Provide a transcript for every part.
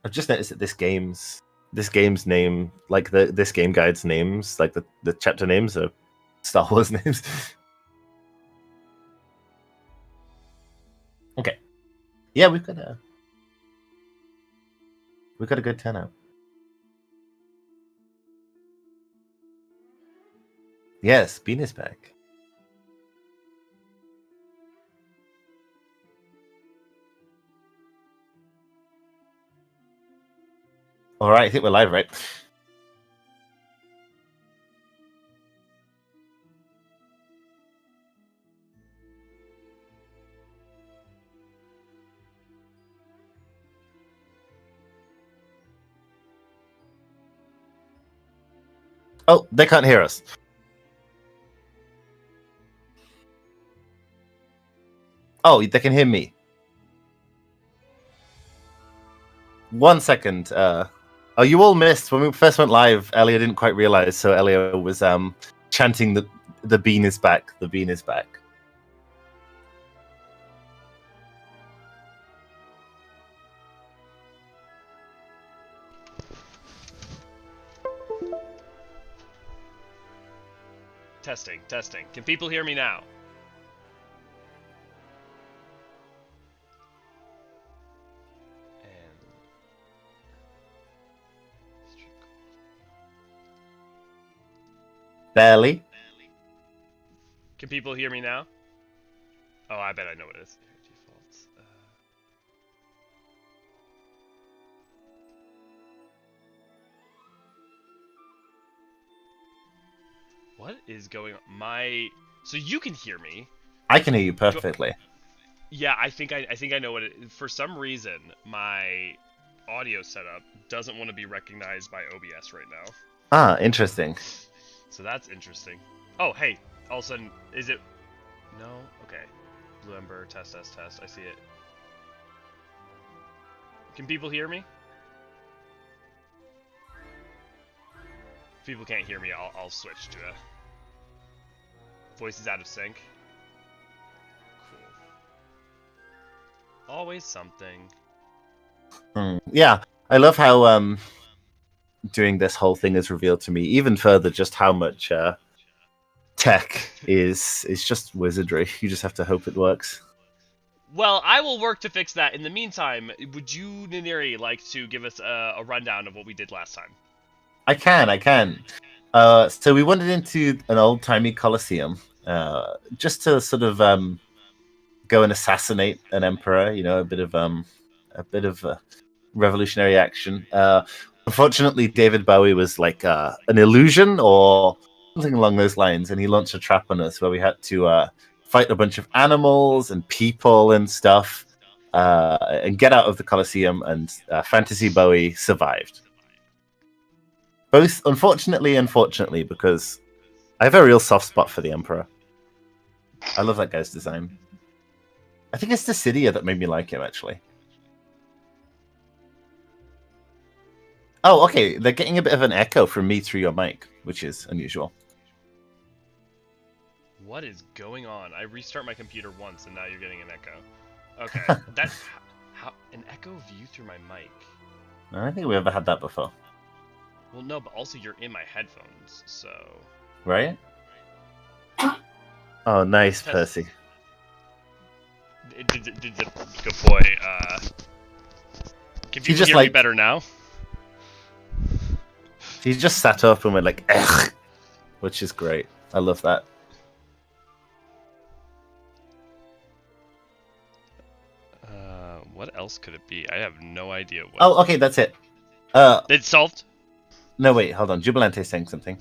I've just noticed that this game's name, like this game guide's names, like the chapter names are Star Wars names. Okay. Yeah, we've got a good turnout. Yes, Bean is back. All right, I think we're live, right? Oh, they can't hear us. Oh, they can hear me. 1 second. Oh, you all missed when we first went live. Elio didn't quite realize, so Elio was chanting the bean is back. The bean is back. Testing, testing. Can people hear me now? Barely. Can people hear me now? Oh, I bet I know what it is. Defaults. What is going on? So you can hear me. I can hear you perfectly. Yeah, I think I know what it is. For some reason, my audio setup doesn't want to be recognized by OBS right now. Ah, interesting. So that's interesting. Oh, hey. All of a sudden, is it... No? Okay. Blue Ember, test. I see it. Can people hear me? If people can't hear me, I'll switch to a... Voice is out of sync. Cool. Always something. Yeah, I love how doing this whole thing has revealed to me even further just how much tech is just wizardry. You just have to hope it works. Well, I will work to fix that. In the meantime, would you, Niniri, like to give us a rundown of what we did last time? I can. So we wandered into an old-timey coliseum just to sort of go and assassinate an emperor. You know, a bit of revolutionary action. Unfortunately, David Bowie was like an illusion or something along those lines, and he launched a trap on us where we had to fight a bunch of animals and people and stuff and get out of the Colosseum, and Fantasy Bowie survived. Both unfortunately and fortunately, because I have a real soft spot for the Emperor. I love that guy's design. I think it's Dissidia that made me like him, actually. Oh, okay. They're getting a bit of an echo from me through your mic, which is unusual. What is going on? I restart my computer once, and now you're getting an echo. Okay, that's how an echo view through my mic. I don't think we ever had that before. Well, no, but also you're in my headphones, so... Right? Oh, nice, Percy. Did the good boy, can people hear me better now? He just sat up and went like, ugh, which is great. I love that. What else could it be? I have no idea what... Oh, okay, that's it. It's solved? No, wait, hold on. Jubilante's saying something.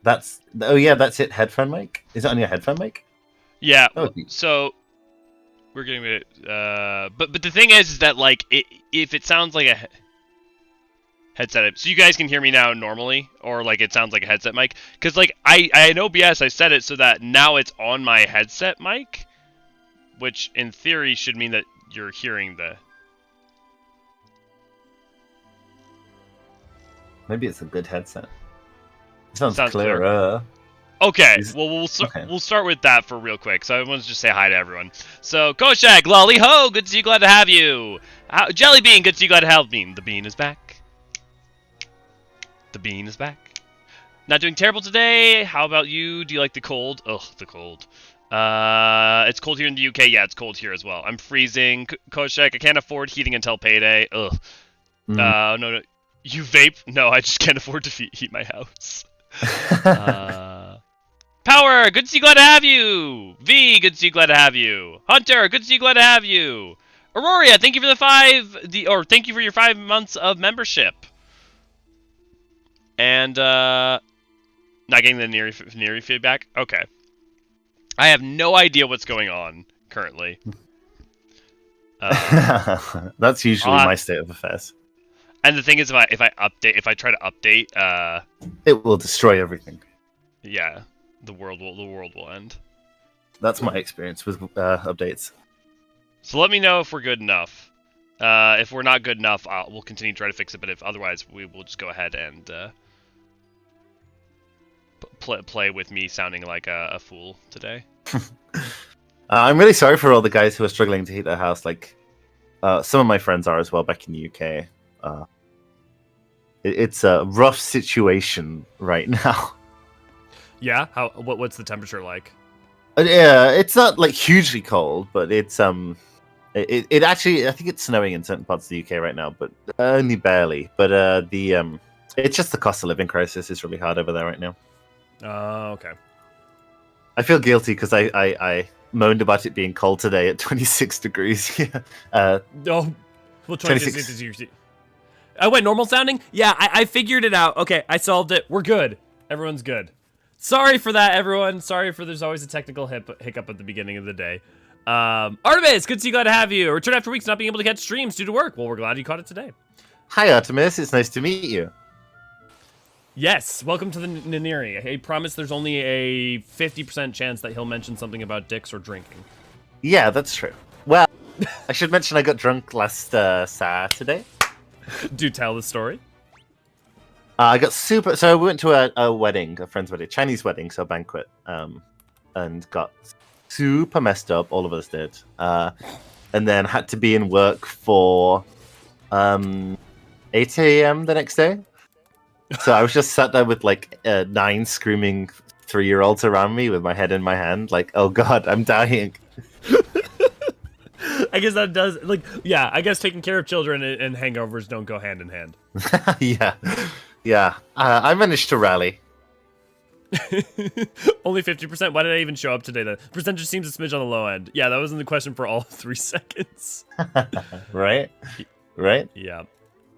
That's... Oh, yeah, that's it. Headphone mic? Is it on your headphone mic? Yeah, so... We're getting it... But the thing is that, like, if it sounds like a... headset. So you guys can hear me now normally, or like it sounds like a headset mic, because like I in OBS I set it so that now it's on my headset mic, which in theory should mean that you're hearing the... Maybe it's a good headset. It sounds clearer. Okay, well we'll start with that for real quick. So I want to just say hi to everyone. So Koshak, Lolly Ho, good to see you, glad to have you. Jellybean, good to see you, glad to have me. The bean is back. The bean is back. Not doing terrible today. How about you? Do you like the cold? Ugh, the cold. It's cold here in the UK. Yeah, it's cold here as well. I'm freezing. Koshak, I can't afford heating until payday. Ugh. No. You vape? No, I just can't afford to heat my house. Power, good to see you, glad to have you. V, good to see you, glad to have you. Hunter, good to see you, glad to have you. Auroria, thank you for thank you for your 5 months of membership. And not getting the Neri feedback. Okay. I have no idea what's going on currently. That's usually my state of affairs. And the thing is, if I try to update, it will destroy everything. Yeah, the world will end. That's my experience with updates. So let me know if we're good enough. If we're not good enough, we'll continue to try to fix it. But if otherwise, we will just go ahead and play with me sounding like a fool today. I'm really sorry for all the guys who are struggling to heat their house. Like some of my friends are as well back in the UK. It's a rough situation right now. Yeah, what's the temperature like? Yeah, it's not like hugely cold, but it's it actually, I think it's snowing in certain parts of the UK right now, but only barely. But it's just the cost of living crisis is really hard over there right now. Okay. I feel guilty because I moaned about it being cold today at 26 degrees. Well, 26 degrees. I went normal sounding? Yeah, I figured it out. Okay, I solved it. We're good. Everyone's good. Sorry for that, everyone. Sorry for there's always a technical hiccup at the beginning of the day. Artemis, good to see you, glad to have you. Return after weeks not being able to catch streams due to work. Well, we're glad you caught it today. Hi, Artemis. It's nice to meet you. Yes, welcome to the Naniri. I promise there's only a 50% chance that he'll mention something about dicks or drinking. Yeah, that's true. Well, I should mention I got drunk last Saturday. Do tell the story. I got super. So we went to a wedding, a friend's wedding, Chinese wedding, so a banquet, and got super messed up. All of us did, and then had to be in work for 8 a.m. the next day. So I was just sat there with like 9 screaming 3-year-olds around me with my head in my hand, like, "Oh God, I'm dying." I guess that does, like, yeah, I guess taking care of children and hangovers don't go hand in hand. Yeah. I managed to rally. Only 50%? Why did I even show up today then? Percentage seems a smidge on the low end. Yeah, that wasn't the question for all 3 seconds. Right? Yeah.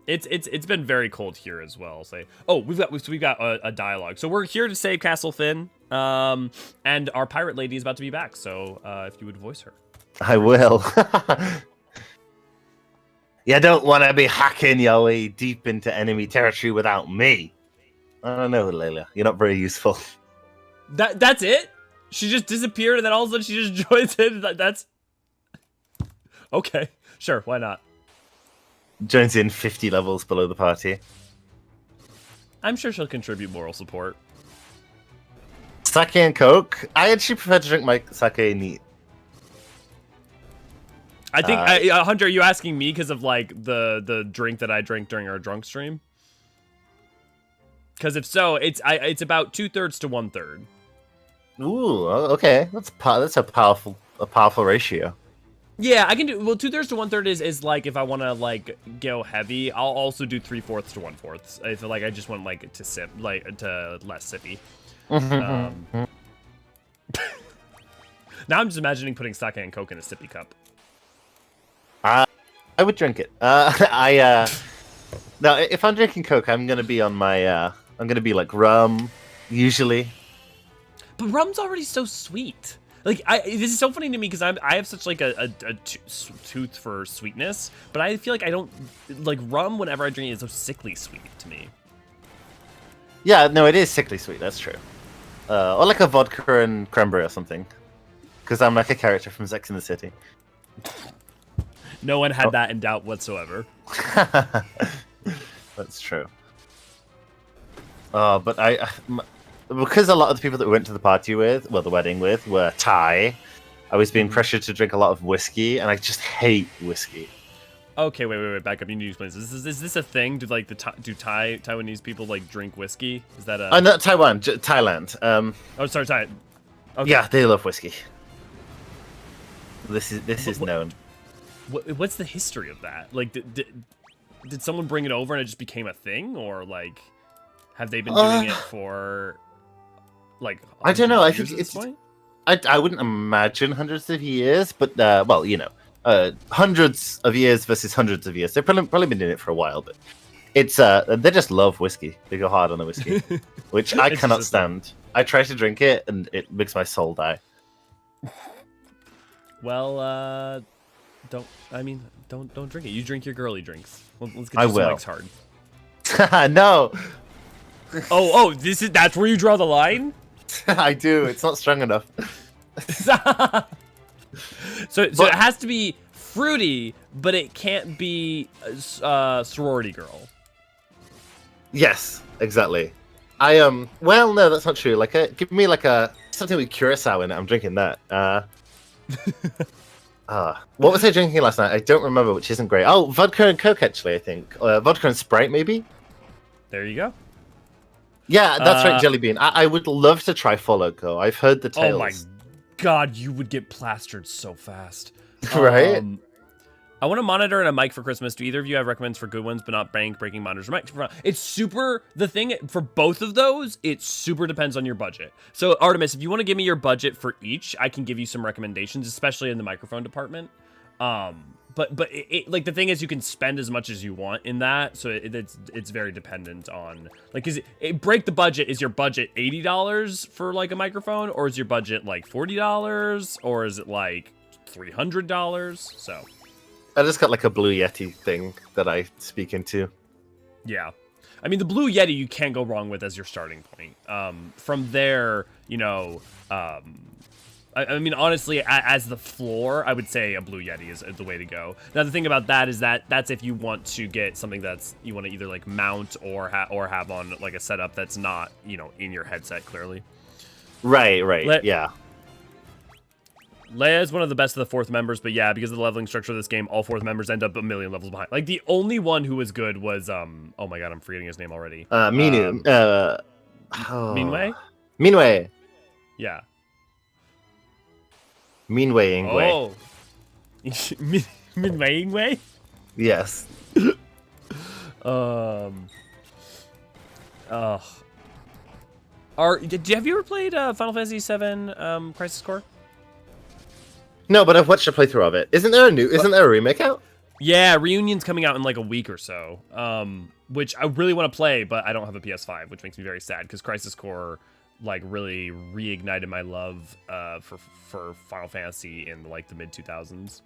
It's been very cold here as well. Say, oh, we've got a dialogue. So we're here to save Castle Finn, and our pirate lady is about to be back. So if you would voice her. I will. You don't want to be hacking your way deep into enemy territory without me. I don't know, Layla. You're not very useful. That's it? She just disappeared and then all of a sudden she just joins in? That's... Okay, sure, why not? Joins in 50 levels below the party. I'm sure she'll contribute moral support. Sake and Coke? I actually prefer to drink my sake neat. I think, Hunter, are you asking me because of, like, the drink that I drank during our drunk stream? Because if so, it's about 2/3 to 1/3. Ooh, okay. That's a powerful ratio. Yeah, I can do, well, 2/3 to 1/3 is like, if I want to, like, go heavy, I'll also do 3/4 to 1/4. If, like, I just want, like, to sip, like, to less sippy. Now I'm just imagining putting sake and Coke in a sippy cup. I would drink it. Now if I'm drinking Coke, I'm gonna be on my I'm gonna be like rum, usually. But rum's already so sweet. Like, this is so funny to me because I have such like a tooth for sweetness, but I feel like I don't like rum. Whenever I drink it, it's so sickly sweet to me. Yeah, no, it is sickly sweet. That's true. Or like a vodka and cranberry or something. Because I'm like a character from Sex and the City. No one had that in doubt whatsoever. That's true. But because a lot of the people that we went to the party with, well, the wedding with, were Thai. I was being pressured to drink a lot of whiskey, and I just hate whiskey. Okay, wait, back up. You need to explain this. Is this a thing? Do like Taiwanese people like drink whiskey? Is that a? Not Taiwan, Thailand. Oh, sorry, Thai. Okay. Yeah, they love whiskey. This is known. What's the history of that? Like, did someone bring it over and it just became a thing, or like, have they been doing it for like? I don't know. I think it's. I wouldn't imagine hundreds of years, but well, hundreds of years versus hundreds of years. They've probably been doing it for a while, but it's they just love whiskey. They go hard on the whiskey, which I cannot stand. I try to drink it, and it makes my soul die. Well, don't drink it. You drink your girly drinks. Let's get I some will. mics hard. No. Oh, that's where you draw the line? I do. It's not strong enough. So it has to be fruity, but it can't be sorority girl. Yes, exactly. Well, no, that's not true. Like, give me like something with curacao in it. I'm drinking that. What was I drinking last night? I don't remember, which isn't great. Oh, vodka and Coke, actually. I think vodka and Sprite, maybe. There you go. Yeah, that's right, Jelly Bean. I would love to try Follow Go. I've heard the tales. Oh my god, you would get plastered so fast. Right? I want a monitor and a mic for Christmas. Do either of you have recommends for good ones, but not bank-breaking monitors or mics? It's super... The thing, for both of those, it super depends on your budget. So, Artemis, if you want to give me your budget for each, I can give you some recommendations, especially in the microphone department. But like the thing is, you can spend as much as you want in that, so it's very dependent on like, break the budget. Is your budget $80 for like a microphone, or is your budget like $40, or is it like $300? So I just got like a Blue Yeti thing that I speak into. Yeah, I mean the Blue Yeti you can't go wrong with as your starting point. From there, I mean, honestly, as the floor, I would say a Blue Yeti is the way to go. Now, the thing about that is that's if you want to get something that's you want to either like mount or have on like a setup that's not in your headset clearly. Right. Yeah. Leia is one of the best of the fourth members, but yeah, because of the leveling structure of this game, all fourth members end up a million levels behind. Like the only one who was good was oh my god, I'm forgetting his name already. Minu. Minwei. Minwei. Yeah. Minwei Ingwe. Oh. Minwei Ingwe? Yes. Have you ever played Final Fantasy VII Crisis Core? No, but I've watched a playthrough of it. Isn't there a remake out? Yeah, Reunion's coming out in like a week or so. Which I really want to play, but I don't have a PS5, which makes me very sad because Crisis Core like really reignited my love for Final Fantasy in like the mid 2000s.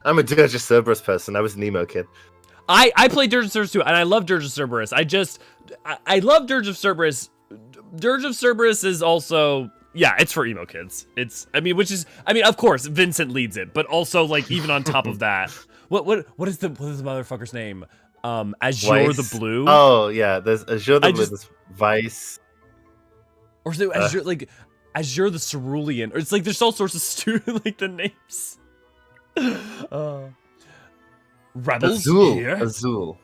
I'm a Dirge of Cerberus person. I was an emo kid. I played Dirge of Cerberus too, and I love Dirge of Cerberus. I love Dirge of Cerberus. Dirge of Cerberus is also it's for emo kids. Of course Vincent leads it, but also like even on top of that, what is the motherfucker's name? Azure Weiss. the Blue. Oh yeah, there's Azure the Blue. There's Vice. Or is it Azure the Cerulean? Or it's like there's all sorts of stupid like the names. Rebels here. Azul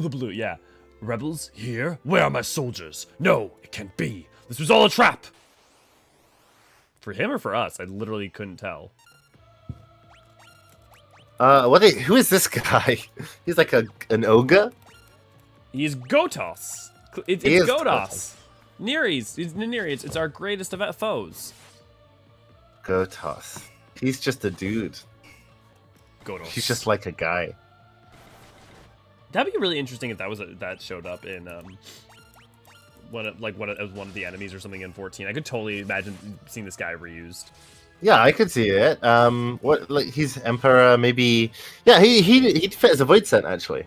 the Blue. Yeah. Rebels here. Where are my soldiers? No, it can't be. This was all a trap. For him or for us? I literally couldn't tell. Who is this guy? He's like an ogre. He's Gotos. It's Gotos. Nereis. It's our greatest of foes. Gotos. He's just a dude. Gotos. He's just like a guy. That'd be really interesting if that showed up in one of the enemies or something in 14. I could totally imagine seeing this guy reused. Yeah, I could see it. He's Emperor, maybe. Yeah, he'd fit as a Void Scent actually.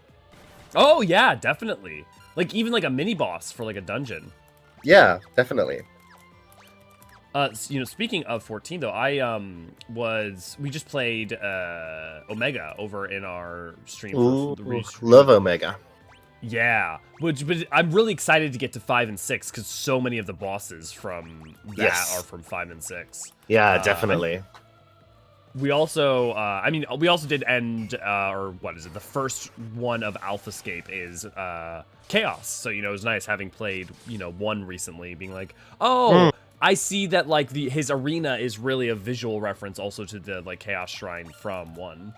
Oh yeah, definitely. Like even like a mini boss for like a dungeon. Yeah, definitely. Speaking of 14 though, we just played Omega over in our stream. Love Omega. Yeah, but I'm really excited to get to 5 and 6 because so many of the bosses from that are from 5 and 6. Yeah, definitely. We also, we also did end, or what is it? The first one of Alphascape is Chaos. So it was nice having played 1 recently, being like, oh, I see that like his arena is really a visual reference also to the like Chaos Shrine from 1.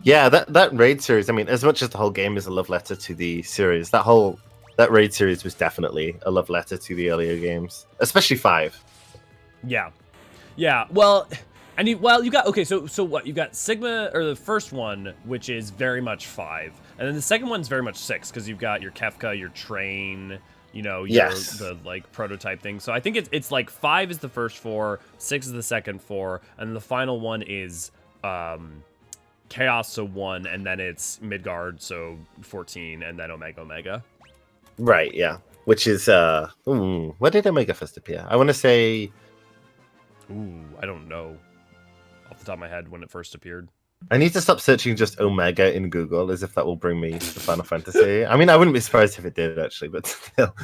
Yeah, that raid series, I mean, as much as the whole game is a love letter to the series, that raid series was definitely a love letter to the earlier games, especially 5. Yeah. Well, you got so what? You got Sigma, or the first one, which is very much 5, and then the second one's very much 6 because you've got your Kefka, your train, the like prototype thing. So I think it's like 5 is the first 4, 6 is the second 4, and the final one is Chaos, so 1, and then it's Midgard, so 14, and then Omega. Right, yeah. Which is, where did Omega first appear? I want to say... Ooh, I don't know off the top of my head when it first appeared. I need to stop searching just Omega in Google, as if that will bring me to Final Fantasy. I mean, I wouldn't be surprised if it did, actually, but still.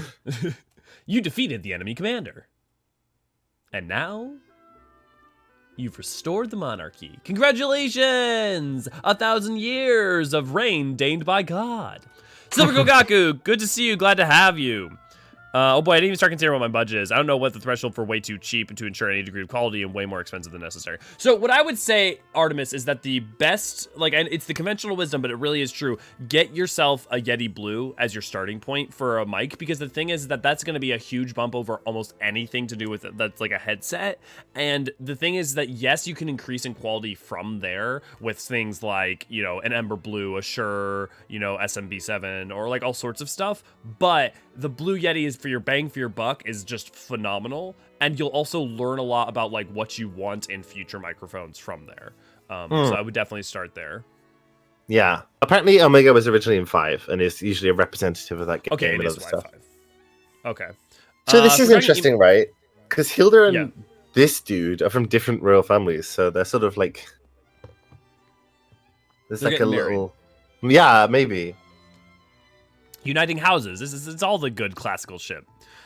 You defeated the enemy commander. And now... you've restored the monarchy. Congratulations! 1,000 years of reign deigned by God. Silver Gogaku, good to see you. Glad to have you. Oh boy, I didn't even start considering what my budget is. I don't know what the threshold for way too cheap and to ensure any degree of quality and way more expensive than necessary. So what I would say, Artemis, is that the best, like, and it's the conventional wisdom, but it really is true. Get yourself a Yeti Blue as your starting point for a mic, because the thing is that that's going to be a huge bump over almost anything to do with it that's like a headset. And the thing is that, yes, you can increase in quality from there with things like, an Ember Blue, a Shure, SMB7, or like all sorts of stuff. But the Blue Yeti is for your bang for your buck is just phenomenal, and you'll also learn a lot about like what you want in future microphones from there. So I would definitely start there. Yeah, apparently Omega was originally in 5 and is usually a representative of that game. Okay, and it is other stuff. 5. Okay, so this is interesting, right? Because Hilda and Yeah. this dude are from different royal families, so they're sort of like there's They're like a getting married. little, yeah, maybe. Uniting houses. It's all the good classical shit.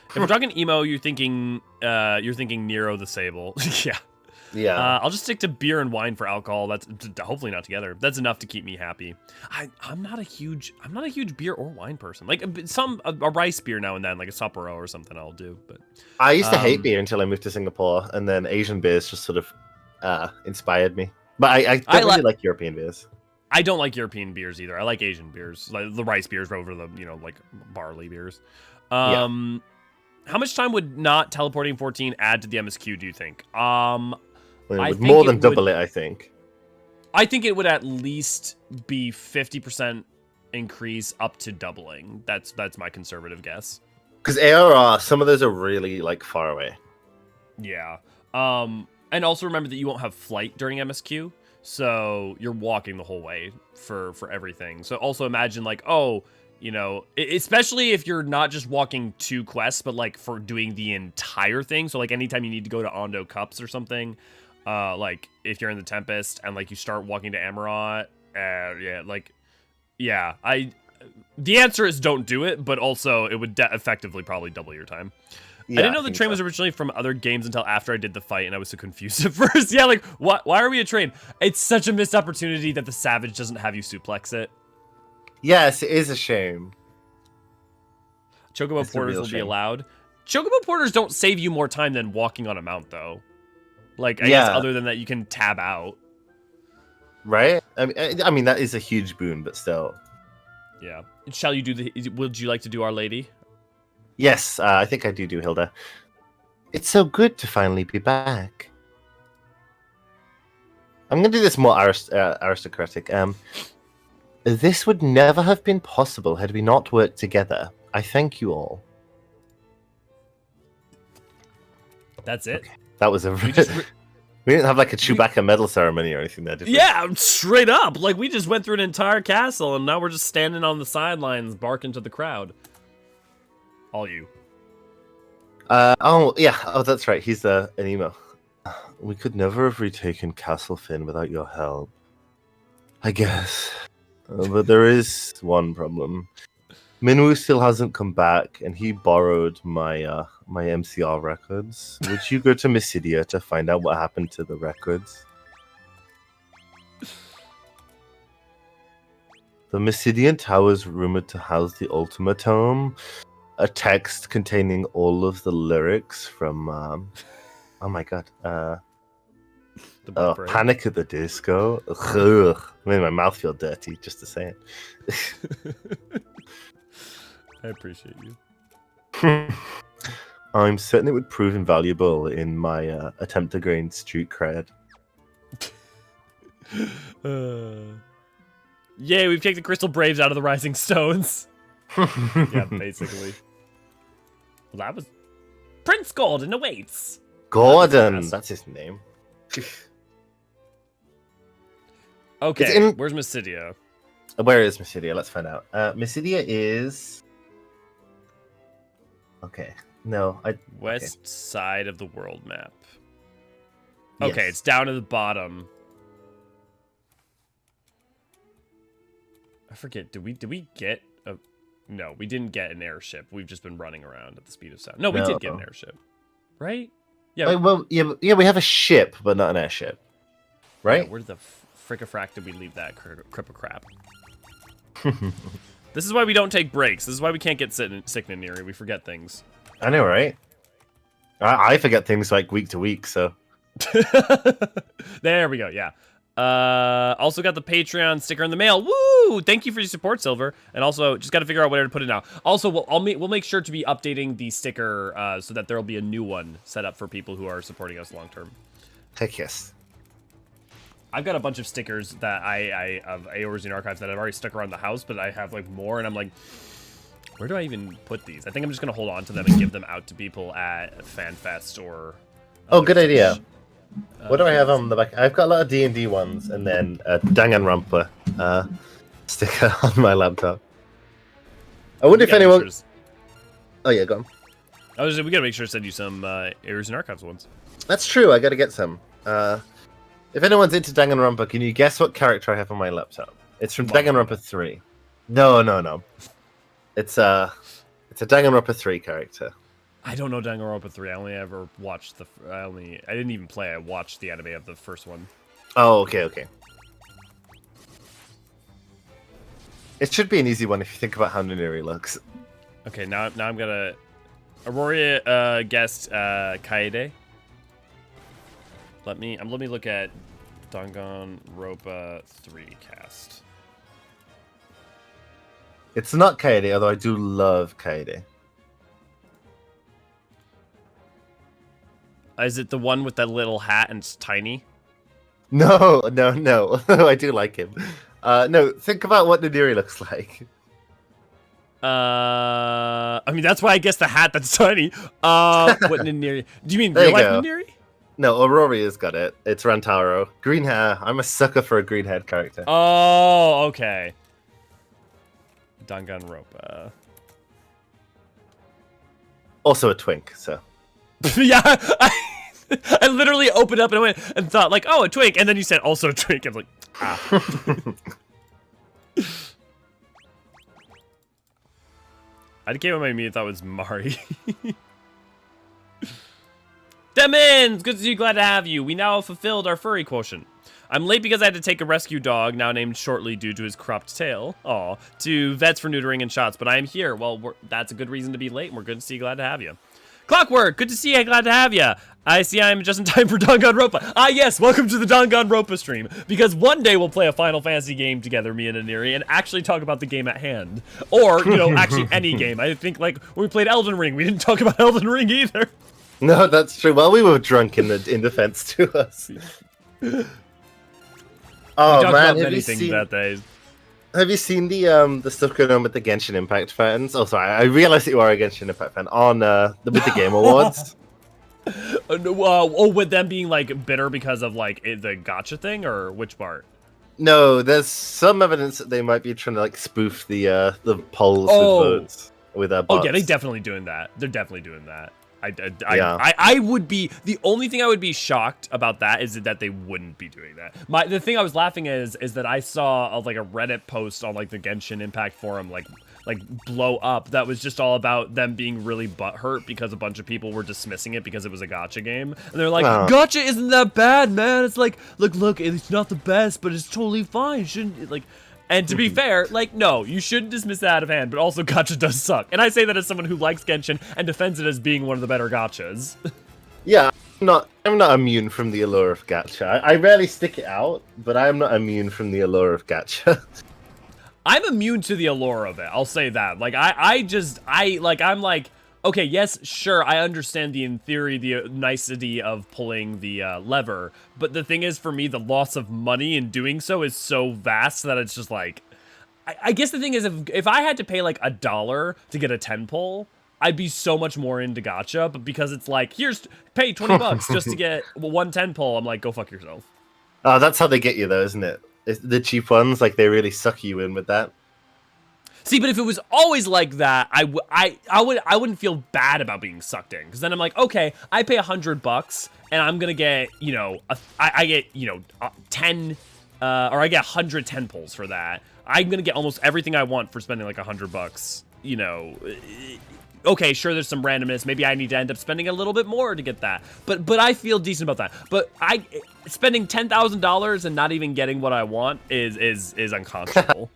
If we're talking emo, you're thinking Nero the Sable. Yeah. Yeah. I'll just stick to beer and wine for alcohol. That's hopefully not together. That's enough to keep me happy. I'm not a huge beer or wine person. Like a rice beer now and then, like a Sapporo or something, I'll do. But I used to hate beer until I moved to Singapore, and then Asian beers just sort of inspired me. But I don't really like European beers. I don't like European beers either. I like Asian beers, like the rice beers over the like barley beers. How much time would not teleporting 14 add to the MSQ? Do you think? It would more than double it, I think. I think it would at least be 50% increase up to doubling. That's my conservative guess. Because ARR, some of those are really like far away. Yeah. And also remember that you won't have flight during MSQ. So you're walking the whole way for everything. So also imagine like, especially if you're not just walking 2 quests, but like for doing the entire thing. So like anytime you need to go to Ondo Cups or something, like if you're in the Tempest and like you start walking to Amarot, the answer is don't do it, but also it would effectively probably double your time. Yeah, I didn't know the train was originally from other games until after I did the fight, and I was so confused at first. Yeah, like, what? Why are we a train? It's such a missed opportunity that the Savage doesn't have you suplex it. Yes, it is a shame. Chocobo porters will be allowed. Chocobo porters don't save you more time than walking on a mount, though. Like, I guess other than that, you can tab out. Right? I mean, that is a huge boon, but still. Yeah. Shall you do would you like to do Our Lady? Yes, I think I do Hilda. It's so good to finally be back. I'm going to do this more aristocratic. This would never have been possible had we not worked together. I thank you all. That's it? Okay. That was we didn't have like a Chewbacca medal ceremony or anything there, did we? Yeah, straight up. Like, we just went through an entire castle, and now we're just standing on the sidelines barking to the crowd. All you. Oh, that's right. He's an emo. We could never have retaken Castle Finn without your help. I guess. But there is one problem. Minwoo still hasn't come back, and he borrowed my my MCR records. Would you go to Mysidia to find out what happened to the records? The Mysidian Tower is rumored to house the Ultima Tome, a text containing all of the lyrics from oh my god, Panic at the Disco. Ugh. Made my mouth feel dirty just to say it. I appreciate you. I'm certain it would prove invaluable in my attempt to gain street cred. Yay, we've kicked the Crystal Braves out of the Rising Stones. Yeah, basically. Well, that was Prince Golden awaits. Gordon, that's his name. Okay, where's Mysidia? Where is Mysidia? Let's find out. Mysidia is... Okay, no, West side of the world map. Yes. Okay, it's down to the bottom. I forget, did we get a... No, we didn't get an airship. We've just been running around at the speed of sound. No, we did get an airship. Right? Yeah. Well, yeah, we have a ship, but not an airship. Right? Yeah, where the frick-a-frack did we leave that crap? This is why we don't take breaks. This is why we can't get sick in Neri. We forget things. I know, right? I forget things like week to week, so... There we go, yeah. Also got the Patreon sticker in the mail. Woo! Thank you for your support, Silver. And also, just got to figure out where to put it now. Also, we'll make sure to be updating the sticker so that there will be a new one set up for people who are supporting us long term. Heck yes. I've got a bunch of stickers that I of Eorzean archives that I've already stuck around the house, but I have like more, and I'm like, where do I even put these? I think I'm just gonna hold on to them and give them out to people at FanFest or. Oh, good idea. What do I have on the back? I've got a lot of D&D ones, and then a Danganronpa sticker on my laptop. I wonder if anyone... Oh yeah, go on. We gotta make sure to send you some Eorzean archives ones. That's true, I gotta get some. If anyone's into Danganronpa, can you guess what character I have on my laptop? It's from Danganronpa 3. No. It's a Danganronpa 3 character. I don't know Danganronpa 3. I only ever watched I didn't even play. I watched the anime of the first one. Oh, okay. It should be an easy one if you think about how Nuniri looks. Okay, now I'm gonna... Aurora guessed Kaede. Let me look at Danganronpa 3 cast. It's not Kaede, although I do love Kaede. Is it the one with that little hat and it's tiny? No. I do like him. No, think about what Nuniri looks like. I mean, that's why I guess the hat that's tiny. What Nuniri? Do you mean real life Nuniri? No, Aurora's got it. It's Rantaro. Green hair. I'm a sucker for a green-haired character. Oh, okay. Danganronpa. Also a twink, so... Yeah, I literally opened up and I went and thought like, oh, a twink, and then you said also a twink. I'm like, I came on my immediate thought was Mari. Demons, good to see you. Glad to have you. We now have fulfilled our furry quotient. I'm late because I had to take a rescue dog, now named Shortly due to his cropped tail, to vets for neutering and shots. But I am here. Well, that's a good reason to be late, and we're good to see you. Glad to have you. Clockwork, good to see you. Glad to have you. I see I'm just in time for Danganronpa. Ah, yes, welcome to the Danganronpa stream. Because one day we'll play a Final Fantasy game together, me and Aniri, and actually talk about the game at hand. Or, actually any game. I think, like, when we played Elden Ring, we didn't talk about Elden Ring either. No, that's true. Well, we were drunk in defense to us. Oh, man, have you seen... that day. Have you seen the stuff going on with the Genshin Impact fans? Oh, sorry, I realized that you are a Genshin Impact fan on with the Game Awards. With them being like bitter because of like the gacha thing, or which part? No, there's some evidence that they might be trying to like spoof the polls with votes with bots. Oh yeah, they're definitely doing that. They're definitely doing that. I would be, the only thing I would be shocked about that is that they wouldn't be doing that. The thing I was laughing at is that I saw like a Reddit post on like the Genshin Impact forum like blow up that was just all about them being really butthurt because a bunch of people were dismissing it because it was a gacha game. And they're like, gacha isn't that bad, man. It's like, look, it's not the best, but it's totally fine. Shouldn't it? Like, and to be fair, like, no, you shouldn't dismiss it out of hand, but also gacha does suck. And I say that as someone who likes Genshin and defends it as being one of the better gachas. Yeah, I'm not immune from the allure of gacha. I rarely stick it out, but I'm not immune from the allure of gacha. I'm immune to the allure of it. I'll say that. Like, I'm like, okay, yes, sure, I understand in theory, the nicety of pulling the lever, but the thing is, for me, the loss of money in doing so is so vast that it's just like, I guess the thing is, if I had to pay like $1 to get a 10 pull, I'd be so much more into gacha, but because it's like, pay 20 bucks just to get one 10 pull, I'm like, go fuck yourself. Oh, that's how they get you though, isn't it? The cheap ones, like, they really suck you in with that. See, but if it was always like that, I wouldn't feel bad about being sucked in, because then I'm like, okay, I pay $100 and I'm gonna get, I get 10, or I get 110 pulls for that. I'm gonna get almost everything I want for spending like $100. Okay, sure, there's some randomness. Maybe I need to end up spending a little bit more to get that. But I feel decent about that. But spending $10,000 and not even getting what I want is unconscionable.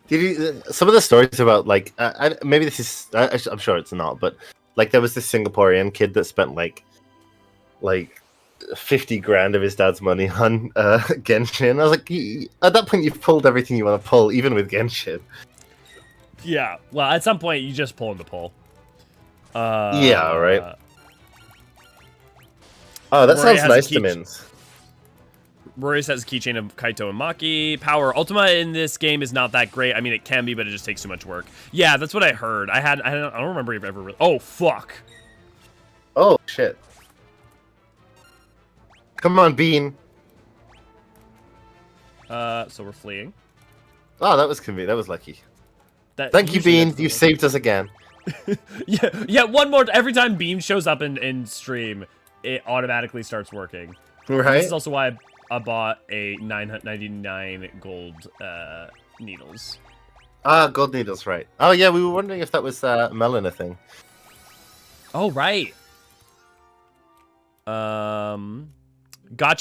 Some of the stories about, like, maybe this is, I'm sure it's not, but like there was this Singaporean kid that spent like 50 grand of his dad's money on Genshin. I was like, at that point, you've pulled everything you want to pull, even with Genshin. Yeah, well, at some point, you just pull in the pull. Yeah, right. Oh, that sounds nice to Mins. Rory says keychain of Kaito and Maki. Power Ultima in this game is not that great. I mean, it can be, but it just takes too much work. Yeah, that's what I heard. I don't remember if ever. Oh fuck. Oh shit. Come on, Bean. So we're fleeing. Oh, that was convenient. That was lucky. Thank you, Bean. You saved us again. yeah. One more. Every time Bean shows up in stream, it automatically starts working. Right. This is also why I bought a 999 gold needles. Ah, gold needles, right. Oh yeah, we were wondering if that was Melina thing. Oh right. Gacha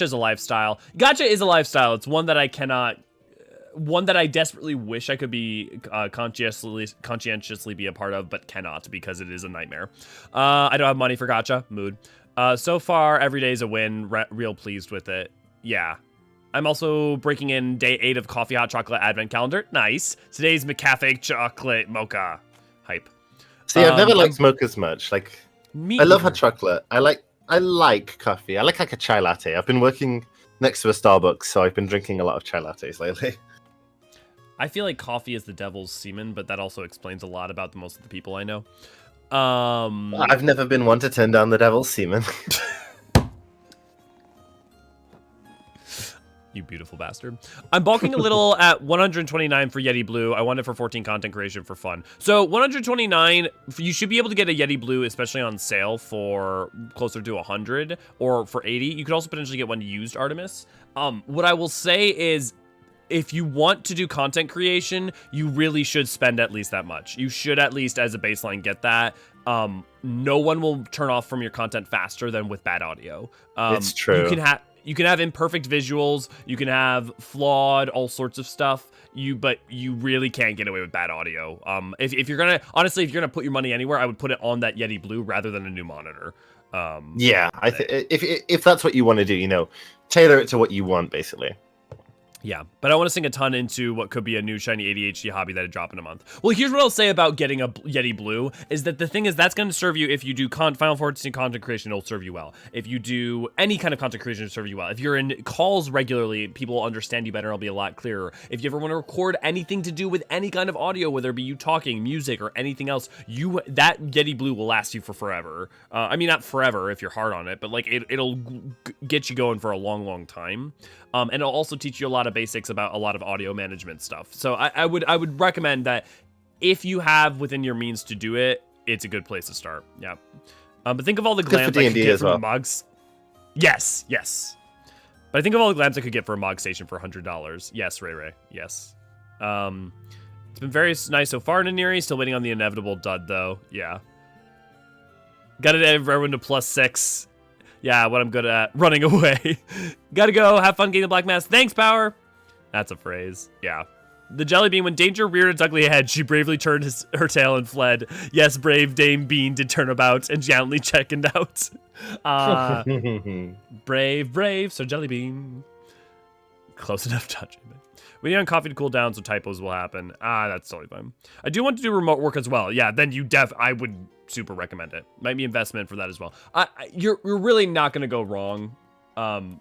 is a lifestyle. Gacha is a lifestyle. It's one that I cannot. One that I desperately wish I could be conscientiously be a part of, but cannot because it is a nightmare. I don't have money for gacha. Mood. So far, every day is a win. Real pleased with it. Yeah. I'm also breaking in day 8 of Coffee Hot Chocolate Advent Calendar. Nice. Today's McCafe Chocolate Mocha. Hype. See, I've never liked mochas much. Like, I love hot chocolate. I like coffee. I like a chai latte. I've been working next to a Starbucks, so I've been drinking a lot of chai lattes lately. I feel like coffee is the devil's semen, but that also explains a lot about most of the people I know. I've never been one to turn down the devil's semen. You beautiful bastard. I'm bulking a little at 129 for Yeti Blue. I want it for 14 content creation for fun. So 129, you should be able to get a Yeti Blue, especially on sale, for closer to 100 or for 80. You could also potentially get one used Artemis. What I will say is, if you want to do content creation, you really should spend at least that much. You should at least, as a baseline, get that. No one will turn off from your content faster than with bad audio. It's true. You can have imperfect visuals. You can have flawed, all sorts of stuff. But you really can't get away with bad audio. If you're gonna, honestly, if you're gonna put your money anywhere, I would put it on that Yeti Blue rather than a new monitor. Yeah, if that's what you want to do, tailor it to what you want, basically. Yeah, but I want to sink a ton into what could be a new shiny ADHD hobby that I drop in a month. Well, here's what I'll say about getting a Yeti Blue, is that the thing is that's going to serve you if you do Final Fantasy content creation, it'll serve you well. If you do any kind of content creation, it'll serve you well. If you're in calls regularly, people will understand you better, it'll be a lot clearer. If you ever want to record anything to do with any kind of audio, whether it be you talking, music, or anything else, that Yeti Blue will last you for forever. I mean, not forever if you're hard on it, but like it'll get you going for a long, long time. And it'll also teach you a lot of basics about a lot of audio management stuff. So I would recommend that if you have within your means to do it, it's a good place to start. Yeah. But think of all the Good glams for I could D&D get as from well. the mugs. Yes, yes. But I think of all the glams I could get for a Mog Station for $100. Yes, Ray. Yes. It's been very nice so far, Naniri. Still waiting on the inevitable dud, though. Yeah. Got it, everyone to +6. Yeah, what I'm good at. Running away. Gotta go. Have fun getting the Black Mass. Thanks, Power. That's a phrase. Yeah. The Jelly Bean, when danger reared its ugly head, she bravely turned her tail and fled. Yes, brave Dame Bean did turn about and gently chickened out. Brave, so Jelly Bean. Close enough touching. We need on coffee to cool down so typos will happen. That's totally fine. I do want to do remote work as well. Yeah, then I would super recommend it. Might be investment for that as well. You're really not going to go wrong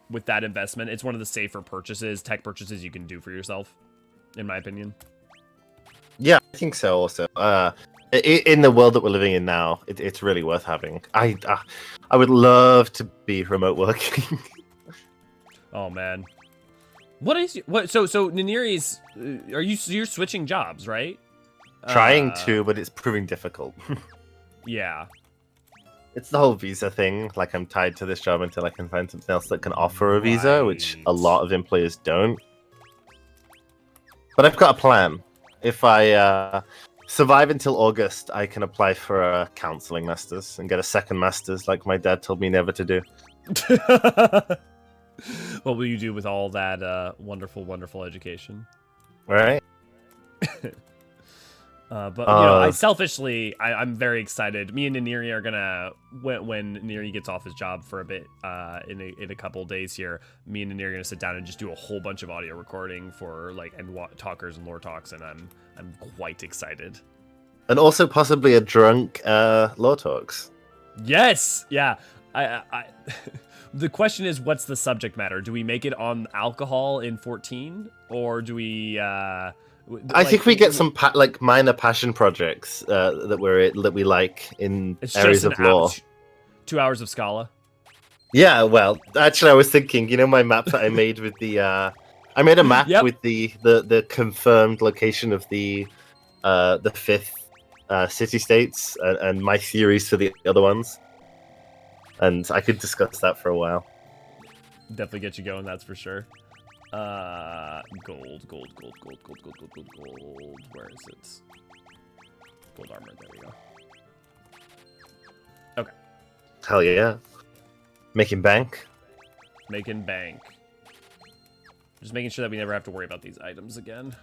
with that investment. It's one of the safer tech purchases you can do for yourself, in my opinion. Yeah, I think so also. In the world that we're living in now, it's really worth having. I would love to be remote working. Oh, man. So Naniri's, you're switching jobs, right? Trying to, but it's proving difficult. Yeah. It's the whole visa thing. Like, I'm tied to this job until I can find something else that can offer a visa, which a lot of employers don't. But I've got a plan. If I survive until August, I can apply for a counseling master's and get a second master's, like my dad told me never to do. What will you do with all that wonderful, wonderful education? Right? But I selfishly, I'm very excited. Me and Naniri are gonna, when Naniri gets off his job for a bit, in a couple days here, me and Naniri are gonna sit down and just do a whole bunch of audio recording for talkers and lore talks, and I'm quite excited. And also possibly a drunk lore talks. Yes, yeah. I The question is, what's the subject matter? Do we make it on alcohol in 14, or do we? I think we get some minor passion projects that we like in areas of lore. 2 hours of Scala. Yeah, well, actually, I was thinking, my map that I made with the, I made a map with the confirmed location of the 5th city-states and my theories for the other ones. And I could discuss that for a while. Definitely get you going, that's for sure. Gold. Where is it? Gold armor, there we go. Okay. Hell yeah. Making bank. Just making sure that we never have to worry about these items again.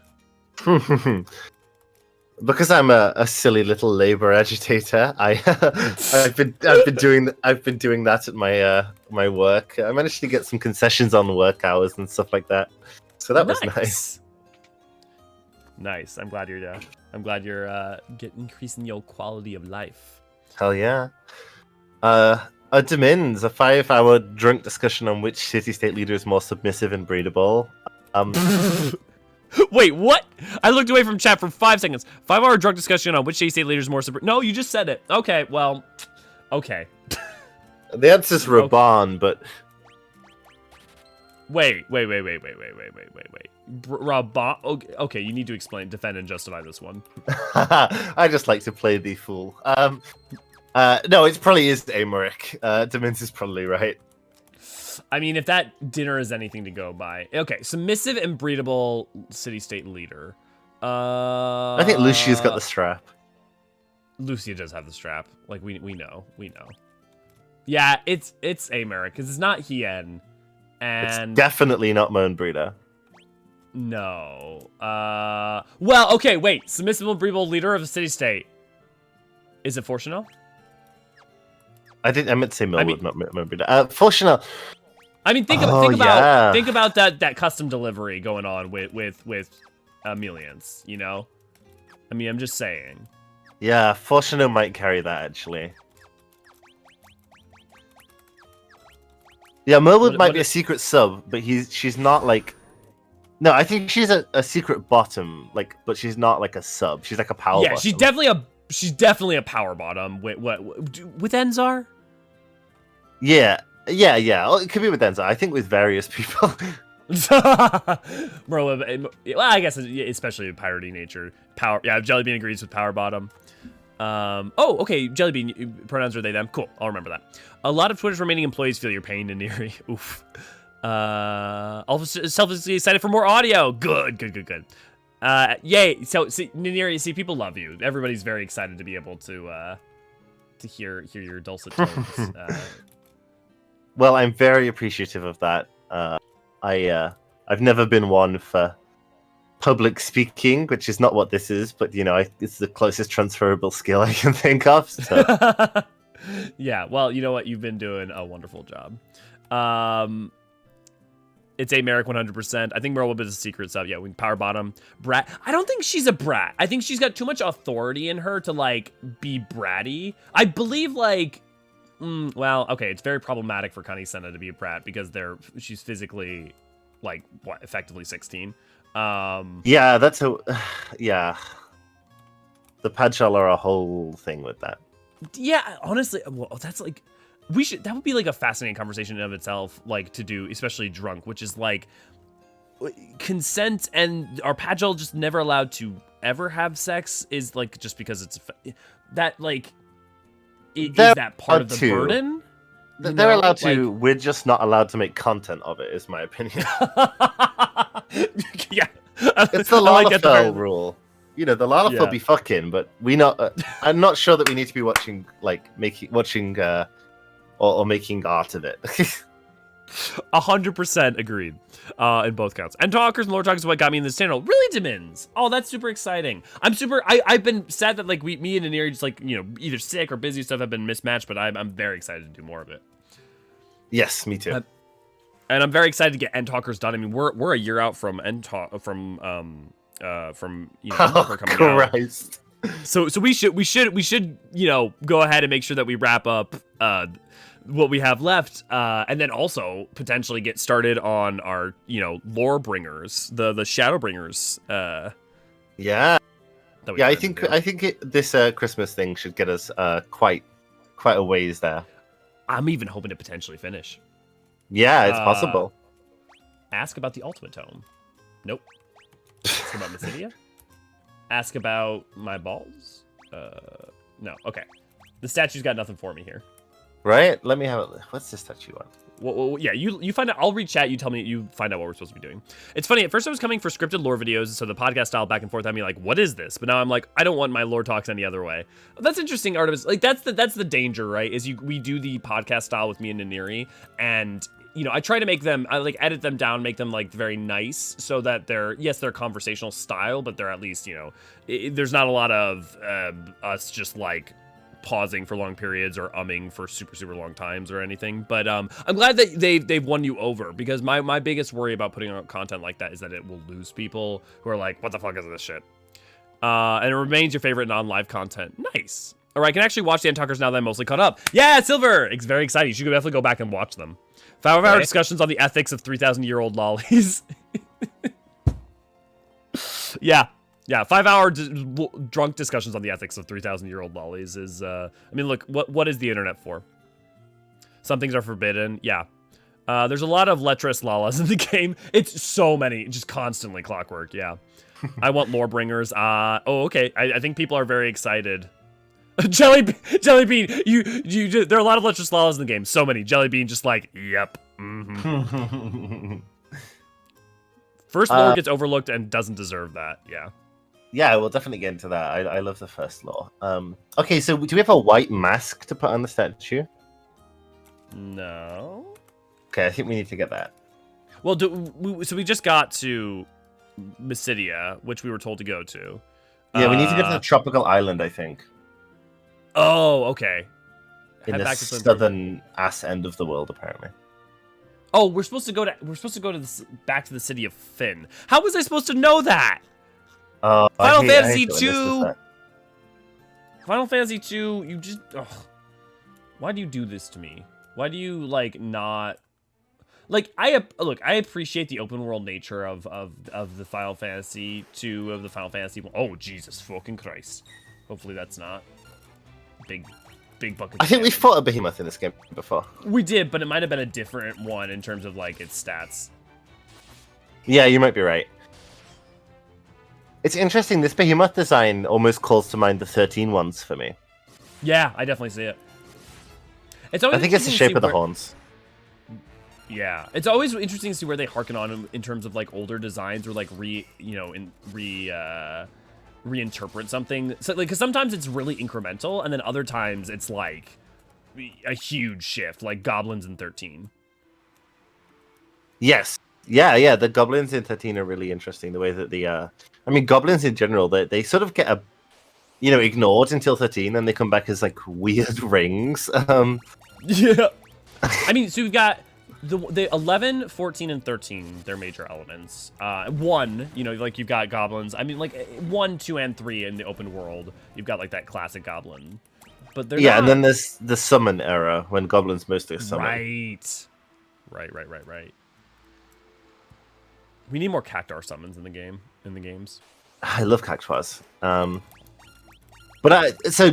Because I'm a silly little labor agitator, I've been doing that at my work. I managed to get some concessions on work hours and stuff like that, so that was nice. Nice. I'm glad you're increasing your quality of life. Hell yeah. A Demins, a 5-hour drunk discussion on which city-state leader is more submissive and breedable. Wait, what? I looked away from chat for 5 seconds. 5-hour drunk discussion on which city-state leader is more No, you just said it. Okay, well, okay. The answer's Raban, but... Wait. Raban? Okay, you need to explain, defend, and justify this one. I just like to play the fool. No, it probably is Amaric. Demins is probably right. I mean, if that dinner is anything to go by. Okay, submissive and breedable city-state leader. I think Lucia's got the strap. Lucia does have the strap. Like, we know. Yeah, it's Amaric, because it's not Hien. And... It's definitely not Moanbreeder. No. Well, okay, wait. Submissive and breedable leader of a city-state. Is it Fortunel? I meant to say Millwood, not Moanbreeder. Fortunel... I mean, think about that custom delivery going on with Melians, you know? I mean, I'm just saying. Yeah, Fortuno might carry that, actually. Yeah, Millwood might be a secret sub, but she's not, like... No, I think she's a secret bottom, like, but she's not, like, a sub. She's, like, a power bottom. Yeah, she's definitely a power bottom. With Enzar? Yeah. Well, it could be with Enza. I think with various people. Well, I guess especially with piratey nature. Jellybean agrees with power bottom. Oh, okay. Jellybean pronouns are they them. Cool. I'll remember that. A lot of Twitter's remaining employees feel your pain, Naniri. Oof. All selfishly excited for more audio. Good. Yay. So, Naniri, people love you. Everybody's very excited to be able to hear your dulcet tones. Well, I'm very appreciative of that. I've never been one for public speaking, which is not what this is, but it's the closest transferable skill I can think of. So. Yeah, well, you know what? You've been doing a wonderful job. It's a Merrick 100%. I think Merle will be the secret sub. Yeah, we can power bottom. Brat. I don't think she's a brat. I think she's got too much authority in her to, like, be bratty. I believe, like... well, okay, it's very problematic for Kani Senna to be a brat because she's physically, like, what, effectively 16. Yeah, that's a... Yeah. The Padshal are a whole thing with that. Yeah, honestly, well, that's, like... that would be like a fascinating conversation in of itself, like to do, especially drunk, which is like consent and are Padgel just never allowed to ever have sex is like just because it's that like is that part of the burden? They're allowed to. We're just not allowed to make content of it. Is my opinion. Yeah, it's the Lalafell rule. The Lalafell be fucking, but we not. I'm not sure that we need to be watching or making art of it. 100% agreed in both counts. And talkers and lore talkers is what got me in this channel. Really, Demins. Oh, that's super exciting. I've been sad that like me and Aniri just like either sick or busy stuff have been mismatched, but I'm very excited to do more of it. Yes, me too. And I'm very excited to get End Talkers done. I mean, we're a year out from End Talk from coming Christ. out. So we should go ahead and make sure that we wrap up what we have left, and then also potentially get started on our lore bringers, the shadow bringers. Yeah. I think this Christmas thing should get us quite a ways there. I'm even hoping to potentially finish. Yeah, it's possible. Ask about the ultimate tome. Nope. Ask about Mysidia. Ask about my balls. No. Okay. The statue's got nothing for me here. Right? Let me have it. What's this statue on? Well, yeah, you find out. I'll read chat. You tell me. You find out what we're supposed to be doing. It's funny. At first, I was coming for scripted lore videos, so the podcast style back and forth had me like, "What is this?" But now I'm like, I don't want my lore talks any other way. That's interesting, Artemis. Like that's the danger, right? Is we do the podcast style with me and Naniri, and I try to make them. I like edit them down, make them like very nice, so that they're conversational style, but they're at least there's not a lot of us just like pausing for long periods or umming for super long times or anything. But I'm glad that they've won you over, because my biggest worry about putting out content like that is that it will lose people who are like, what the fuck is this shit? And it remains your favorite non-live content. Nice. All right, I can actually watch the End Talkers now that I'm mostly caught up. Yeah, Silver! It's very exciting. You should definitely go back and watch them. 5-hour discussions on the ethics of 3,000-year-old lollies. Yeah, 5-hour drunk discussions on the ethics of 3,000-year-old lollies is, I mean, look, what is the internet for? Some things are forbidden, yeah. There's a lot of lecherous lalas in the game. It's so many, just constantly clockwork, yeah. I want lore bringers. Oh, okay, I think people are very excited. Jellybean, you there are a lot of lecherous lalas in the game, so many. Jellybean just like, yep. Mm-hmm. First lore gets overlooked and doesn't deserve that, yeah. Yeah, we'll definitely get into that. I love the first lore. Okay, so do we have a white mask to put on the statue? No. Okay, I think we need to get that. Well, so we just got to Mysidia, which we were told to go to. Yeah, we need to get to the tropical island, I think. Oh, okay. In the southern ass end of the world, apparently. Oh, we're supposed to go back to the city of Finn. How was I supposed to know that? Final Fantasy 2. Final Fantasy 2. You just. Ugh. Why do you do this to me? Why do you like not? Like I appreciate the open world nature of the Final Fantasy 2 of the Final Fantasy 1. Oh Jesus fucking Christ! Hopefully that's not big bucket. I think we fought a behemoth in this game before. We did, but it might have been a different one in terms of like its stats. Yeah, you might be right. It's interesting. This behemoth design almost calls to mind the 13 ones for me. Yeah, I definitely see it. It's always I think it's the shape of the horns. Yeah, it's always interesting to see where they harken on in terms of like older designs or like reinterpret something. So like, because sometimes it's really incremental, and then other times it's like a huge shift, like goblins in 13. Yes. Yeah. The goblins in 13 are really interesting. The way that goblins in general, they sort of get ignored until 13, and they come back as like weird rings. Yeah. I mean, so we've got the 11, 14, and 13, they're major elements. 1, like you've got goblins. I mean, like 1, 2, and 3 in the open world, you've got like that classic goblin. But they're not... and then there's the summon era when goblins mostly summon. Right. We need more cactuar summons in the games. I love cactuars. So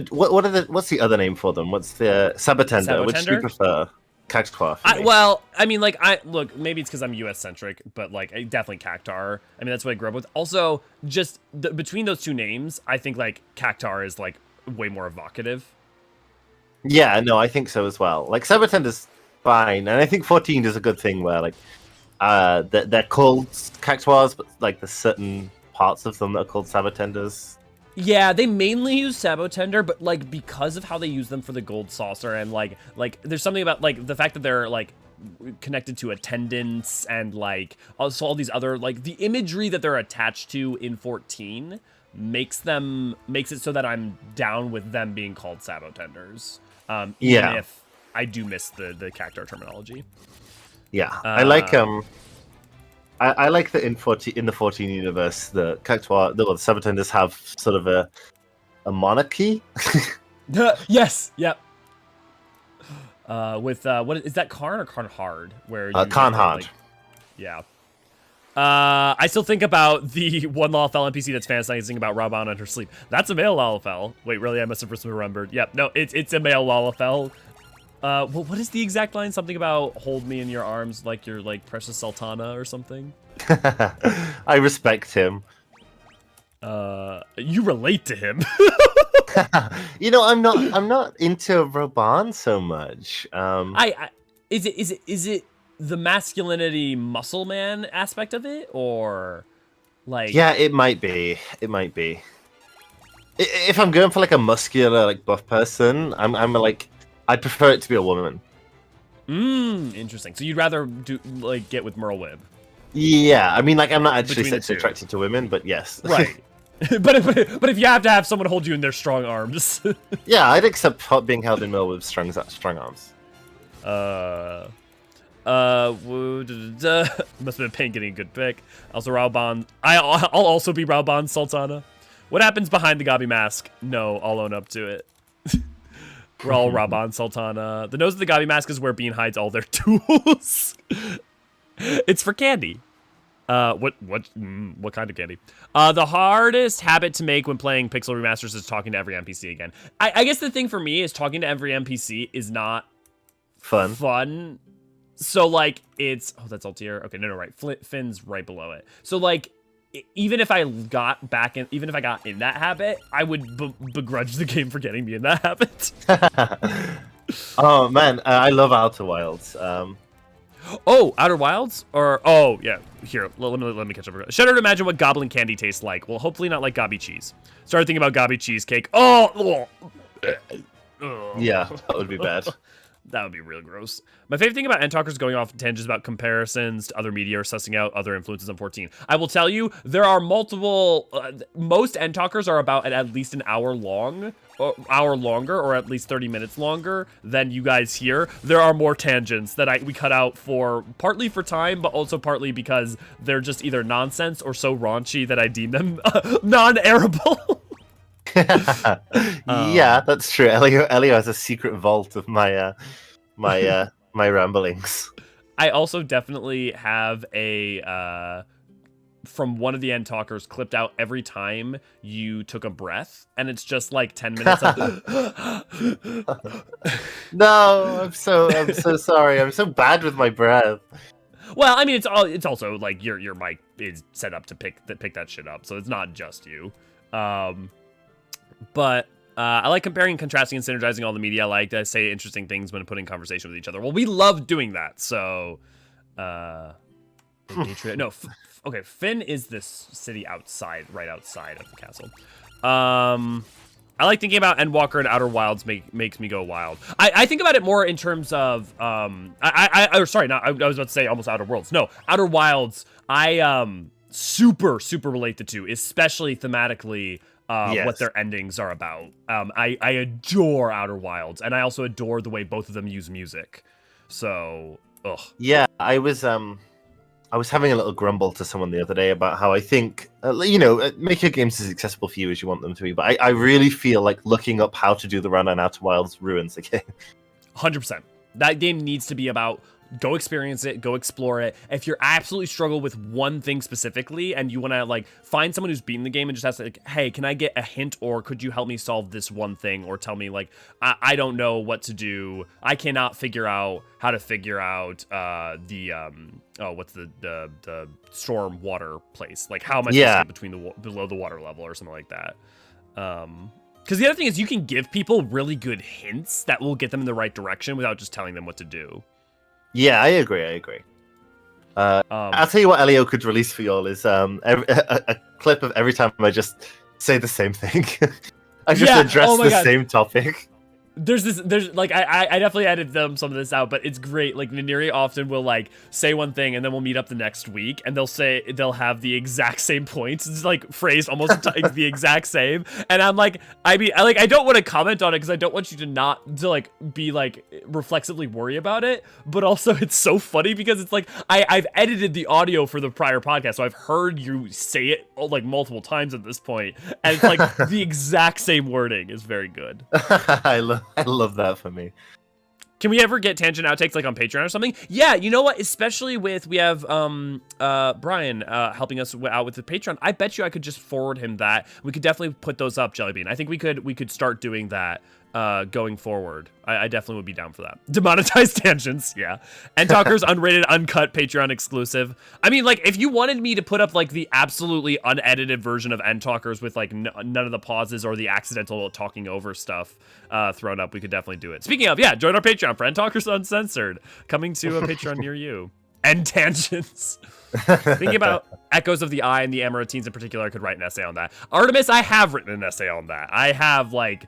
what's the other name for them? What's the Sabotender? Which do you prefer? Cactuar. Look, maybe it's because I'm US centric, but like definitely cactuar. I mean, that's what I grew up with. Also, just between those two names, I think like cactuar is like way more evocative. Yeah, no, I think so as well. Like Sabotender's fine, and I think 14 does a good thing where like they're called cactuars, but like there's certain parts of them that are called Sabotenders. Yeah, they mainly use Sabotender, but like because of how they use them for the gold saucer and like there's something about like the fact that they're like connected to attendants and like also all these other like the imagery that they're attached to in 14 makes it so that I'm down with them being called Sabotenders. Even if I do miss the cactuar terminology. Yeah, I like I like that in the 14 universe, the cactuar, the Sabotenders have sort of a monarchy. Yes, yep. With what is that, Karn or Karnhard? Where Karnhard. Like, yeah. I still think about the one Lalafell NPC that's fantasizing about Raban in her sleep. That's a male Lalafell. Wait, really? I must have remembered. Yep, no, it's a male Lalafell. Well, what is the exact line? Something about hold me in your arms like you're like precious Sultana or something. I respect him. You relate to him. I'm not into Raban so much. Is it the masculinity muscle man aspect of it, or like? Yeah, it might be. If I'm going for like a muscular, like buff person, I'm like, I'd prefer it to be a woman. Interesting. So you'd rather get with Merlwyb? Yeah, I mean, like, I'm not actually sexually attracted to women, but yes. Right. but if you have to have someone hold you in their strong arms. Yeah, I'd accept being held in Merlwyb's strong arms. Must have been pain getting a good pick. Also, Raoban. I'll also be Raoban Sultana. What happens behind the Gabi mask? No, I'll own up to it. We're all Raban Sultana. The nose of the Gabi mask is where Bean hides all their tools. It's for candy. What kind of candy? The hardest habit to make when playing Pixel Remasters is talking to every NPC again. I guess the thing for me is talking to every NPC is not fun. So like it's that's Altier. Okay, no, right. Finn's right below it. So like even if I got in that habit, I would begrudge the game for getting me in that habit. Oh man, I love Outer Wilds. Oh, Outer Wilds? Or yeah. Here, let me catch up. Shudder to imagine what goblin candy tastes like. Well, hopefully not like Gabi cheese. Started thinking about Gabi cheesecake. Oh. Yeah, that would be bad. That would be real gross. My favorite thing about end talkers going off tangents about comparisons to other media or sussing out other influences on 14. I will tell you, there are multiple. Most end talkers are about at least an hour long, hour longer, or at least 30 minutes longer than you guys here. There are more tangents that we cut out partly for time, but also partly because they're just either nonsense or so raunchy that I deem them non-airable. Yeah, that's true. Elio has a secret vault of my my ramblings. I also definitely have a from one of the end talkers clipped out every time you took a breath, and it's just like 10 minutes of No, I'm so sorry. I'm so bad with my breath. Well, I mean, it's also like your mic is set up to pick that shit up, so it's not just you. But I like comparing, contrasting, and synergizing all the media. I like to say interesting things when putting conversation with each other. Well, we love doing that. So, no, okay. Finn is this city right outside of the castle. I like thinking about Endwalker and Outer Wilds makes me go wild. I think about it more in terms of I was about to say almost Outer Worlds. No, Outer Wilds. I super relate the two, especially thematically. What their endings are about. I adore Outer Wilds, and I also adore the way both of them use music. So, ugh. Yeah, I was having a little grumble to someone the other day about how I think, make your games as accessible for you as you want them to be, but I really feel like looking up how to do the run on Outer Wilds ruins the game. 100%. That game needs to be about go experience it, go explore it. If you're absolutely struggle with one thing specifically and you want to like find someone who's beaten the game and just ask like, hey, can I get a hint, or could you help me solve this one thing, or tell me like, I don't know what to do. I cannot figure out how to figure out what's the storm water place? Like how am I supposed to get between below the water level or something like that? Because the other thing is you can give people really good hints that will get them in the right direction without just telling them what to do. Yeah, I agree. I'll tell you what Elio could release for y'all is a clip of every time I just say the same thing. I just address the same topic. There's like I definitely edited some of this out, but it's great. Like Ninieri often will like say one thing and then we'll meet up the next week and they'll have the exact same points. It's like phrased almost the exact same. And I'm like, I don't want to comment on it because I don't want you to like be like reflexively worry about it. But also it's so funny because it's like I've edited the audio for the prior podcast, so I've heard you say it like multiple times at this point, and it's like the exact same wording is very good. I love that for me. Can we ever get tangent outtakes like on Patreon or something? Yeah, you know what? Especially with we have Brian helping us out with the Patreon. I bet you I could just forward him that. We could definitely put those up, Jellybean. I think we could start doing that going forward. I definitely would be down for that. Demonetized tangents, yeah. And Talker's unrated, uncut Patreon exclusive. I mean, like, if you wanted me to put up like the absolutely unedited version of End Talkers with like none of the pauses or the accidental talking over stuff thrown up, we could definitely do it. Speaking of, yeah, join our Patreon for End Talkers Uncensored, coming to a Patreon near you. And tangents. Thinking about Echoes of the Eye and the Amaranthines in particular, I could write an essay on that. Artemis, I have written an essay on that. I have like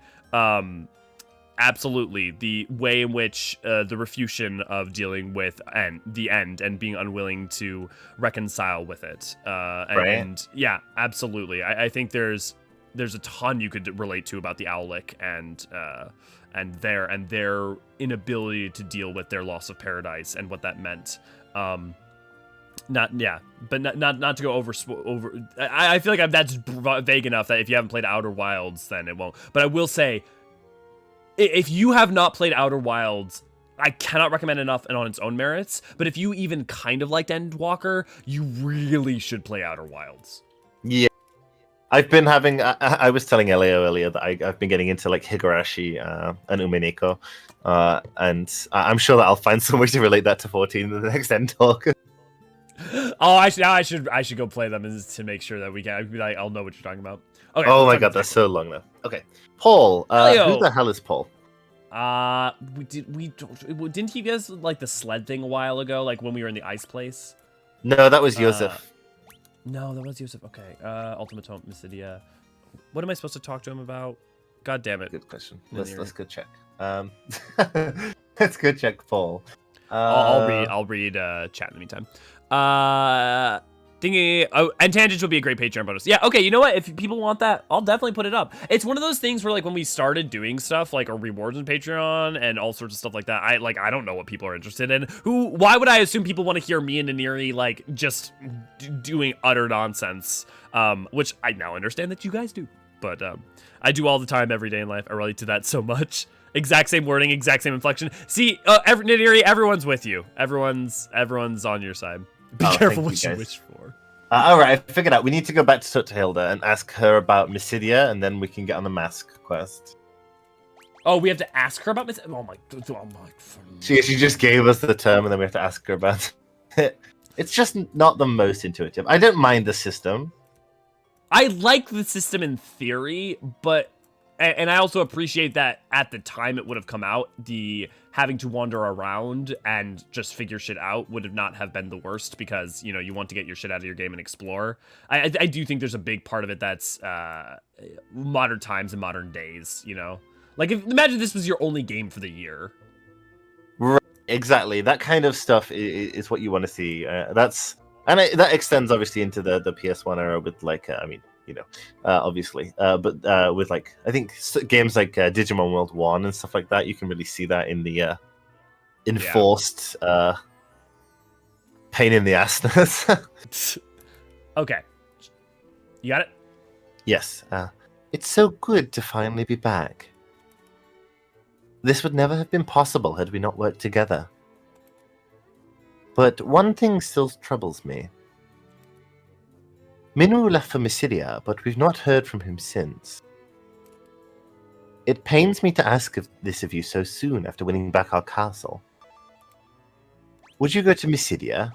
absolutely the way in which the refutation of dealing with the end and being unwilling to reconcile with it. And yeah, absolutely. I think there's a ton you could relate to about the Owlick and their inability to deal with their loss of paradise and what that meant. Not to go over. I feel like that's vague enough that if you haven't played Outer Wilds, then it won't. But I will say, if you have not played Outer Wilds, I cannot recommend enough and on its own merits. But if you even kind of liked Endwalker, you really should play Outer Wilds. Yeah. I've been having. I was telling Elio earlier that I've been getting into like Higurashi and Umineko, and I'm sure that I'll find some way to relate that to 14 in the next End Talk. Oh, I should go play them to make sure that we can. Like, I'll know what you're talking about. Okay. Oh my god, that's so long now. Okay, Paul. Who the hell is Paul? Didn't he guys like the sled thing a while ago, like when we were in the ice place? No, that was Joseph. No, that was Joseph. Okay. Ultimate Mysidia. What am I supposed to talk to him about? God damn it. Good question. Let's go check. Let's go check Paul. I'll read chat in the meantime. And tangents would be a great Patreon bonus. Yeah, okay, you know what? If people want that, I'll definitely put it up. It's one of those things where like when we started doing stuff like our rewards in Patreon and all sorts of stuff like that, I don't know what people are interested in. Why would I assume people want to hear me and Ninieri like just doing utter nonsense? Which I now understand that you guys do. But I do all the time, every day in life. I relate to that so much. Exact same wording, exact same inflection. See, Ninieri, everyone's with you. Everyone's on your side. Be careful what you wish for. All right, I figured out. We need to go back to Hilda and ask her about Mysidia, and then we can get on the mask quest. Oh, we have to ask her about Mysidia? Oh my. She just gave us the term, and then we have to ask her about. It's just not the most intuitive. I don't mind the system. I like the system in theory, but and I also appreciate that at the time it would have come out, the having to wander around and just figure shit out would have not have been the worst, because you know you want to get your shit out of your game and explore. I do think there's a big part of it that's modern times and modern days. You know, like imagine this was your only game for the year. Right, exactly. That kind of stuff is what you want to see. That extends obviously into the PS1 era with like I mean, you know, obviously, but with like I think games like Digimon World 1 and stuff like that, you can really see that in the enforced pain in the assness. Okay, you got it. Yes, it's so good to finally be back. This would never have been possible had we not worked together. But one thing still troubles me. Minwu left for Mysidia, but we've not heard from him since. It pains me to ask this of you so soon after winning back our castle. Would you go to Mysidia?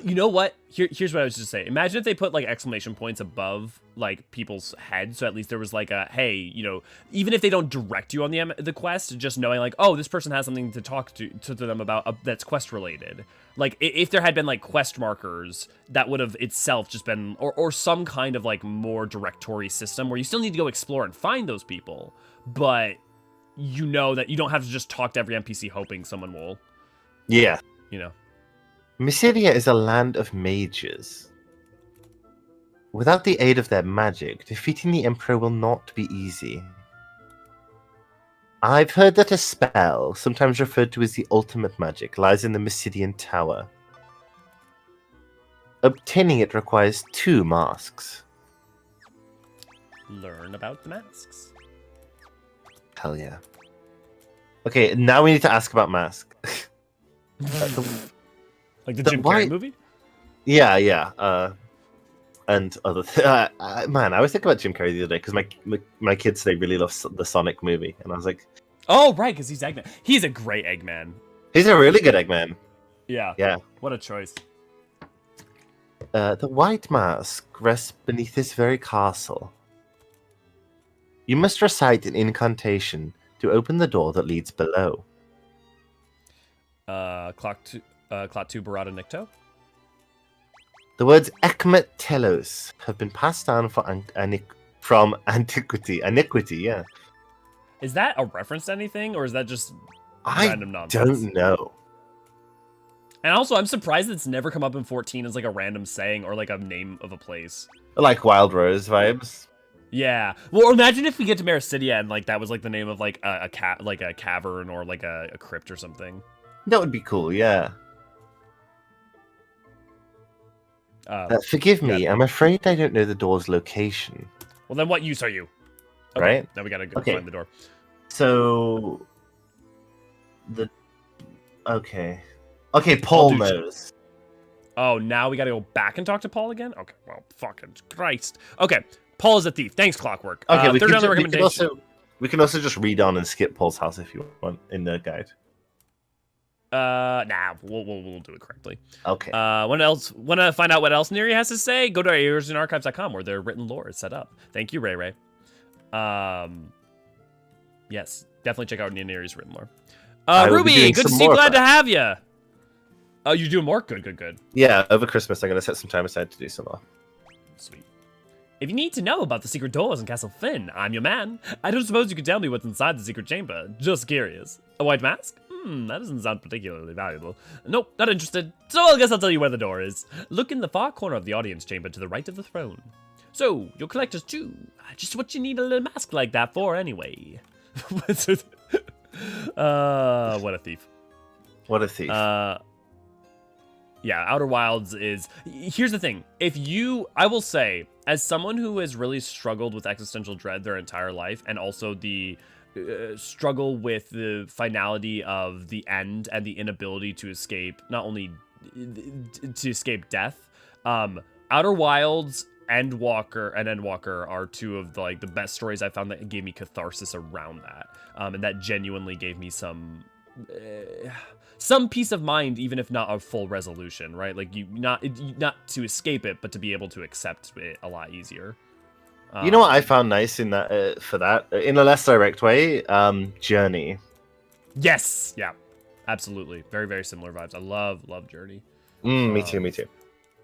You know what? Here's what I was just saying. Imagine if they put like exclamation points above like people's heads, so at least there was like a hey, you know, even if they don't direct you on the quest, just knowing like, oh, this person has something to talk to them about that's quest related. Like if there had been like quest markers, that would have itself just been or some kind of like more directory system where you still need to go explore and find those people, but you know that you don't have to just talk to every NPC hoping someone will. Yeah. You know. Mysidia is a land of mages. Without the aid of their magic, defeating the Emperor will not be easy. I've heard that a spell, sometimes referred to as the ultimate magic, lies in the Mysidian Tower. Obtaining it requires 2 masks. Learn about the masks. Hell yeah. Okay, now we need to ask about mask. Like the Jim Carrey movie? Yeah. And other man, I was thinking about Jim Carrey the other day because my kids they really love the Sonic movie, and I was like, oh right, because he's Eggman. He's a great Eggman. He's a really good Eggman. Yeah. What a choice. The white mask rests beneath this very castle. You must recite an incantation to open the door that leads below. Klaatu Barada Nikto? The words Ekmet Telos have been passed down from antiquity. Iniquity, yeah. Is that a reference to anything, or is that just random nonsense? I don't know. And also, I'm surprised it's never come up in 14 as like a random saying or like a name of a place. Like Wild Rose vibes. Yeah. Well, imagine if we get to Mericidia and like that was like the name of like a cavern or like a crypt or something. That would be cool, yeah. Forgive me, I'm afraid I don't know the door's location. Well, then what use are you? Okay, right? Now we gotta go find the door. So... Okay, Paul knows. Oh, now we gotta go back and talk to Paul again? Okay, well, fucking Christ. Okay, Paul is a thief. Thanks, Clockwork. Okay, we can also just read on and skip Paul's house if you want in the guide. Nah, we'll do it correctly. Okay. Want to find out what else Neri has to say? Go to EorzeanArchives.com where their written lore is set up. Thank you, Ray Ray. Yes, definitely check out Neri's written lore. Ruby, good to see you. Glad to have you. Oh, you're doing more? Good. Yeah, over Christmas I'm gonna set some time aside to do some more. Sweet. If you need to know about the secret doors in Castle Finn, I'm your man. I don't suppose you could tell me what's inside the secret chamber. Just curious. A white mask? That doesn't sound particularly valuable. Nope, not interested. So I guess I'll tell you where the door is. Look in the far corner of the audience chamber to the right of the throne. So, your collectors too. Just what you need a little mask like that for anyway. What a thief. What a thief. Yeah, Outer Wilds is... Here's the thing. I will say, as someone who has really struggled with existential dread their entire life, and also the struggle with the finality of the end and the inability to escape, not only to escape death, Outer Wilds, Endwalker are two of the best stories I found that gave me catharsis around that. And that genuinely gave me some some peace of mind, even if not a full resolution, right? Like not to escape it, but to be able to accept it a lot easier. You know what I found nice in that for that in a less direct way, Journey. Yes, yeah, absolutely, very very similar vibes. I love Journey. Me too.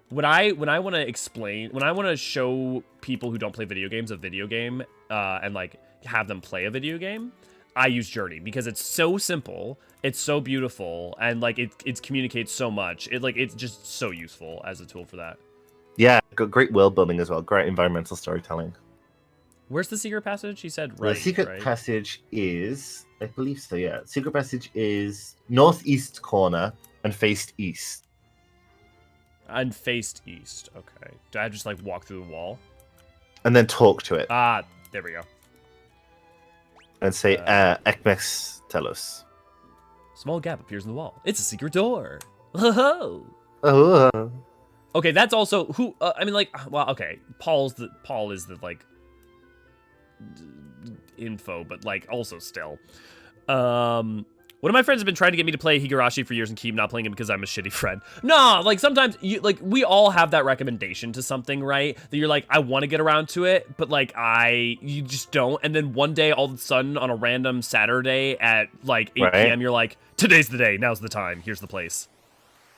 When I want to explain, when I want to show people who don't play video games a video game, and like have them play a video game, I use Journey because it's so simple, it's so beautiful, and like it communicates so much. It's just so useful as a tool for that. Yeah, got great world building as well. Great environmental storytelling. Where's the secret passage? He said right. The secret right? passage is, I believe so. Yeah, secret passage is northeast corner and faced east. And faced east. Okay. Do I just like walk through the wall? And then talk to it. Ah, there we go. And say, Ekmes telos. Small gap appears in the wall. It's a secret door. Oh. Oh. Okay, that's also who. I mean, like, well, okay. Paul is the like info, but like also still. One of my friends has been trying to get me to play Higurashi for years and keep not playing it because I'm a shitty friend. No, like sometimes we all have that recommendation to something, right? That you're like, I want to get around to it, but like you just don't. And then one day, all of a sudden, on a random Saturday at like 8 p.m., you're like, today's the day. Now's the time. Here's the place.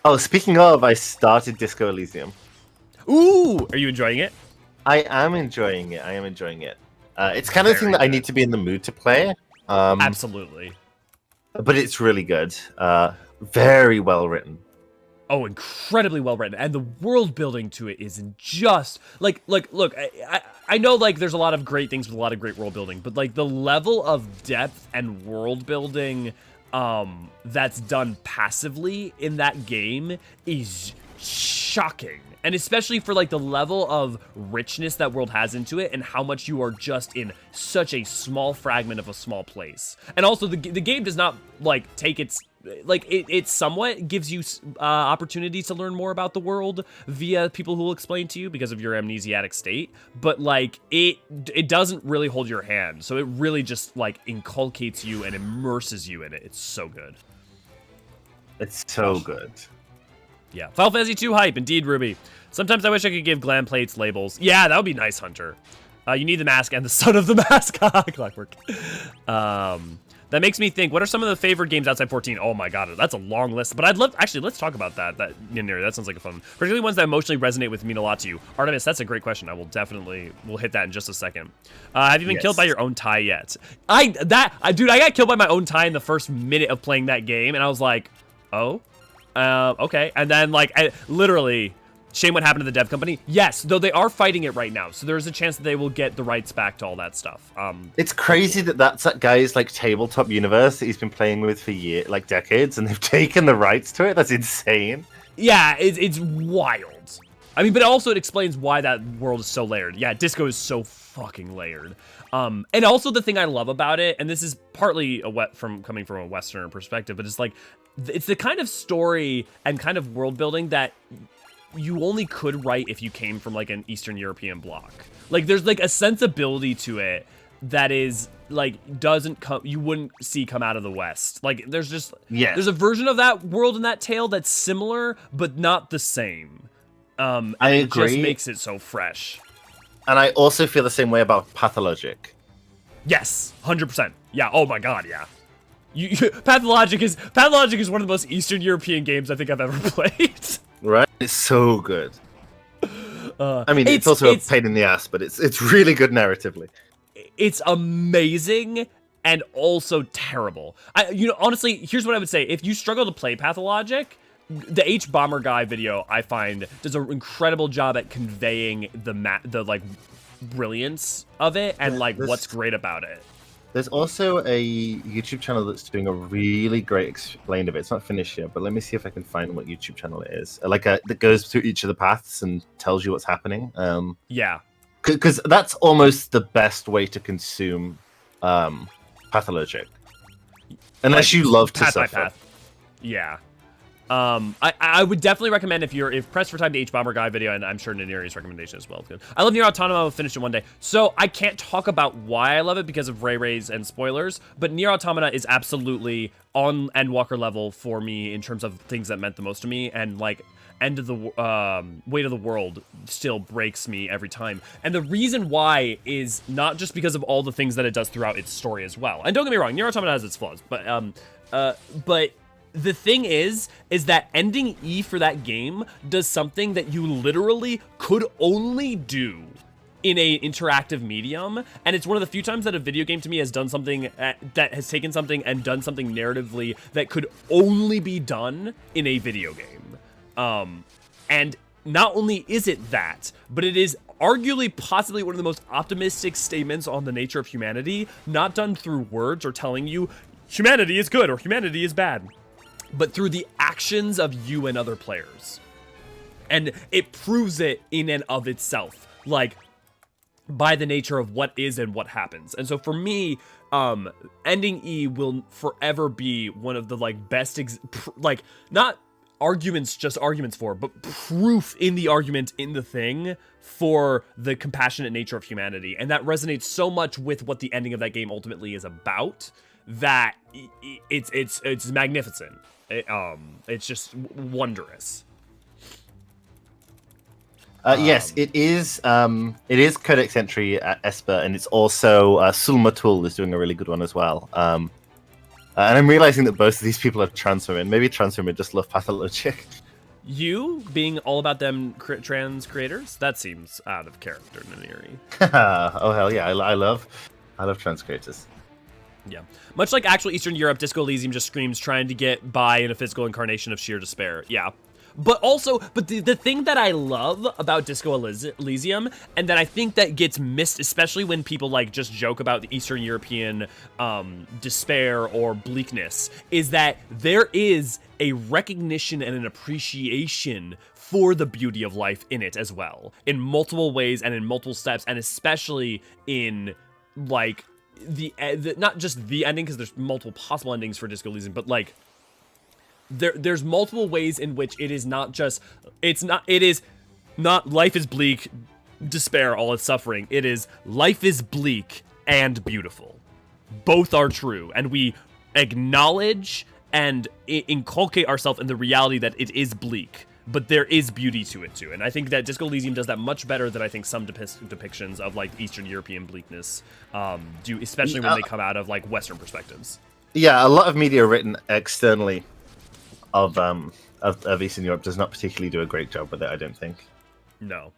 Oh, speaking of, I started Disco Elysium. Ooh, are you enjoying it? I am enjoying it. It's kind of the thing that I need to be in the mood to play. Absolutely. But it's really good. Very well written. Oh, incredibly well written, and the world building to it is just like look. I know like there's a lot of great things with a lot of great world building, but like the level of depth and world building that's done passively in that game is shocking. And especially for like the level of richness that world has into it and how much you are just in such a small fragment of a small place. And also the game does not like take its, like it somewhat gives you opportunities to learn more about the world via people who will explain to you because of your amnesiac state. But like it doesn't really hold your hand. So it really just like inculcates you and immerses you in it. It's so good. It's so good. Yeah, Final Fantasy 2 hype, indeed, Ruby. Sometimes I wish I could give glam plates labels. Yeah, that would be nice, Hunter. You need the mask and the son of the mask. Clockwork. That makes me think, what are some of the favorite games outside 14? Oh my god, that's a long list. But I'd love, actually, let's talk about that. That sounds like a fun, particularly ones that emotionally resonate with, mean a lot to you. Artemis, that's a great question. I will definitely, we'll hit that in just a second. Have you been killed by your own tie yet? Dude, I got killed by my own tie in the first minute of playing that game, and I was like, oh? Okay, and then like literally, shame what happened to the dev company. Yes, though they are fighting it right now, so there's a chance that they will get the rights back to all that stuff. It's crazy that's that guy's like tabletop universe that he's been playing with for like decades, and they've taken the rights to it. That's insane. Yeah, it's wild. I mean, but also it explains why that world is so layered. Yeah, Disco is so fucking layered. And also the thing I love about it, and this is partly coming from a Westerner perspective, but it's like, it's the kind of story and kind of world building that you only could write if you came from like an Eastern European block. Like there's like a sensibility to it that is like you wouldn't see come out of the West. Like there's just there's a version of that world in that tale that's similar but not the same. I agree. It just makes it so fresh. And I also feel the same way about Pathologic. Yes, 100%. Yeah. Oh my god. Yeah. Pathologic is one of the most Eastern European games I think I've ever played. Right? It's so good. I mean, it's also a pain in the ass, but it's really good narratively. It's amazing and also terrible. Honestly, here's what I would say: if you struggle to play Pathologic, the H Bomber Guy video I find does an incredible job at conveying the like brilliance of it and like what's great about it. There's also a YouTube channel that's doing a really great explain of it. It's not finished yet, but let me see if I can find what YouTube channel it is. That goes through each of the paths and tells you what's happening. Yeah. Because that's almost the best way to consume Pathologic. Unless you love to suffer. Yeah. I would definitely recommend if pressed for time, the H-Bomber Guy video, and I'm sure Naniri's recommendation as well. It's good. I love Nier Automata. I'll finish it one day. So I can't talk about why I love it because of Rays and spoilers, but Nier Automata is absolutely on Endwalker level for me in terms of things that meant the most to me, and like End of the Weight of the World still breaks me every time. And the reason why is not just because of all the things that it does throughout its story as well. And don't get me wrong, Nier Automata has its flaws, but the thing is that ending E for that game does something that you literally could only do in a interactive medium, and it's one of the few times that a video game to me has done something that has taken something and done something narratively that could only be done in a video game. And not only is it that, but it is arguably possibly one of the most optimistic statements on the nature of humanity, not done through words or telling you humanity is good or humanity is bad, but through the actions of you and other players. And it proves it in and of itself, like, by the nature of what is and what happens. And so for me, ending E will forever be one of the, like, best, not arguments for, but proof in the argument in the thing for the compassionate nature of humanity. And that resonates so much with what the ending of that game ultimately is about, that it's magnificent. It's just wondrous. Yes, it is. It is Codex entry at Esper, and it's also Sulmatul is doing a really good one as well. And I'm realizing that both of these people are trans women. Maybe trans women just love pathologic. You being all about them trans creators? That seems out of character, Naniri. Oh hell yeah! I love trans creators. Yeah. Much like actual Eastern Europe, Disco Elysium just screams trying to get by in a physical incarnation of sheer despair. Yeah. But the thing that I love about Disco Elysium, and that I think that gets missed, especially when people like just joke about the Eastern European despair or bleakness, is that there is a recognition and an appreciation for the beauty of life in it as well, in multiple ways and in multiple steps, and especially in like the not just the ending, because there's multiple possible endings for Disco Elysium, but like there's multiple ways in which it is not life is bleak, despair, all its suffering. It is life is bleak and beautiful. Both are true, and we acknowledge and inculcate ourselves in the reality that it is bleak, but there is beauty to it too. And I think that Disco Elysium does that much better than I think some depictions of like Eastern European bleakness do, especially when they come out of like Western perspectives. Yeah, a lot of media written externally of Eastern Europe does not particularly do a great job with it, I don't think. No,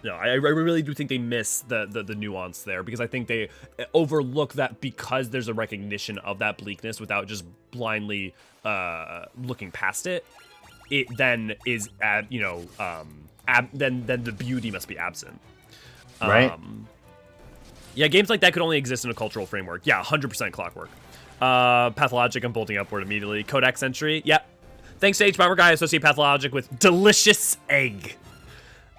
I really do think they miss the nuance there, because I think they overlook that because there's a recognition of that bleakness without just blindly looking past it. It then is then the beauty must be absent. Right. Yeah, games like that could only exist in a cultural framework. Yeah, 100% Clockwork. Pathologic, I'm bolting upward immediately. Codex entry. Yep. Thanks to H-Bomber Guy, I associate Pathologic with delicious egg.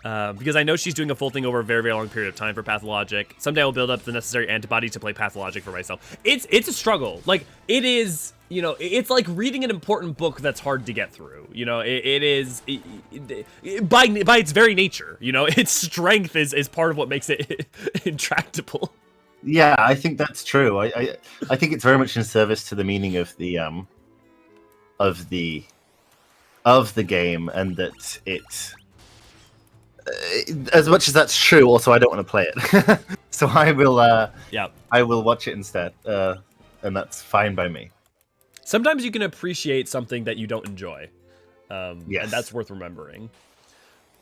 Because I know she's doing a full thing over a very, very long period of time for Pathologic. Someday I'll build up the necessary antibody to play Pathologic for myself. It's a struggle. Like, it is, it's like reading an important book that's hard to get through. It is, by its very nature, its strength is part of what makes it intractable. Yeah, I think that's true. I think it's very much in service to the meaning of the game, and that it's as much as that's true. Also, I don't want to play it, so I will. I will watch it instead, and that's fine by me. Sometimes you can appreciate something that you don't enjoy, yes. And that's worth remembering.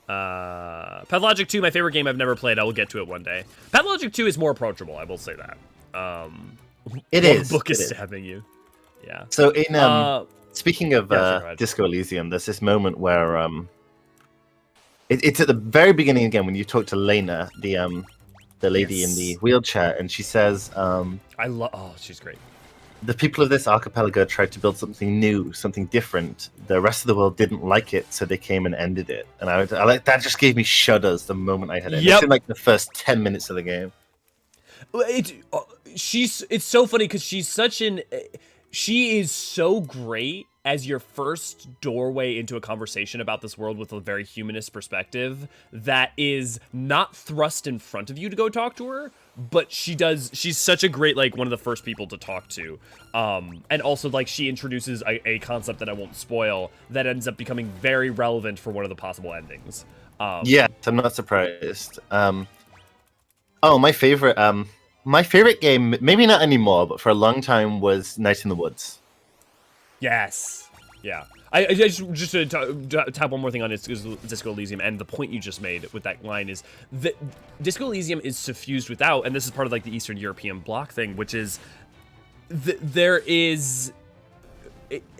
Pathologic 2, my favorite game I've never played. I will get to it one day. Pathologic 2 is more approachable, I will say that. It is. The book is stabbing you. Yeah. So in speaking of Disco Elysium, there's this moment where it's at the very beginning again when you talk to Lena, the lady in the wheelchair, and she says, she's great. The people of this archipelago tried to build something new, something different. The rest of the world didn't like it, so they came and ended it. And I like that. Just gave me shudders the moment I had it. Yep. It's in like the first 10 minutes of the game. It's so funny because she is so great as your first doorway into a conversation about this world with a very humanist perspective that is not thrust in front of you to go talk to her, but she's such a great, like, one of the first people to talk to. And also, like, she introduces a concept that I won't spoil that ends up becoming very relevant for one of the possible endings. Yeah, I'm not surprised. My favorite game, maybe not anymore, but for a long time was Night in the Woods. Yes. Yeah. I just to tap one more thing on Disco Elysium, and the point you just made with that line is that Disco Elysium is suffused without, and this is part of like the Eastern European bloc thing, which is there is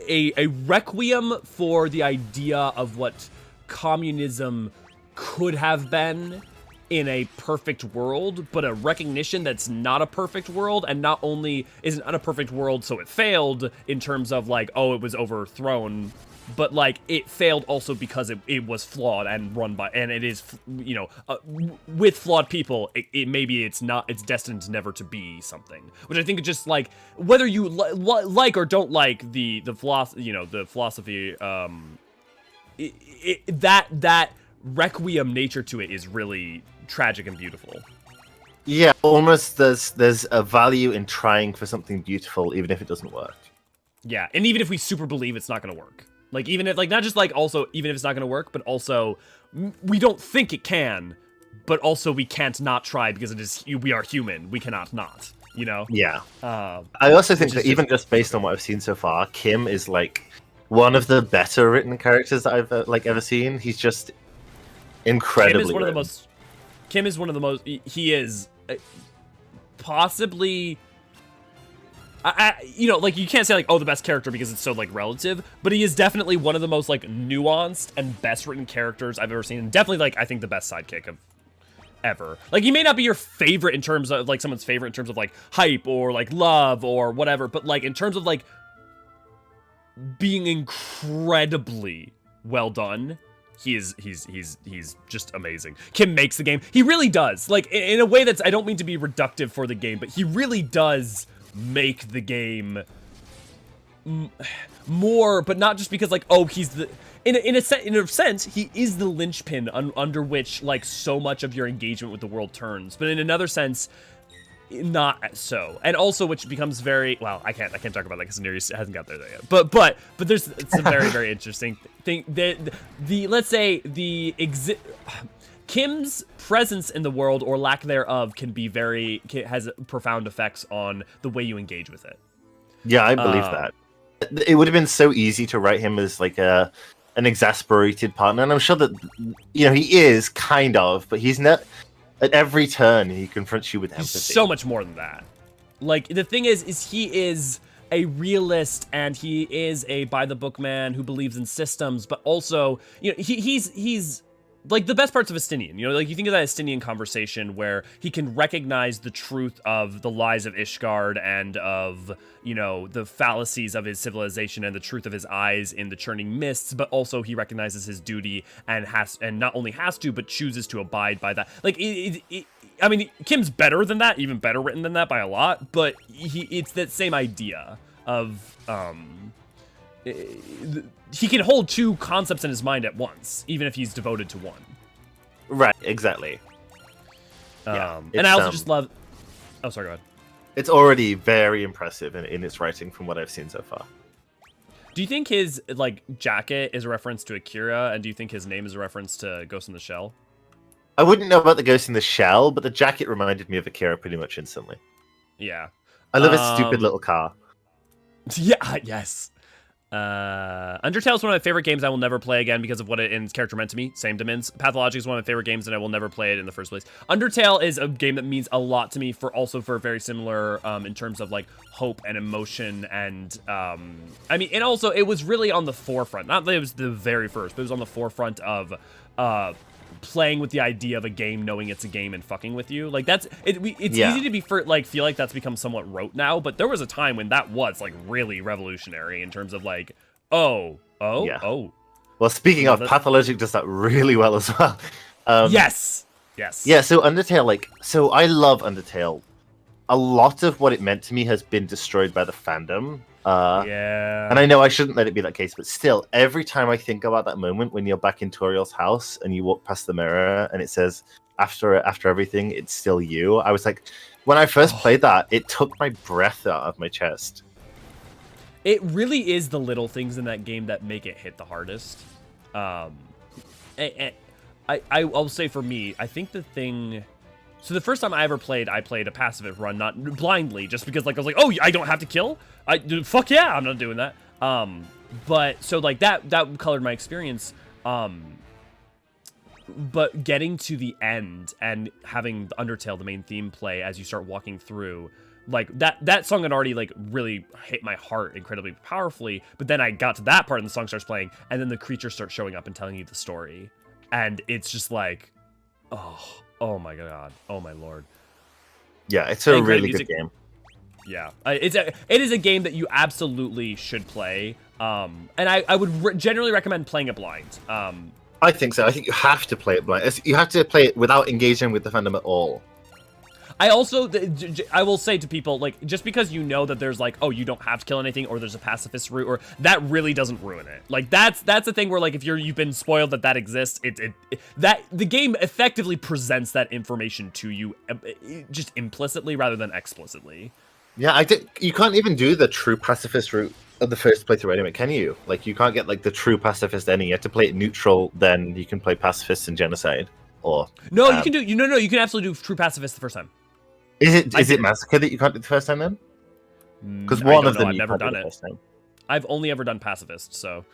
a requiem for the idea of what communism could have been in a perfect world, but a recognition that's not a perfect world, and not only is it not a perfect world so it failed in terms of like, oh, it was overthrown, but like it failed also because it was flawed and run by, and it is, you know, with flawed people, it maybe it's destined never to be something, which I think is just like, whether you like or don't like the philosophy, you know, the philosophy, that requiem nature to it is really tragic and beautiful. Yeah, almost there's a value in trying for something beautiful, even if it doesn't work. Yeah, and even if we super believe it's not going to work. Like, even if, like, not just, like, also, even if it's not going to work, but also, we don't think it can, but also we can't not try because we are human. We cannot not, you know? Yeah. I also think that even just based on what I've seen so far, Kim is, like, one of the better written characters that I've, ever seen. He's just incredibly Kim is one of the most, he is possibly, you know, like, you can't say, like, oh, the best character because it's so, like, relative, but he is definitely one of the most, like, nuanced and best written characters I've ever seen, and definitely, like, I think the best sidekick of ever. Like, he may not be your favorite in terms of, like, someone's favorite in terms of, like, hype or, like, love or whatever, but, like, in terms of, like, being incredibly well done, he's just amazing. Kim makes the game. He really does. Like, in a way that's, I don't mean to be reductive for the game, but he really does make the game more, but not just because, like, oh, he's the, in a sense, he is the linchpin under which, like, so much of your engagement with the world turns. But in another sense, not so. And also, which becomes very, well, I can't talk about that because Nereus hasn't got there yet. But there's some very, very interesting thing. Let's say Kim's presence in the world, or lack thereof, has profound effects on the way you engage with it. Yeah, I believe that. It would have been so easy to write him as, like, an exasperated partner, and I'm sure that, you know, he is, kind of, but he's not. At every turn, he confronts you with empathy. He's so much more than that. Like, the thing is he is a realist, and he is a by-the-book man who believes in systems, but also, you know, he's like, the best parts of Estinian, you know, like, you think of that Estinian conversation where he can recognize the truth of the lies of Ishgard and of, you know, the fallacies of his civilization and the truth of his eyes in the churning mists, but also he recognizes his duty and not only has to, but chooses to abide by that. Like, I mean, Kim's better than that, even better written than that by a lot, but it's that same idea of, he can hold two concepts in his mind at once, even if he's devoted to one. Right, exactly. And I also just love... Oh, sorry, go ahead. It's already very impressive in its writing from what I've seen so far. Do you think his, like, jacket is a reference to Akira, and do you think his name is a reference to Ghost in the Shell? I wouldn't know about the Ghost in the Shell, but the jacket reminded me of Akira pretty much instantly. Yeah. I love his stupid little car. Yeah, yes. Undertale is one of my favorite games I will never play again because of what its character meant to me. Same to Min's. Pathologic is one of my favorite games and I will never play it in the first place. Undertale is a game that means a lot to me for very similar in terms of, like, hope and emotion and I mean, and also it was really on the forefront. Not that it was the very first, but it was on the forefront of playing with the idea of a game, knowing it's a game, and fucking with you. Like, it's easy to be feel like that's become somewhat rote now, but there was a time when that was, like, really revolutionary in terms of, like, oh. Well, speaking of, Pathologic does that really well as well. Yes. Yeah, so Undertale, like, so I love Undertale. A lot of what it meant to me has been destroyed by the fandom. Yeah. And I know I shouldn't let it be that case, but still, every time I think about that moment when you're back in Toriel's house and you walk past the mirror and it says, after everything, it's still you. I was like, when I first played that, it took my breath out of my chest. It really is the little things in that game that make it hit the hardest. I'll say for me, I think the thing... So the first time I played a pacifist run, not blindly, just because like I was like, oh, I don't have to kill? Fuck yeah, I'm not doing that. But so like that colored my experience. But getting to the end and having the Undertale, the main theme, play as you start walking through, like that song had already like really hit my heart incredibly powerfully. But then I got to that part and the song starts playing, and then the creatures start showing up and telling you the story, and it's just like, oh my god, oh my lord. Yeah, it's a really good game. Yeah, it is a game that you absolutely should play. And I would generally recommend playing it blind. I think so. I think you have to play it blind. You have to play it without engaging with the fandom at all. I also, I will say to people, like, just because you know that there's like, oh, you don't have to kill anything, or there's a pacifist route, or that really doesn't ruin it. Like, that's the thing where, like, if you've been spoiled that exists, that the game effectively presents that information to you just implicitly rather than explicitly. Yeah, you can't even do the true pacifist route of the first playthrough anyway, can you? Like, you can't get like the true pacifist ending. You have to play it neutral, then you can play pacifist and genocide. Or no, you can do you can absolutely do true pacifist the first time. Is it massacre that you can't do the first time then? Because one of them I've you never can't done do the it. first time. I've only ever done pacifist, so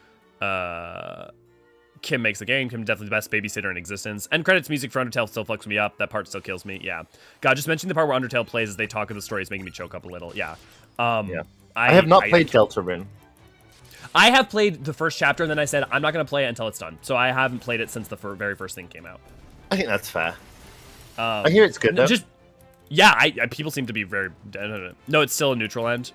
Kim makes the game. Kim definitely the best babysitter in existence. End credits music for Undertale still fucks me up. That part still kills me. Yeah. God, just mentioning the part where Undertale plays as they talk of the story is making me choke up a little. Yeah. Yeah. I have not played Deltarune. I have played the first chapter, and then I said I'm not going to play it until it's done. So I haven't played it since the very first thing came out. I think that's fair. I hear it's good though. Yeah, people seem to be very... No, it's still a neutral end.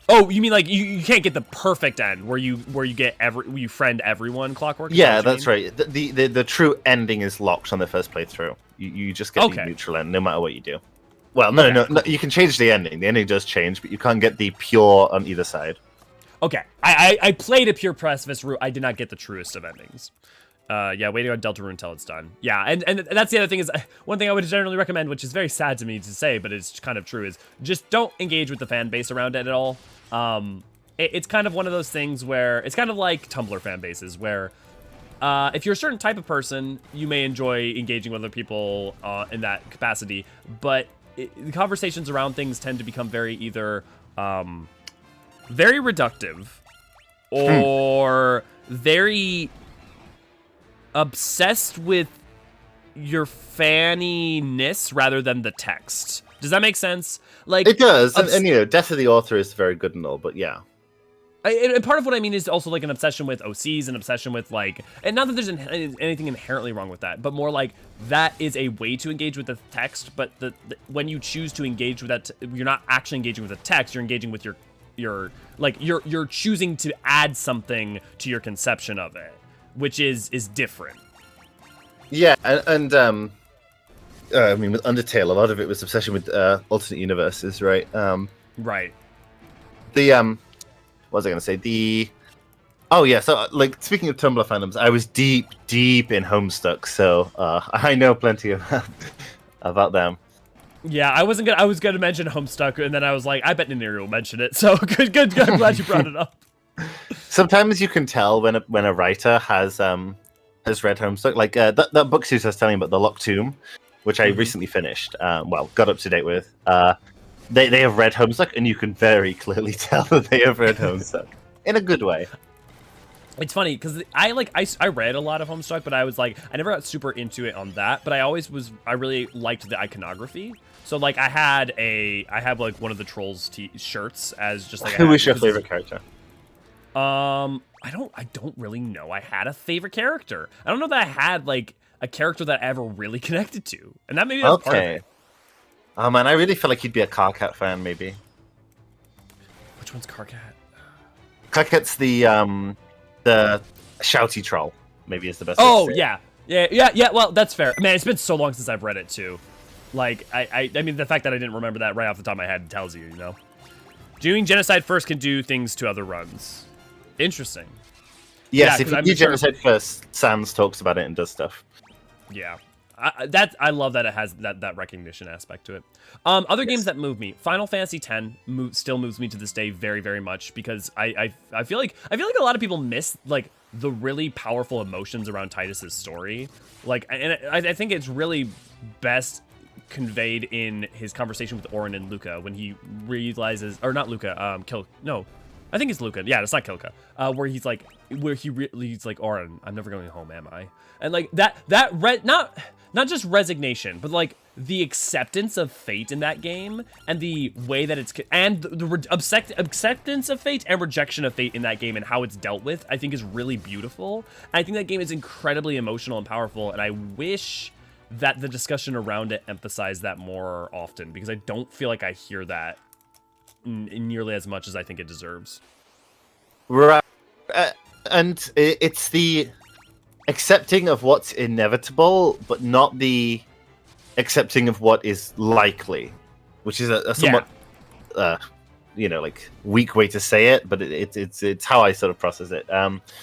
Oh, you mean like you can't get the perfect end where you get you friend everyone clockwork? Yeah, that's right. The true ending is locked on the first playthrough. You just get the neutral end no matter what you do. Well, no, you can change the ending. The ending does change, but you can't get the pure on either side. Okay, I played a pure pacifist route. I did not get the truest of endings. Yeah, waiting on Deltarune until it's done. Yeah, and that's the other thing is, one thing I would generally recommend, which is very sad to me to say, but it's kind of true, is just don't engage with the fan base around it at all. It's kind of one of those things where, it's kind of like Tumblr fan bases, where if you're a certain type of person, you may enjoy engaging with other people in that capacity, but the conversations around things tend to become very either very reductive or very obsessed with your fanniness rather than the text. Does that make sense? Like it does, and you know, death of the author is very good and all, but yeah. And part of what I mean is also like an obsession with OCs, an obsession with like, and not that there's anything inherently wrong with that, but more like that is a way to engage with the text. But when you choose to engage with that, you're not actually engaging with the text. You're engaging with you're choosing to add something to your conception of it, which is different. Yeah, and I mean, with Undertale, a lot of it was obsession with alternate universes, right? Right. What was I going to say? Oh yeah, so like speaking of Tumblr fandoms, I was deep in Homestuck, so I know plenty about them. Yeah, I was gonna mention Homestuck, and then I was like, I bet Niniru will mention it. So good. I'm glad you brought it up. Sometimes you can tell when a writer has read Homestuck, like that book series I was telling you about, The Locked Tomb, which I recently finished. Got up to date with. They have read Homestuck, and you can very clearly tell that they have read Homestuck in a good way. It's funny because I read a lot of Homestuck, but I was like, I never got super into it on that. But I really liked the iconography. So like I have like one of the Trolls shirts as just like. Who is your favorite character? I don't really know. I had a favorite character. I don't know that I had like a character that I ever really connected to, and that maybe that's part of it. Oh man, I really feel like you'd be a Carcat fan, maybe. Which one's Carcat? Carcat's the shouty troll. Maybe is the best. Oh yeah. Well, that's fair. Man, it's been so long since I've read it too. Like I mean, the fact that I didn't remember that right off the top of my head tells you, you know. Doing genocide first can do things to other runs. Interesting. Yes, Yeah, if you I'm do sure- genocide first, Sans talks about it and does stuff. Yeah. I love that it has that recognition aspect to it. Other games that move me. Final Fantasy X still moves me to this day very, very much because I feel like a lot of people miss like the really powerful emotions around Titus's story. Like, and I think it's really best conveyed in his conversation with Auron and Luca when he realizes, or not Luca, I think it's Luca. Yeah, it's not Kilka. Where he's like, he's like, Auron, I'm never going home, am I? And like not just resignation, but like the acceptance of fate in that game, and the way that it's, and the acceptance of fate and rejection of fate in that game and how it's dealt with, I think is really beautiful. And I think that game is incredibly emotional and powerful, and I wish that the discussion around it emphasized that more often, because I don't feel like I hear that nearly as much as I think it deserves. Right. And it's the accepting of what's inevitable, but not the accepting of what is likely, which is a somewhat, like weak way to say it, but it's how I sort of process it.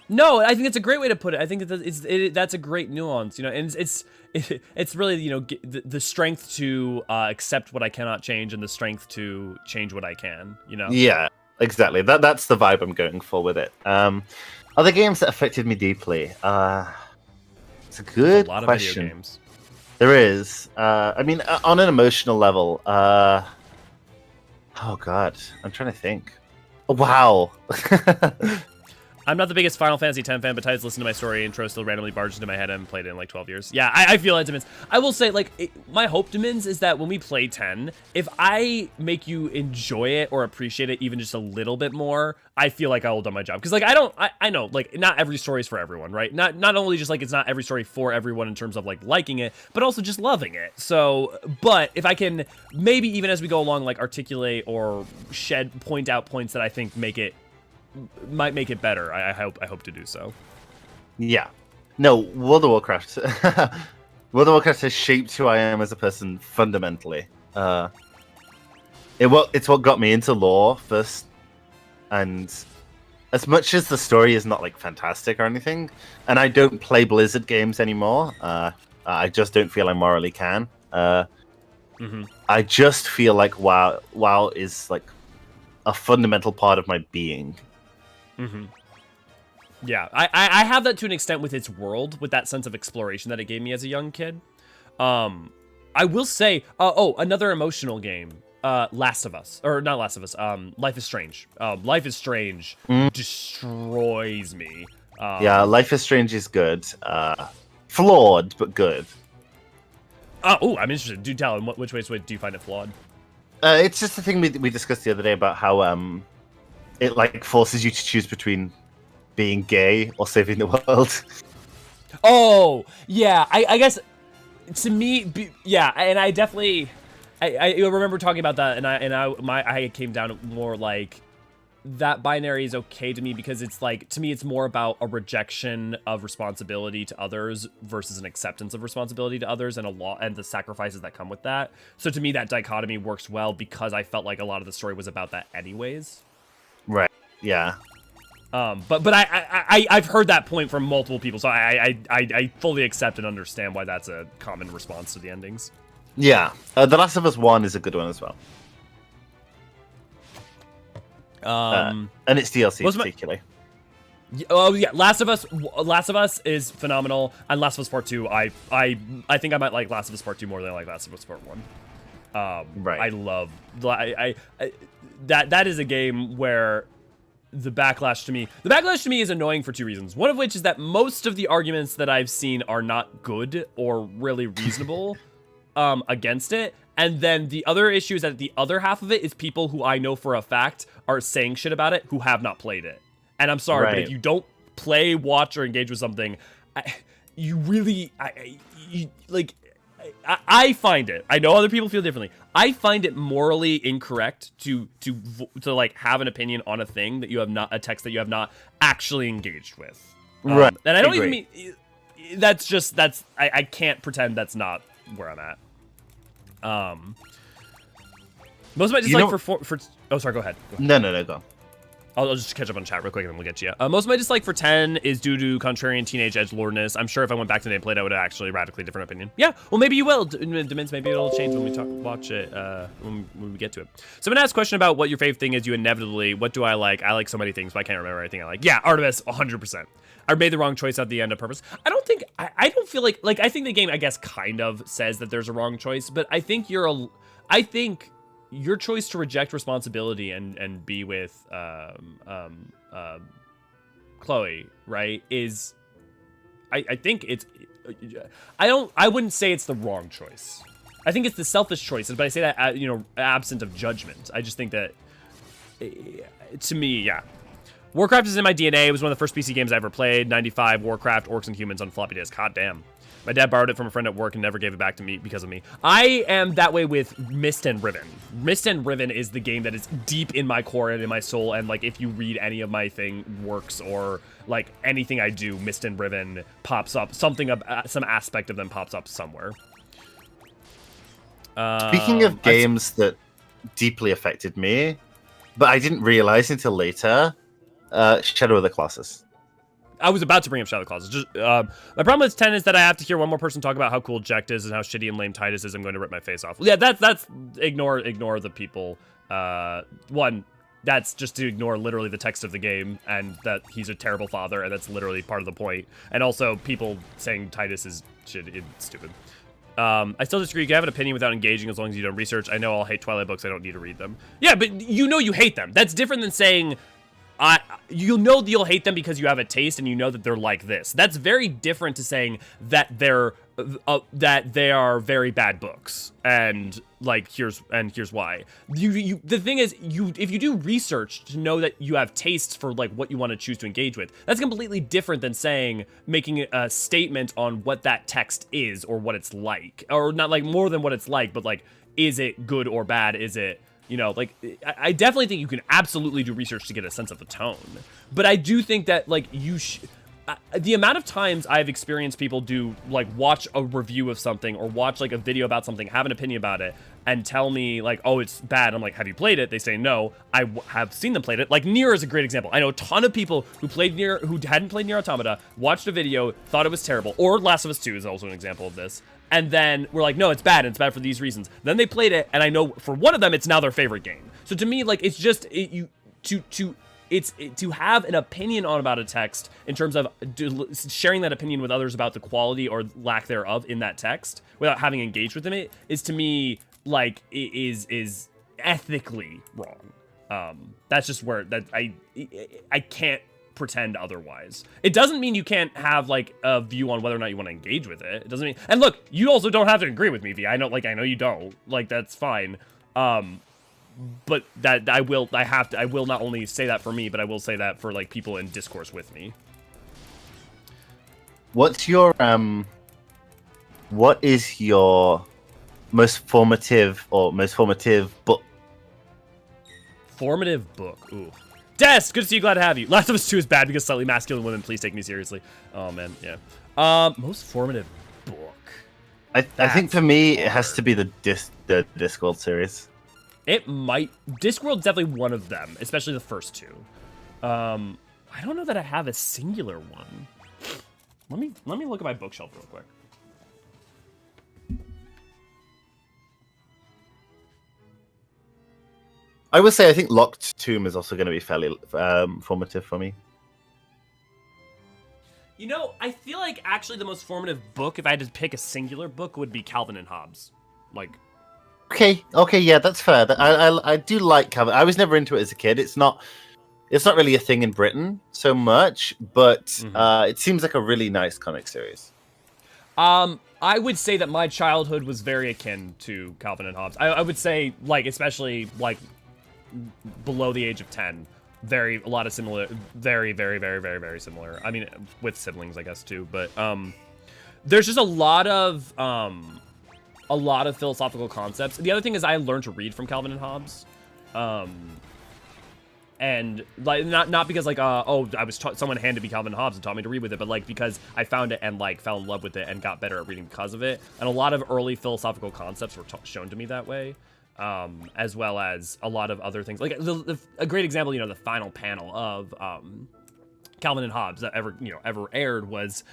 No, I think it's a great way to put it. I think that's a great nuance, and it's really, the strength to accept what I cannot change and the strength to change what I can, Yeah, exactly. That's the vibe I'm going for with it. Other games that affected me deeply. It's a good a lot question. Of video games. There is. I mean, on an emotional level. Oh God, I'm trying to think. Oh, wow. I'm not the biggest Final Fantasy X fan, but Titus listened to my story intro still randomly barged into my head. I haven't played it in like 12 years. Yeah, I feel it, Demons. I will say, my hope, Demons, is that when we play 10, if I make you enjoy it or appreciate it even just a little bit more, I feel like I will have done my job. Because, I know, not every story is for everyone, right? Not only just, it's not every story for everyone in terms of, liking it, but also just loving it. So, but if I can maybe even as we go along, articulate or point out points that I think might make it better. I hope to do so. Yeah. No, World of Warcraft. World of Warcraft has shaped who I am as a person fundamentally. It's what got me into lore first, and as much as the story is not fantastic or anything, and I don't play Blizzard games anymore. I just don't feel I morally can. I just feel like WoW is a fundamental part of my being. Yeah, I have that to an extent with its world, with that sense of exploration that it gave me as a young kid. I will say, another emotional game, Last of Us, or not Last of Us, Life is Strange. Life is Strange destroys me. Yeah, Life is Strange is good. Flawed, but good. I'm interested. Do tell. Which ways do you find it flawed? It's just the thing we discussed the other day about how it forces you to choose between being gay or saving the world. Oh yeah, I guess to me, yeah, and I definitely, I remember talking about that, and I came down more that binary is okay to me because it's to me it's more about a rejection of responsibility to others versus an acceptance of responsibility to others, and and the sacrifices that come with that. So to me that dichotomy works well because I felt like a lot of the story was about that anyways. Right. Yeah. But I've heard that point from multiple people, so I fully accept and understand why that's a common response to the endings. Yeah. The Last of Us 1 is a good one as well. And its DLC particularly. Oh yeah, Last of Us is phenomenal, and Last of Us Part 2, I think I might like Last of Us Part 2 more than I like Last of Us Part 1. Right. I love that is a game where the backlash to me is annoying for two reasons. One of which is that most of the arguments that I've seen are not good or really reasonable against it. And then the other issue is that the other half of it is people who I know for a fact are saying shit about it who have not played it. And I'm sorry, but if you don't play, watch, or engage with something, I find it. I know other people feel differently. I find it morally incorrect to have an opinion on a thing that you have not, a text that you have not actually engaged with. Right. And I don't even mean I can't pretend that's not where I'm at. Most of my dislike for oh, sorry, go ahead. No, go on. I'll just catch up on chat real quick and then we'll get to you. Most of my dislike for 10 is due to contrarian teenage edgelordness. I'm sure if I went back to the nameplate, I would have actually radically different opinion. Yeah, well, maybe you will, Demins. Maybe it'll change when we watch it, when we get to it. Someone asked a question about what your favorite thing is. You inevitably, what do I like? I like so many things, but I can't remember anything I like. Yeah, Artemis, 100%. I made the wrong choice at the end of purpose. I don't think, I don't feel like, I think the game, I guess, kind of says that there's a wrong choice, but I think your choice to reject responsibility and be with Chloe, right, is I think it's I wouldn't say it's the wrong choice. I think it's the selfish choice, but I say that absent of judgment. I just think that to me, yeah. Warcraft is in my DNA. It was one of the first PC games I ever played. 95 Warcraft, Orcs and Humans on floppy disk. Hot damn. My dad borrowed it from a friend at work and never gave it back to me because of me. I am that way with Mist and Riven. Mist and Riven is the game that is deep in my core and in my soul, and like if you read any of my works or like anything I do, Mist and Riven pops up. Some aspect of them pops up somewhere. Speaking of games that deeply affected me, but I didn't realize until later, Shadow of the Colossus. I was about to bring up Shadow Clauses. Just my problem with 10 is that I have to hear one more person talk about how cool Jecht is and how shitty and lame Titus is. I'm going to rip my face off. Yeah, that's ignore the people. One, that's just to ignore literally the text of the game and that he's a terrible father, and that's literally part of the point. And also people saying Titus is shitty, stupid. I still disagree. You can have an opinion without engaging as long as you don't research. I know I'll hate Twilight books. I don't need to read them. Yeah, but you hate them. That's different than saying you'll hate them because you have a taste and you know that they're like this. That's very different to saying that they are very bad books and like here's why. The thing is, if you do research to know that you have tastes for like what you want to choose to engage with, that's completely different than making a statement on what that text is or what it's like, or not like more than what it's like, but like, is it good or bad? Is it, like, I definitely think you can absolutely do research to get a sense of the tone. But I do think that, like, the amount of times I've experienced people watch a review of something or watch, like, a video about something, have an opinion about it, and tell me, like, oh, it's bad. I'm like, have you played it? They say no. I have seen them played it. Like, Nier is a great example. I know a ton of people who played Nier, who hadn't played Nier Automata, watched a video, thought it was terrible. Or Last of Us 2 is also an example of this. And then we're like, no, it's bad, and it's bad for these reasons. Then they played it, and I know for one of them, it's now their favorite game. So to me, like, it's just to have an opinion about a text in terms of sharing that opinion with others about the quality or lack thereof in that text without having engaged with them, is to me like is ethically wrong. That's just where I can't pretend otherwise. It doesn't mean you can't have like a view on whether or not you want to engage with it. It doesn't mean, and look, you also don't have to agree with me, V. I know you don't. Like, that's fine. But that I will not only say that for me, but I will say that for like people in discourse with me. What is your most formative book? Formative book. Ooh. Des, good to see you. Glad to have you. Last of Us 2 is bad because slightly masculine women. Please take me seriously. Oh man, yeah. Most formative book. I think for me it has to be the Discworld series. It might. Discworld's definitely one of them, especially the first two. I don't know that I have a singular one. Let me look at my bookshelf real quick. I would say I think Locked Tomb is also going to be fairly formative for me. I feel like actually the most formative book, if I had to pick a singular book, would be Calvin and Hobbes. Like, okay, yeah, that's fair. I do like Calvin. I was never into it as a kid. It's not really a thing in Britain so much, but it seems like a really nice comic series. I would say that my childhood was very akin to Calvin and Hobbes. I would say, like, especially like below the age of 10, very similar. Very, very, very, very, very similar. I mean, with siblings, I guess, too. But there's just a lot of philosophical concepts. The other thing is I learned to read from Calvin and Hobbes. And like not because like someone handed me Calvin and Hobbes and taught me to read with it, but like because I found it and like fell in love with it and got better at reading because of it. And a lot of early philosophical concepts were shown to me that way. as well as a lot of other things. Like a great example, the final panel of Calvin and Hobbes that ever aired was,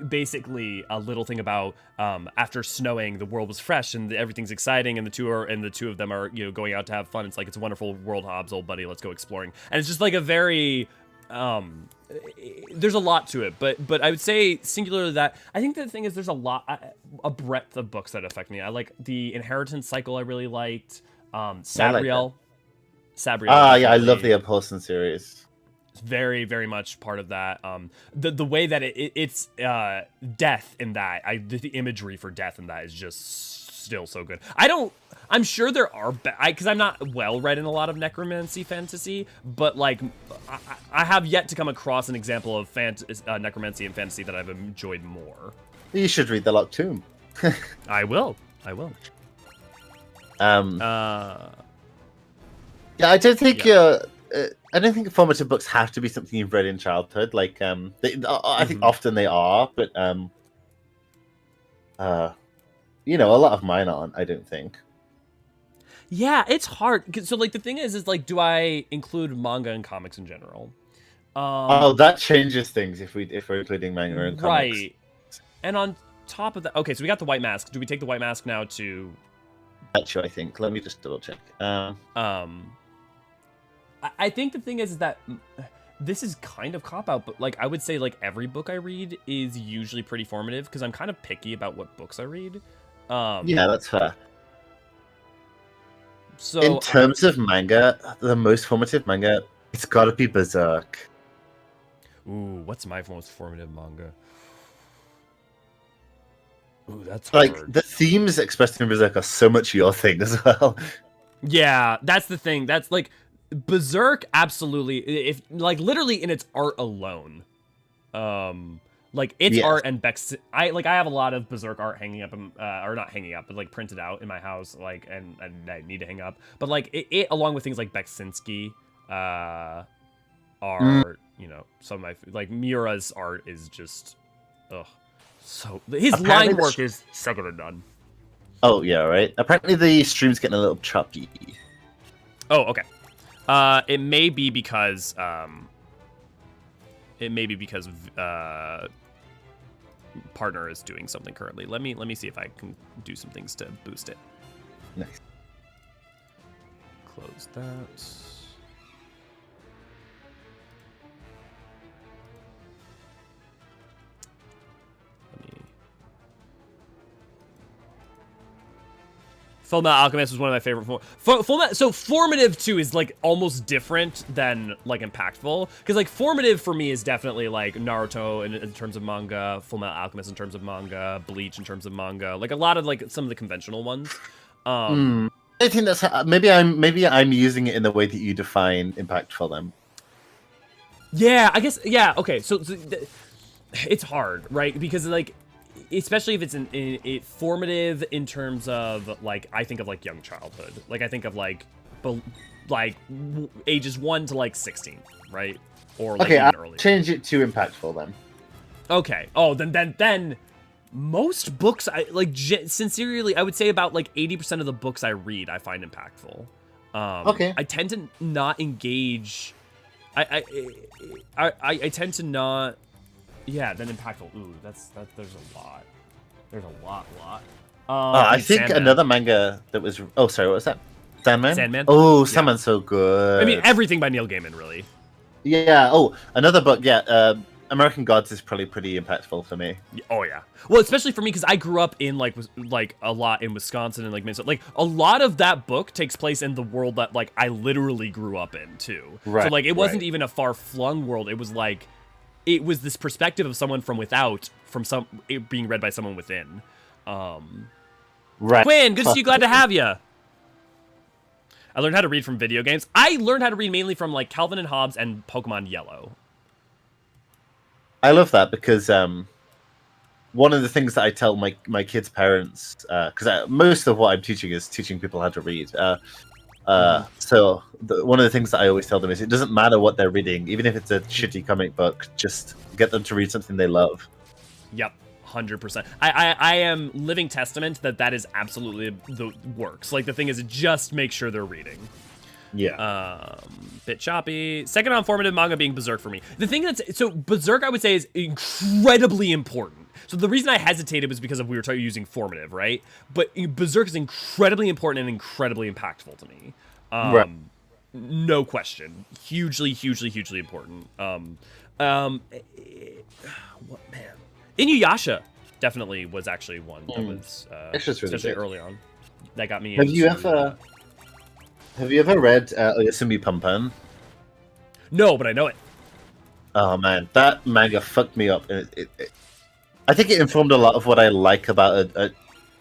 basically a little thing about after snowing, the world was fresh and everything's exciting, and the two of them are going out to have fun. It's like, it's a wonderful world, Hobbes, old buddy, let's go exploring. And it's just like a very there's a lot to it, but I would say singular that I think the thing is there's a breadth of books that affect me. I like the Inheritance cycle. I really liked Sabriel. Yeah, I love the Upholsten series. Very, very much part of that. The way that it's death in that, the imagery for death in that is just still so good. I'm sure there are, because I'm not well read in a lot of necromancy fantasy, but like I have yet to come across an example of necromancy and fantasy that I've enjoyed more. You should read The Locked Tomb. I will. Yeah, I don't think I don't think formative books have to be something you've read in childhood. Like, I think often they are, but a lot of mine aren't. I don't think. Yeah, it's hard. So, like, the thing is like, do I include manga and comics in general? That changes things if we're including manga and comics. Right. And on top of that, okay, so we got the white mask. Do we take the white mask now to? Actually, I think. Let me just double check. I think the thing is that this is kind of cop-out, but like I would say like every book I read is usually pretty formative because I'm kind of picky about what books I read. Yeah, that's fair. So in terms of manga, the most formative manga, it's got to be Berserk. Ooh, what's my most formative manga? Ooh, that's like hard. The themes expressed in Berserk are so much your thing as well. Yeah, that's the thing. That's like Berserk, absolutely. If like literally in its art alone, like its art and Beck's. I have a lot of Berserk art hanging up, or not hanging up, but like printed out in my house, like and I need to hang up. But like it along with things like Beksinski, are some of my like Miura's art is just so his apparently line work is second to none. Oh yeah, right. Apparently the stream's getting a little choppy. Oh, okay. It may be because partner is doing something currently. Let me see if I can do some things to boost it. Nice. Close that. Fullmetal Alchemist was one of my favorite. So formative too is like almost different than like impactful, because like formative for me is definitely like Naruto in terms of manga, Fullmetal Alchemist in terms of manga, Bleach in terms of manga, like a lot of like some of the conventional ones. I think that's maybe I'm using it in the way that you define impactful then. Yeah, I guess. Yeah, okay. So it's hard, right? Because like, especially if it's formative in terms of like, I think of like young childhood. Like I think of like ages 1 to like 16, right? Or like even earlier. Change it to impactful then. Okay. Oh, then most books I like sincerely I would say about like 80% of the books I read I find impactful. Okay. I tend to not engage. I tend to not. Yeah, then impactful. Ooh, that's there's a lot. There's a lot. I think Sandman. Another manga that was. Oh, sorry, what was that? Sandman. Oh, Sandman's so good. I mean, everything by Neil Gaiman, really. Yeah. Oh, another book. Yeah. American Gods is probably pretty impactful for me. Oh yeah. Well, especially for me because I grew up in like a lot in Wisconsin and like Minnesota. Like a lot of that book takes place in the world that like I literally grew up in too. Right. So like it wasn't even a far flung world. It was like. It was this perspective of someone from without, it being read by someone within. Right. Quinn, good to see you. Glad to have you. I learned how to read from video games. I learned how to read mainly from like Calvin and Hobbes and Pokemon Yellow. I love that because one of the things that I tell my kids' parents, because most of what I'm teaching is teaching people how to read. So one of the things that I always tell them is it doesn't matter what they're reading, even if it's a shitty comic book, just get them to read something they love. Yep, 100%. I am living testament that is absolutely the works. Like, the thing is, just make sure they're reading. Yeah. Bit choppy. Second on formative manga being Berserk for me. The thing so Berserk, I would say, is incredibly important. So the reason I hesitated was because we were using formative, right? But Berserk is incredibly important and incredibly impactful to me. Right. No question. Hugely, hugely, hugely important. What, man? Inuyasha definitely was actually one that was especially early on. That got me. Have you ever read Oyasumi Pumpan? No, but I know it. Oh man, that manga fucked me up. I think it informed a lot of what I like about a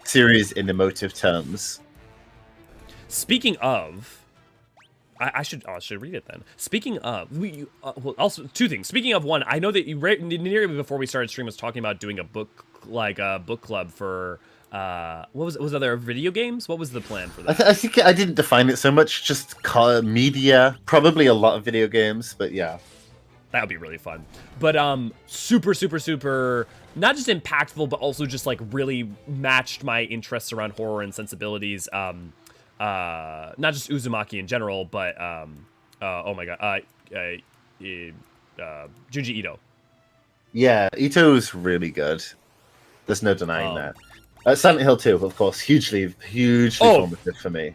series in emotive terms. Speaking of, I should read it then. Speaking of, also two things. Speaking of, one, I know that you near before we started stream was talking about doing a book club for what was other video games? What was the plan for that? I think I didn't define it so much. Just media, probably a lot of video games, but yeah. That would be really fun. But super, super, super, not just impactful, but also just like really matched my interests around horror and sensibilities. Not just Uzumaki in general, but oh my god, Junji Ito. Yeah, Ito's really good. There's no denying that. Silent Hill 2, of course, hugely formative for me.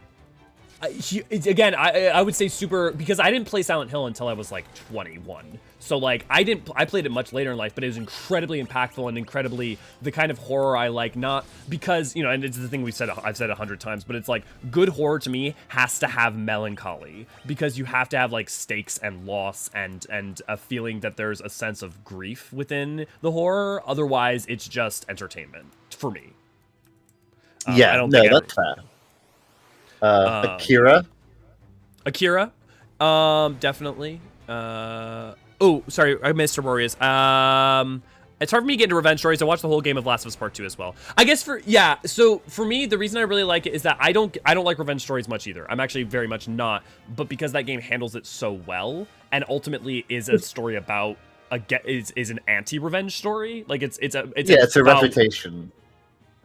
Again, I would say super, because I didn't play Silent Hill until I was like 21. So like I played it much later in life, but it was incredibly impactful and incredibly the kind of horror I like, not because, you know, and it's the thing I've said 100 times, but it's like good horror to me has to have melancholy, because you have to have like stakes and loss and a feeling that there's a sense of grief within the horror. Otherwise, it's just entertainment for me. Yeah, I don't think that's fair. Akira, definitely. Oh, sorry, I missed Warriors. It's hard for me to get into revenge stories. I watched the whole game of Last of Us Part 2 as well. I guess so for me, the reason I really like it is that I don't like revenge stories much either. I'm actually very much not, but because that game handles it so well and ultimately is a story about is an anti-revenge story. Like it's a reputation.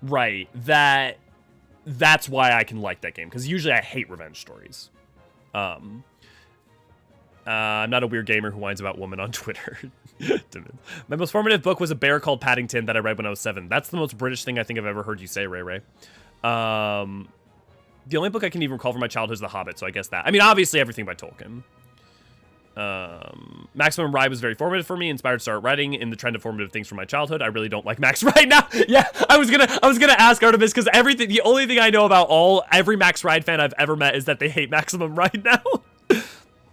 Right. That's why I can like that game, because usually I hate revenge stories. I'm not a weird gamer who whines about women on Twitter. My most formative book was A Bear Called Paddington that I read when I was 7. That's the most British thing I think I've ever heard you say, Ray. The only book I can even recall from my childhood is The Hobbit, so I guess that. I mean, obviously everything by Tolkien. Maximum Ride was very formative for me, inspired to start writing in the trend of formative things from my childhood. I really don't like Max Ride now. Yeah, I was gonna ask Artemis, because the only thing I know about every Max Ride fan I've ever met is that they hate Maximum Ride now.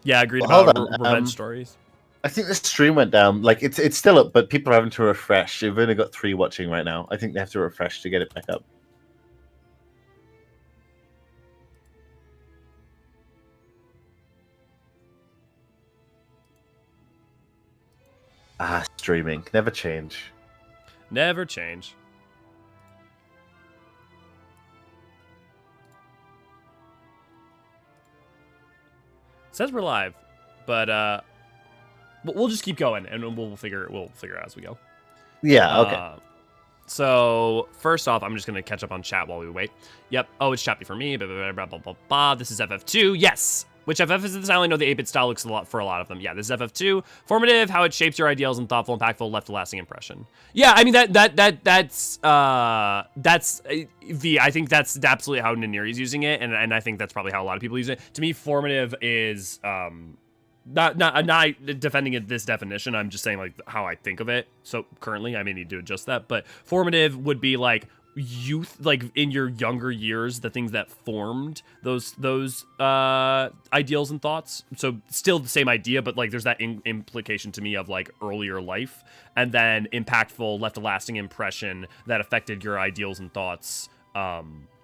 Yeah, agreed about revenge stories. I think the stream went down. Like it's still up, but people are having to refresh. You've only got 3 watching right now. I think they have to refresh to get it back up. Streaming. Never change. Never change. It says we're live, but we'll just keep going and we'll figure out as we go. Yeah, okay. So first off, I'm just gonna catch up on chat while we wait. Yep. Oh, it's choppy for me. Blah, blah, blah, blah, blah, blah. This is FF2. Yes. Which FF is this? I only know the 8-bit style looks for a lot of them. Yeah, this is FF2. Formative, how it shapes your ideals and thoughtful, impactful, left a lasting impression. Yeah, I mean that's V. I think that's absolutely how Naniri's using it, and I think that's probably how a lot of people use it. To me, formative is not defending this definition. I'm just saying like how I think of it. So currently, I may need to adjust that, but formative would be like youth, like in your younger years, the things that formed those ideals and thoughts. So still the same idea, but like there's that implication to me of like earlier life, and then impactful, left a lasting impression that affected your ideals and thoughts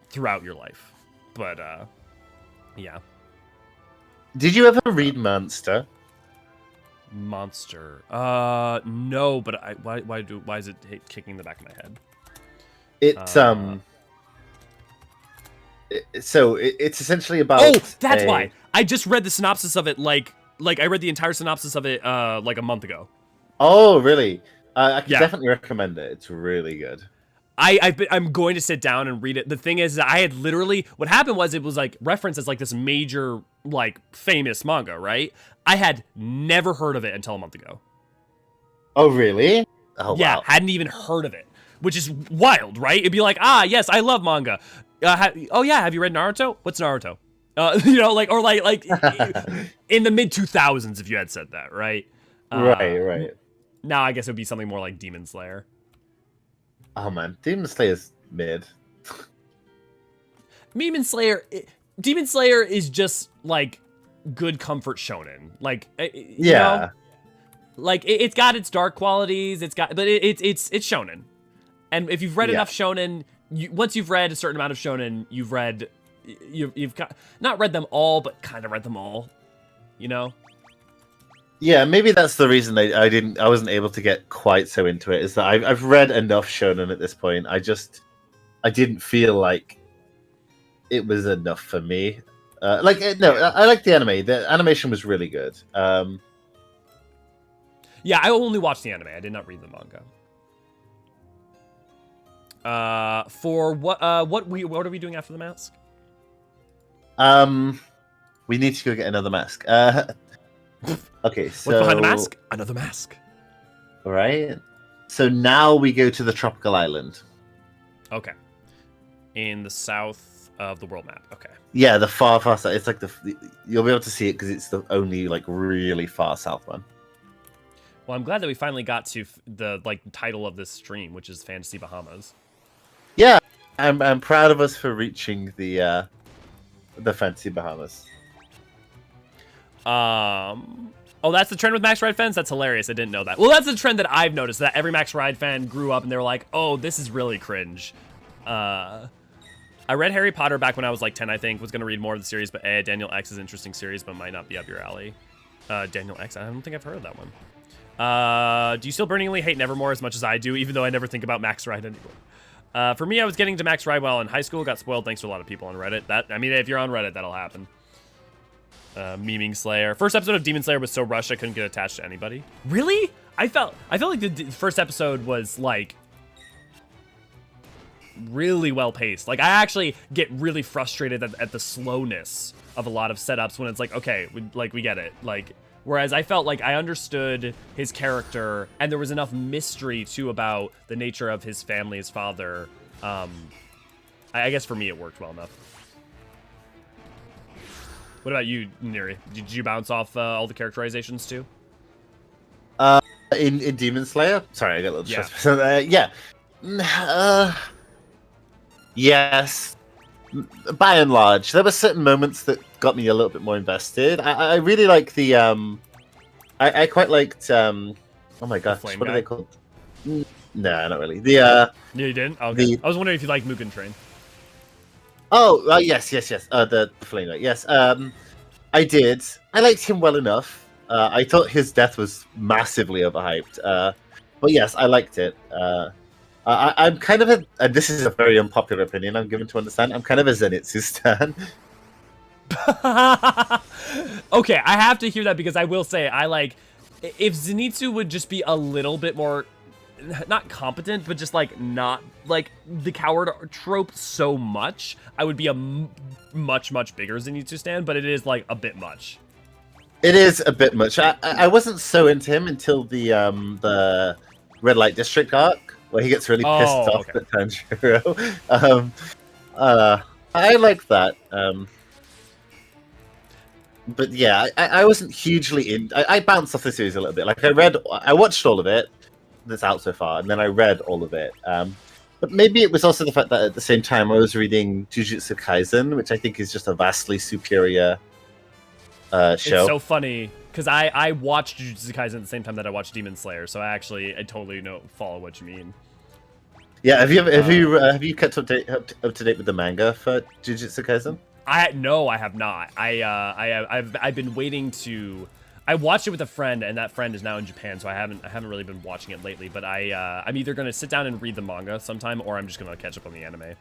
throughout your life. But yeah. Did you ever read Monster? No, but why is it kicking the back of my head? It's so it's essentially about. Oh, that's why I just read the synopsis of it. Like I read the entire synopsis of it like a month ago. Oh, really? I can definitely recommend it. It's really good. I'm going to sit down and read it. The thing is, I had literally, what happened was it was like referenced as like this major, like famous manga, right? I had never heard of it until a month ago. Oh, really? Oh, yeah, wow. hadn't even heard of it, which is wild, right? It'd be like, ah, yes, I love manga. Oh yeah, have you read Naruto? What's Naruto? You know, like, or like in the mid 2000s, if you had said that, right? Right. Now I guess it would be something more like Demon Slayer. Oh man, Demon Slayer's mid. Demon Slayer is just like good comfort shonen. Like, you know, like it's got its dark qualities. It's shonen. And if you've read enough shonen, once you've read a certain amount of shonen, you've got not read them all, but kind of read them all. You know. Yeah, maybe that's the reason I wasn't able to get quite so into it. Is that I've read enough shonen at this point. I didn't feel like it was enough for me. I like the anime. The animation was really good. Yeah, I only watched the anime. I did not read the manga. For what are we doing after the mask? We need to go get another mask. Okay, so what's behind the mask? Another mask. All right. So now we go to the tropical island. Okay. In the south of the world map. Okay. Yeah, the far side. It's like you'll be able to see it because it's the only like really far south one. Well, I'm glad that we finally got to the title of this stream, which is Fantasy Bahamas. Yeah, I'm proud of us for reaching the Fantasy Bahamas. Oh, that's the trend with Max Ride fans? That's hilarious. I didn't know that. Well, that's the trend that I've noticed, that every Max Ride fan grew up and they were like, oh, this is really cringe. I read Harry Potter back when I was like 10, I think. Was going to read more of the series, but Daniel X is an interesting series, but might not be up your alley. Daniel X, I don't think I've heard of that one. Do you still burningly hate Nevermore as much as I do, even though I never think about Max Ride anymore? For me, I was getting to Max Ride while in high school. Got spoiled thanks to a lot of people on Reddit. If you're on Reddit, that'll happen. Memeing Slayer. First episode of Demon Slayer was so rushed I couldn't get attached to anybody. Really? I felt like the first episode was like really well paced. Like I actually get really frustrated at the slowness of a lot of setups when it's like, okay, we get it. Like whereas I felt like I understood his character and there was enough mystery too about the nature of his family, his father. I guess for me it worked well enough. What about you, Neri? Did you bounce off all the characterizations too? In Demon Slayer? Sorry, I got a little stressed. Yeah. Yes. By and large, there were certain moments that got me a little bit more invested. I really like the I quite liked oh my gosh, what are they called? No, not really. Yeah, you didn't? Okay. I was wondering if you like Mugen Train. Oh, yes. The flame knight. Yes. I did. I liked him well enough. I thought his death was massively overhyped. But yes, I liked it. I'm kind of and this is a very unpopular opinion I'm given to understand. I'm kind of a Zenitsu stan. Okay, I have to hear that because I will say if Zenitsu would just be a little bit more not competent, but just like not like the coward trope so much, I would be a much bigger Zenitsu stan, but it is like a bit much. It is a bit much. I wasn't so into him until the Red Light District arc, where he gets really pissed off at Tanjiro. I like that. But yeah, I wasn't hugely in. I bounced off the series a little bit. Like I watched all of it that's out so far, and then I read all of it. But maybe it was also the fact that at the same time I was reading Jujutsu Kaisen, which I think is just a vastly superior show. It's so funny because I watched Jujutsu Kaisen at the same time that I watched Demon Slayer, so I totally follow what you mean. Yeah, have you kept up to date with the manga for Jujutsu Kaisen? No, I have not. I've been waiting to. I watched it with a friend, and that friend is now in Japan, so I haven't really been watching it lately. But I'm either gonna sit down and read the manga sometime, or I'm just gonna catch up on the anime.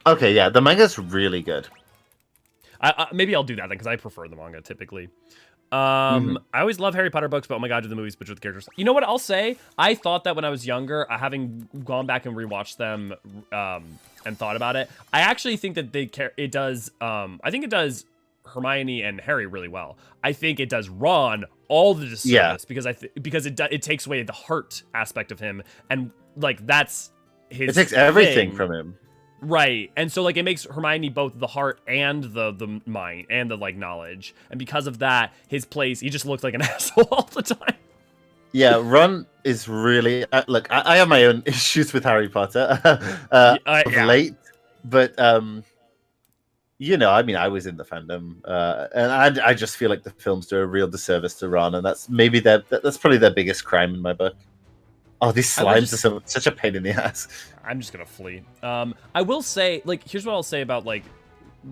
Okay, yeah, the manga's really good. Maybe I'll do that then because I prefer the manga typically. Mm-hmm. I always love Harry Potter books, but oh my god, do the movies butcher the characters? You know what I'll say? I thought that when I was younger, having gone back and rewatched them, and thought about it, I actually think that it does. I think it does Hermione and Harry really well. I think it does Ron all the disservice because because it takes away the heart aspect of him, and like that's his. It takes everything thing. from him. Right, and so like it makes Hermione both the heart and the mind and the like knowledge, and because of that, his place he just looks like an asshole all the time. Yeah, Ron is really look. I have my own issues with Harry Potter late, but you know, I mean, I was in the fandom, and I just feel like the films do a real disservice to Ron, and that's maybe that's probably their biggest crime in my book. Oh, these slimes are such a pain in the ass. I'm just gonna flee. I will say, like, here's what I'll say about, like,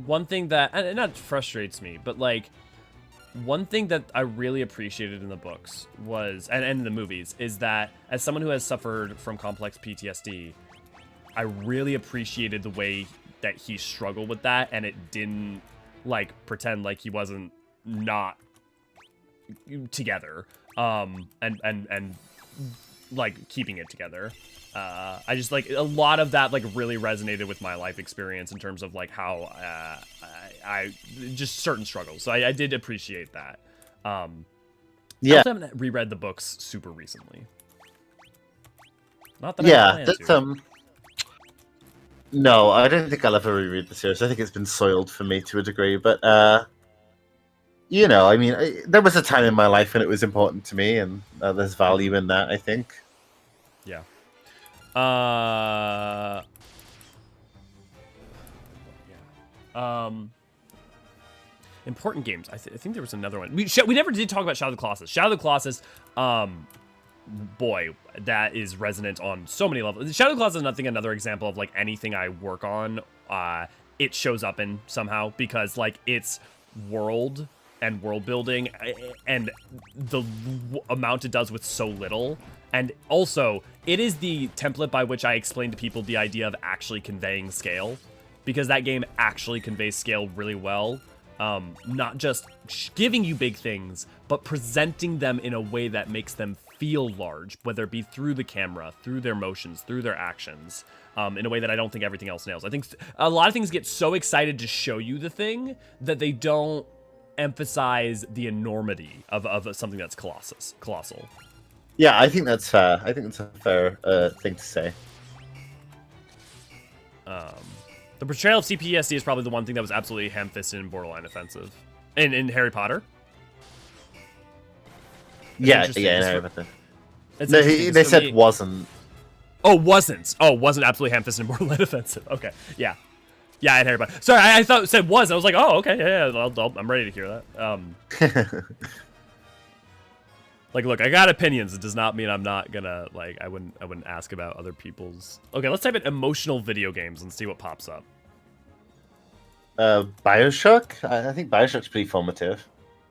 one thing that, and not frustrates me, but, like, one thing that I really appreciated in the books was, and in the movies, is that as someone who has suffered from complex PTSD, I really appreciated the way that he struggled with that, and it didn't, like, pretend like he wasn't not together, and like keeping it together. I just like a lot of that like really resonated with my life experience in terms of like how I just certain struggles. So I did appreciate that. Yeah, I also haven't reread the books super recently. Not that I plan to. No, I don't think I'll ever reread the series. I think it's been soiled for me to a degree, but you know, I mean, there was a time in my life when it was important to me, and there's value in that, I think. Yeah. Important games. I think there was another one. We never did talk about Shadow of the Colossus. Shadow of the Colossus, boy, that is resonant on so many levels. Shadow of the Colossus is another example of like anything I work on, it shows up in somehow because like it's world and world building and the amount it does with so little. And also, it is the template by which I explain to people the idea of actually conveying scale, because that game actually conveys scale really well. Not just giving you big things, but presenting them in a way that makes them feel large, whether it be through the camera, through their motions, through their actions, in a way that I don't think everything else nails. I think a lot of things get so excited to show you the thing that they don't emphasize the enormity of something that's colossal. Yeah, I think that's fair. I think that's a fair thing to say. The portrayal of CPTSD is probably the one thing that was absolutely ham-fisted and borderline offensive. In Harry Potter? Yeah, in Harry Potter. No, they said wasn't. Oh, wasn't. Oh, wasn't absolutely ham-fisted and borderline offensive. Okay, yeah. Yeah, in Harry Potter. Sorry, I thought it said was. I was like, oh, okay, yeah, I'm ready to hear that. Like, look, I got opinions. It does not mean I'm not gonna, like, I wouldn't ask about other people's... Okay, let's type in emotional video games and see what pops up. Bioshock? I think Bioshock's pretty formative.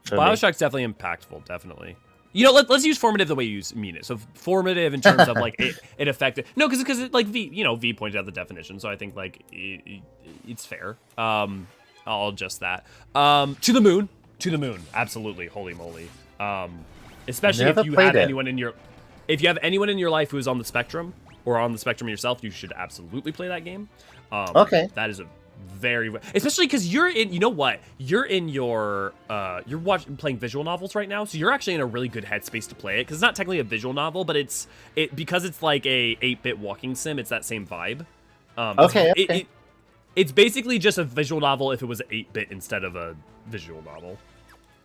Bioshock's definitely impactful, definitely. You know, let's use formative the way you mean it. So formative in terms of, like, it affected... No, because like, V pointed out the definition, so I think, like, it's fair. I'll adjust that. To the moon. To the moon. Absolutely. Holy moly. Especially if you have anyone in your life who is on the spectrum or on the spectrum yourself, you should absolutely play that game. Okay. That is a very, especially because you're in, you know what? You're in your, playing visual novels right now, so you're actually in a really good headspace to play it, because it's not technically a visual novel, but because it's like a 8-bit walking sim, it's that same vibe. Okay. It's basically just a visual novel if it was 8-bit instead of a visual novel.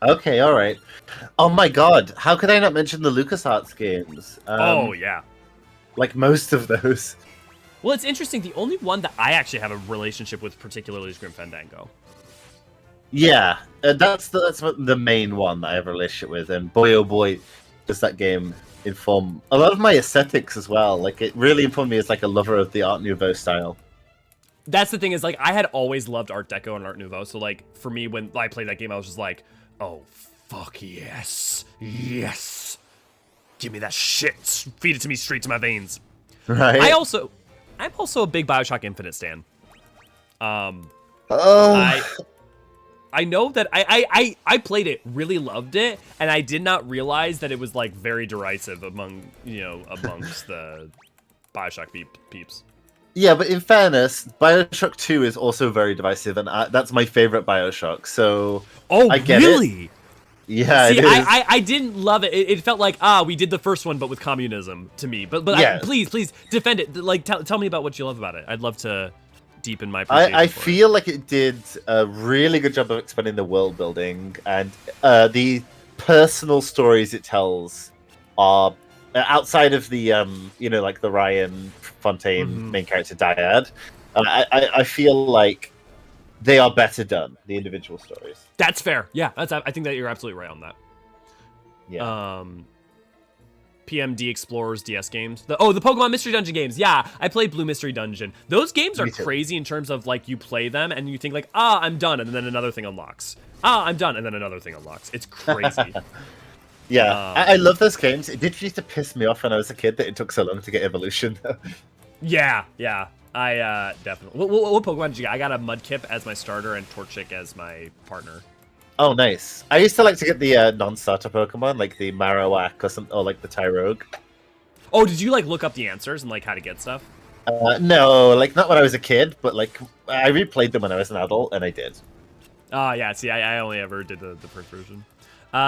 Okay, all right. Oh my god, how could I not mention the LucasArts games? Oh, yeah. Like most of those. Well, it's interesting. The only one that I actually have a relationship with particularly is Grim Fandango. Yeah, that's the main one that I have a relationship with, and boy oh boy, does that game inform a lot of my aesthetics as well. Like, it really informed me as like a lover of the Art Nouveau style. That's the thing is, like, I had always loved Art Deco and Art Nouveau, so like for me when I played that game, I was just like, oh, fuck yes. Yes. Give me that shit. Feed it to me straight to my veins. Right. I'm also a big BioShock Infinite stan. I know that I played it, really loved it, and I did not realize that it was like very derisive among amongst the Bioshock peeps. Yeah, but in fairness, Bioshock 2 is also very divisive, and that's my favorite Bioshock. So I get really? it. Yeah, See, it is. I didn't love it. It felt like we did the first one, but with communism to me. But Yeah. please defend it. Like tell me about what you love about it. I'd love to deepen my appreciation I for feel like it did a really good job of expanding the world building, and the personal stories it tells are outside of the like the Ryan Fontaine main character Dyad. I feel like they are better done, the individual stories. That's fair. Yeah, I think that you're absolutely right on that. Yeah. PMD Explorers DS games. The Pokemon Mystery Dungeon games. Yeah, I played Blue Mystery Dungeon. Those games are crazy in terms of like you play them and you think like, I'm done, and then another thing unlocks. I'm done, and then another thing unlocks. It's crazy. Yeah, I love those games. It did used to piss me off when I was a kid that it took so long to get evolution. Yeah. I definitely. What Pokemon did you get? I got a Mudkip as my starter and Torchic as my partner. Oh, nice. I used to like to get the non-starter Pokemon, like the Marowak or like the Tyrogue. Oh, did you like look up the answers and like how to get stuff? No, like not when I was a kid, but like I replayed them when I was an adult, and I did. Yeah. See, I only ever did the first version.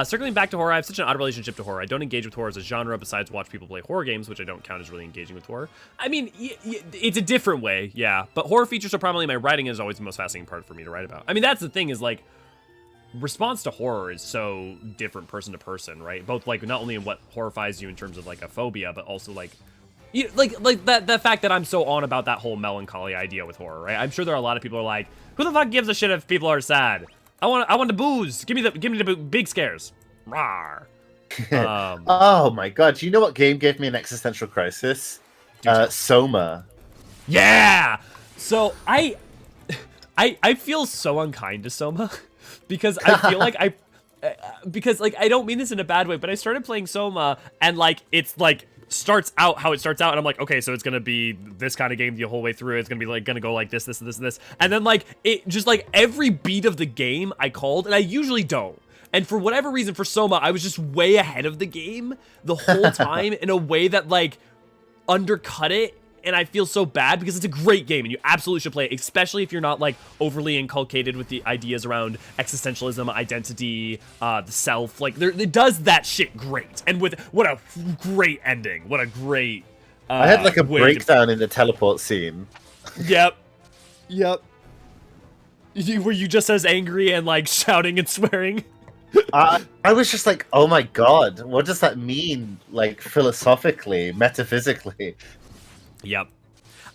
Circling back to horror, I have such an odd relationship to horror. I don't engage with horror as a genre besides watch people play horror games, which I don't count as really engaging with horror. I mean, it's a different way, yeah. But horror features are prominently in my writing is always the most fascinating part for me to write about. I mean, that's the thing is like, response to horror is so different person to person, right? Both like not only in what horrifies you in terms of like a phobia, but also like like that the fact that I'm so on about that whole melancholy idea with horror, right? I'm sure there are a lot of people who are like, who the fuck gives a shit if people are sad? I want the booze. Give me the big scares. Rawr. Oh my god! Do you know what game gave me an existential crisis? Soma. Yeah. So I feel so unkind to Soma because I feel like I don't mean this in a bad way, but I started playing Soma and like it's like starts out how it starts out, and I'm like, okay, so it's gonna be this kind of game the whole way through. It's gonna be like gonna go like this, and then like it just like every beat of the game I called, and I usually don't. And for whatever reason, for Soma, I was just way ahead of the game the whole time in a way that like undercut it. And I feel so bad because it's a great game and you absolutely should play it, especially if you're not like overly inculcated with the ideas around existentialism, identity, the self. Like it does that shit great. And with what a great ending. What a great I had like a breakdown in the teleport scene. Yep. Were you just as angry and like shouting and swearing? I was just like, oh my god, what does that mean? Like philosophically, metaphysically? Yep.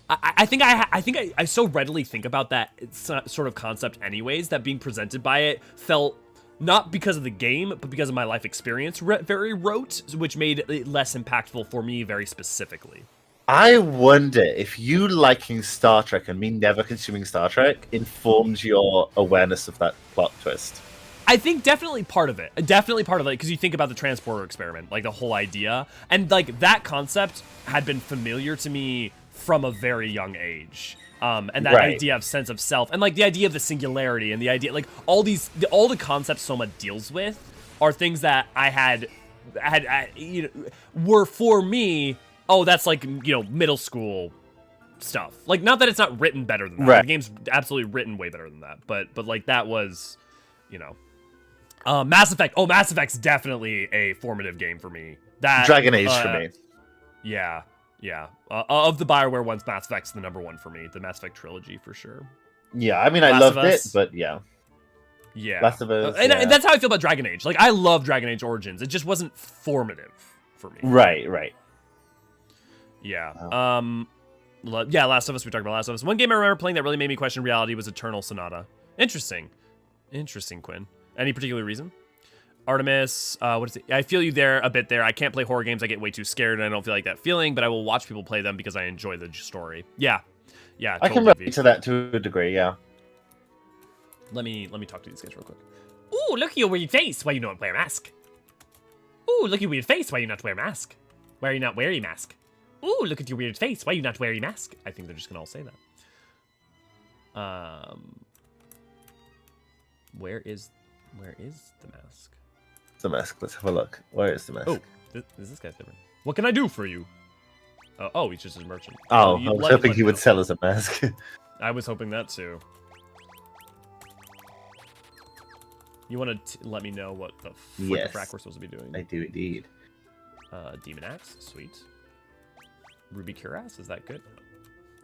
I think I so readily think about that sort of concept anyways, that being presented by it felt not because of the game, but because of my life experience very rote, which made it less impactful for me very specifically. I wonder if you liking Star Trek and me never consuming Star Trek informed your awareness of that plot twist. I think definitely part of it, because you think about the transporter experiment, like the whole idea, and like that concept had been familiar to me from a very young age, and that idea of sense of self, and like the idea of the singularity, and the idea, like all the concepts Soma deals with are things that I had were for me. Oh, that's like middle school stuff. Like not that it's not written better than that. Right. The game's absolutely written way better than that, but like that was, Mass Effect. Oh, Mass Effect's definitely a formative game for me. That Dragon Age for me. Yeah. Of the BioWare ones, Mass Effect's the number one for me. The Mass Effect trilogy for sure. Yeah, I mean, I loved it, but yeah. Yeah. Last of Us. And that's how I feel about Dragon Age. Like, I love Dragon Age Origins. It just wasn't formative for me. Right. Yeah. Oh. Yeah, Last of Us. We talked about Last of Us. One game I remember playing that really made me question reality was Eternal Sonata. Interesting, Quinn. Any particular reason? Artemis, what is it? I feel you there a bit there. I can't play horror games. I get way too scared, and I don't feel like that feeling. But I will watch people play them because I enjoy the story. Yeah. Totally. I can relate to that to a degree. Yeah. Let me talk to these guys real quick. Ooh, look at your weird face. Why you not wear a mask? Ooh, look at your weird face. Why you not wear a mask? Why are you not wearing a mask? Ooh, look at your weird face. Why you not wearing a mask? I think they're just gonna all say that. Where is the mask? The mask. Let's have a look. Where is the mask? Oh, this guy's different. What can I do for you? Oh, he's just a merchant. Oh, I was hoping he would sell us a mask. I was hoping that too. You want to let me know what the frack we're supposed to be doing? I do indeed. Demon Axe, sweet. Ruby Cuirass, is that good?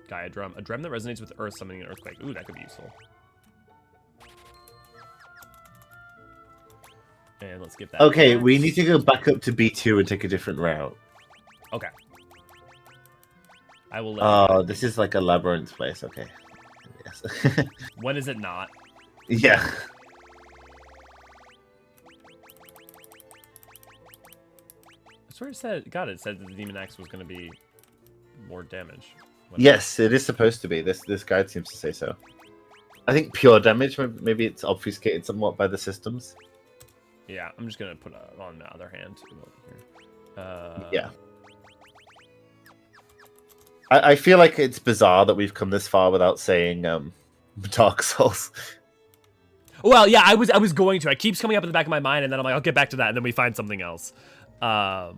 Gaia Drum, a drum that resonates with Earth, summoning an earthquake. Ooh, that could be useful. And let's get that. Okay, we need to go back up to B2 and take a different route. Okay. I will. Oh, this is like a labyrinth place. Okay. Yes. When is it not? Yeah. I swear it said. God, it said that the Demon Axe was going to be more damage. Yes, it is supposed to be. This guide seems to say so. I think pure damage. Maybe it's obfuscated somewhat by the systems. Yeah, I'm just gonna put it on the other hand. Yeah. I feel like it's bizarre that we've come this far without saying Dark Souls. Well, yeah, I was going to. It keeps coming up in the back of my mind, and then I'm like, I'll get back to that, and then we find something else. Oh,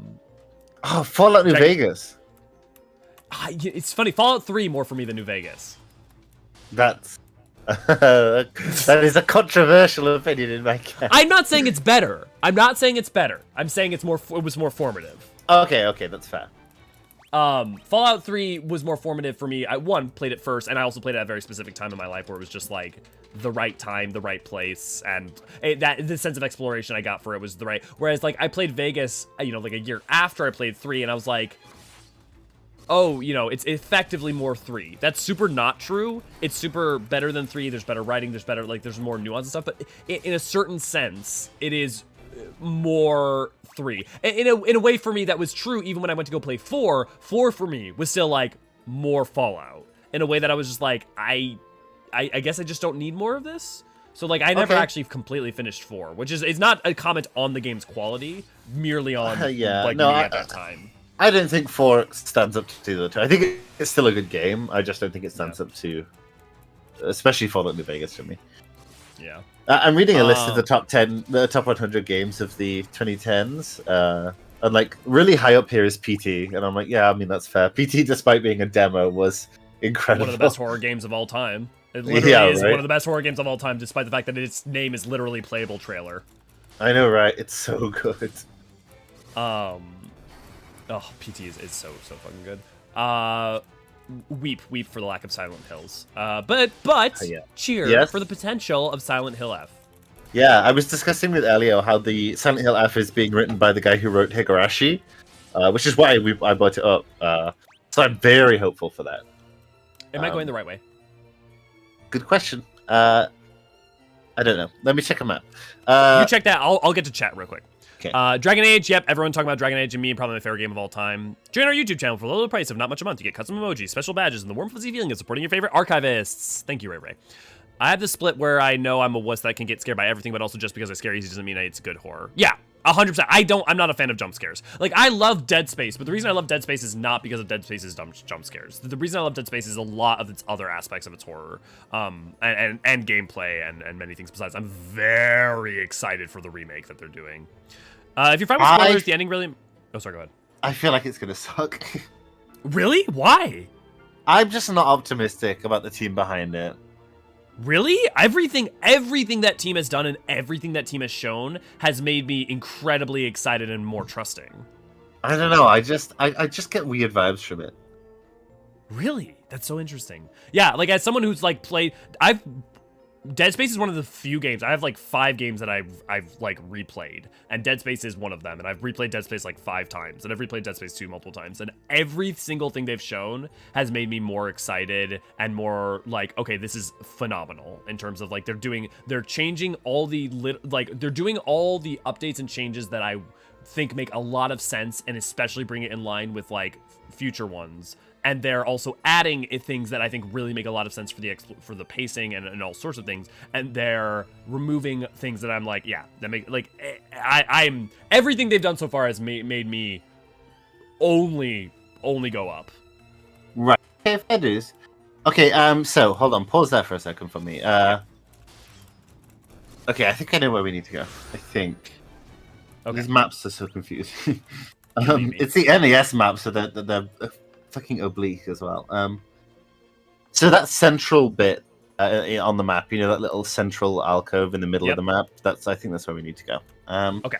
Fallout New Vegas. It's funny. Fallout 3 more for me than New Vegas. That's that is a controversial opinion in my case. I'm not saying it's better. I'm saying it was more formative. Okay, that's fair. Fallout 3 was more formative for me. I played it first, and I also played it at a very specific time in my life where it was just like the right time, the right place, and the sense of exploration I got for it was the right. Whereas like I played Vegas, like a year after I played 3, and I was like, oh, it's effectively more 3. That's super not true. It's super better than 3. There's better writing. There's more nuance and stuff. But in a certain sense, it is more 3. In a way for me that was true even when I went to go play 4. 4 for me was still like more Fallout. In a way that I was just like, I guess I just don't need more of this. So like I never actually completely finished 4, which is not a comment on the game's quality, merely on me at that time. I don't think 4 stands up to the 2. I think it's still a good game. I just don't think it stands up to, especially Fallout New Vegas for me. Yeah. I'm reading a list of the top 100 games of the 2010s, and like really high up here is PT, and I'm like, yeah, I mean that's fair. PT, despite being a demo, was incredible. One of the best horror games of all time. It literally is one of the best horror games of all time, despite the fact that its name is literally playable trailer. I know, right? It's so good. Oh, PT is so fucking good. Weep for the lack of Silent Hills. But cheer for the potential of Silent Hill F. Yeah, I was discussing with Elio how the Silent Hill F is being written by the guy who wrote Higurashi, which is why I brought it up. So I'm very hopeful for that. Am I going the right way? Good question. I don't know. Let me check them out. You check that. I'll get to chat real quick. Okay. Dragon Age, yep, everyone talking about Dragon Age and me, probably my favorite game of all time. Join our YouTube channel for the low price of not much a month. You get custom emojis, special badges, and the warm fuzzy feeling of supporting your favorite archivists. Thank you, Ray. I have this split where I know I'm a wuss that can get scared by everything, but also just because I scare easy doesn't mean it's good horror. Yeah, 100%. I'm not a fan of jump scares. Like, I love Dead Space, but the reason I love Dead Space is not because of Dead Space's jump scares. The reason I love Dead Space is a lot of its other aspects of its horror, and gameplay, and many things besides. I'm very excited for the remake that they're doing. If you're fine with spoilers, the ending really... Oh, sorry, go ahead. I feel like it's going to suck. Really? Why? I'm just not optimistic about the team behind it. Really? Everything that team has done and everything that team has shown has made me incredibly excited and more trusting. I don't know. I just get weird vibes from it. Really? That's so interesting. Yeah, like as someone who's like played... Dead Space is one of the few games. I have like 5 games that I've like replayed, and Dead Space is one of them. And I've replayed Dead Space like 5 times, and I've replayed Dead Space 2 multiple times. And every single thing they've shown has made me more excited and more like, okay, this is phenomenal in terms of like they're changing all the they're doing all the updates and changes that I think make a lot of sense, and especially bring it in line with like future ones. And they're also adding things that I think really make a lot of sense for the pacing and all sorts of things. And they're removing things that I'm like, yeah, that make like I'm everything they've done so far has made me only go up. Right. Okay, if that is. Okay. So hold on. Pause that for a second for me. Okay. Okay, I think I know where we need to go. I think. Okay. These maps are so confusing. Believe me. It's the NES map, so they're fucking oblique as well. So that central bit on the map, that little central alcove in the middle of the map. I think that's where we need to go. Okay,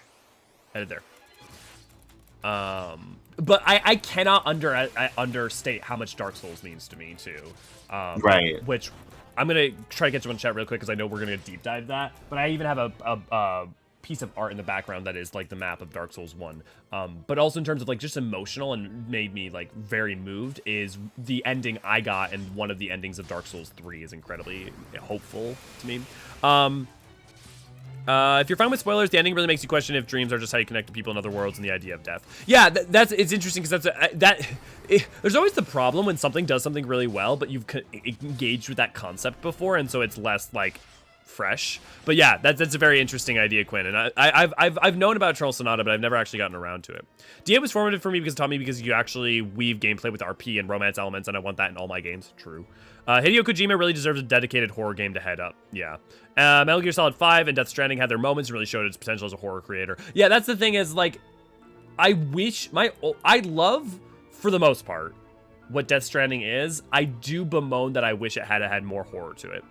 headed there. But I cannot understate how much Dark Souls means to me too. Right. Which I'm gonna try to get you on chat real quick because I know we're gonna deep dive that. But I even have a piece of art in the background that is like the map of Dark Souls 1. But also in terms of like just emotional and made me like very moved is the ending I got, and one of the endings of Dark Souls 3 is incredibly hopeful to me. If you're fine with spoilers, the ending really makes you question if dreams are just how you connect to people in other worlds and the idea of death. Yeah, it's interesting because there's always the problem when something does something really well, but you've engaged with that concept before, and so it's less like fresh. But yeah, that's a very interesting idea, Quinn. And I've known about Eternal Sonata, but I've never actually gotten around to it. DA was formative for me because it taught me because you actually weave gameplay with RP and romance elements, and I want that in all my games. True. Hideo Kojima really deserves a dedicated horror game to head up. Yeah. Metal Gear Solid 5 and Death Stranding had their moments and really showed its potential as a horror creator. Yeah, that's the thing is, like, I love, for the most part, what Death Stranding is. I do bemoan that I wish it had more horror to it.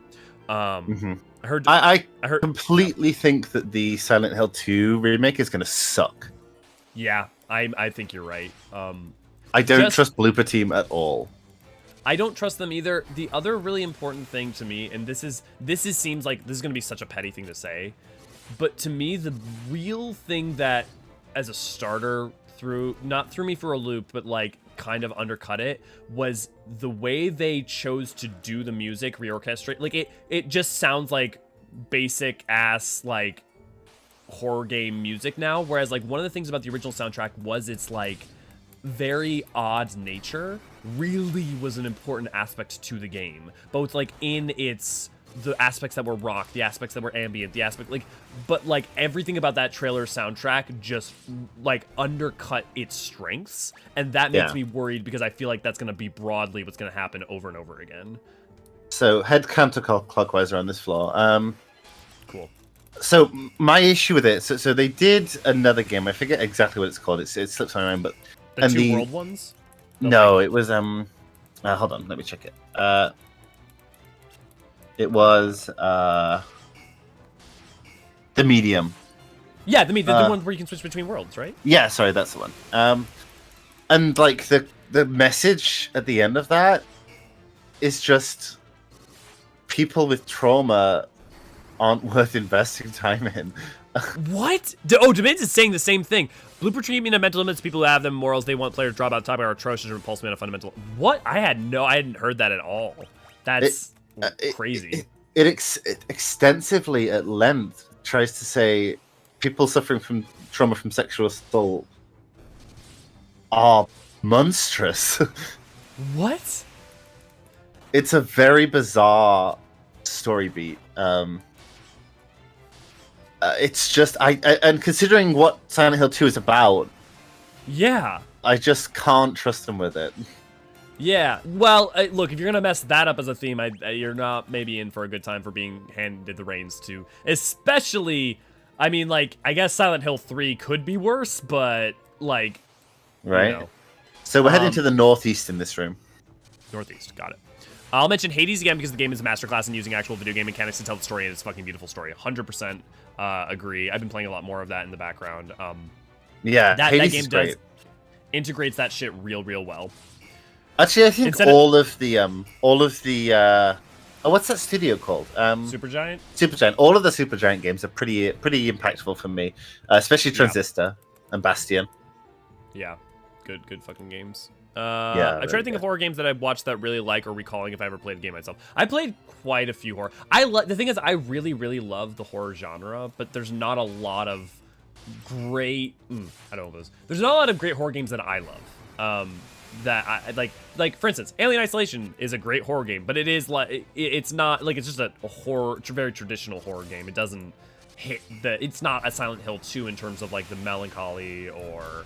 I completely think that the Silent Hill 2 remake is going to suck. Yeah, I think you're right. I don't trust Blooper Team at all. I don't trust them either. The other really important thing to me, and this seems like this is going to be such a petty thing to say, but to me, the real thing that, as a starter, not threw me for a loop, but like kind of undercut it, was the way they chose to do the music, reorchestrate. Like it just sounds like basic ass like horror game music now. Whereas like one of the things about the original soundtrack was its like very odd nature really was an important aspect to the game, both like in the aspects that were rock, the aspects that were ambient, but like everything about that trailer soundtrack just like undercut its strengths, and that makes me worried because I feel like that's going to be broadly what's going to happen over and over again. So head counterclockwise around this floor. Cool. So my issue with it, so they did another game. I forget exactly what it's called. It slips my mind, but the two world ones. No, it was hold on, let me check it. It was The Medium. Yeah, the one where you can switch between worlds, right? Yeah, sorry, that's the one. And like the message at the end of that is just people with trauma aren't worth investing time in. What? Domains is saying the same thing. Blooper treatment of mental limits, people who have them, morals they want players to drop out top are atrocious and repulsive and fundamental. What? I hadn't heard that at all. That's crazy. It extensively at length tries to say people suffering from trauma from sexual assault are monstrous. What? It's a very bizarre story beat. It's just and considering what Silent Hill 2 is about, yeah, I just can't trust them with it. Yeah, well, look, if you're gonna mess that up as a theme, you're not maybe in for a good time for being handed the reins to. Especially, I mean, like, I guess Silent Hill 3 could be worse, but like, right. So we're heading to the northeast in this room. Northeast, got it. I'll mention Hades again because the game is a masterclass in using actual video game mechanics to tell the story, and it's a fucking beautiful story. 100% agree. I've been playing a lot more of that in the background. Yeah, that Hades game is great. Integrates that shit real well. Actually, I think all of the what's that studio called? Supergiant. Supergiant. All of the Supergiant games are pretty impactful for me, especially Transistor and Bastion. Yeah, good fucking games. I try to think of horror games that I've watched that really like or recalling if I ever played a game myself. I played quite a few horror. The thing is, I really love the horror genre, but there's not a lot of great. I don't know those. There's not a lot of great horror games that I love. That I like. For instance, Alien Isolation is a great horror game, but it is like it's not like it's just a horror, very traditional horror game. It doesn't hit it's not a Silent Hill 2 in terms of like the melancholy or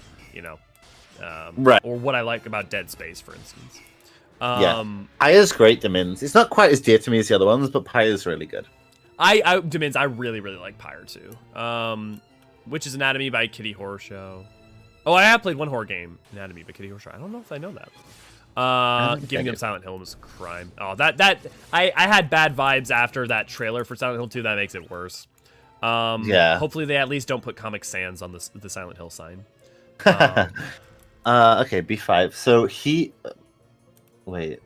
right, or what I like about Dead Space, for instance. Pyre's great, Domins. It's not quite as dear to me as the other ones, but Pyre's really good. Demands, I really like Pyre too. Witch's Anatomy by Kitty Horror Show. Oh, I have played one horror game, Anatomy by Kitty Horror Show. I don't know if I know that. Giving them Silent Hill was a crime. Oh, I had bad vibes after that trailer for Silent Hill 2. That makes it worse. Yeah. Hopefully they at least don't put Comic Sans on the Silent Hill sign. Okay, B5. So he... Wait.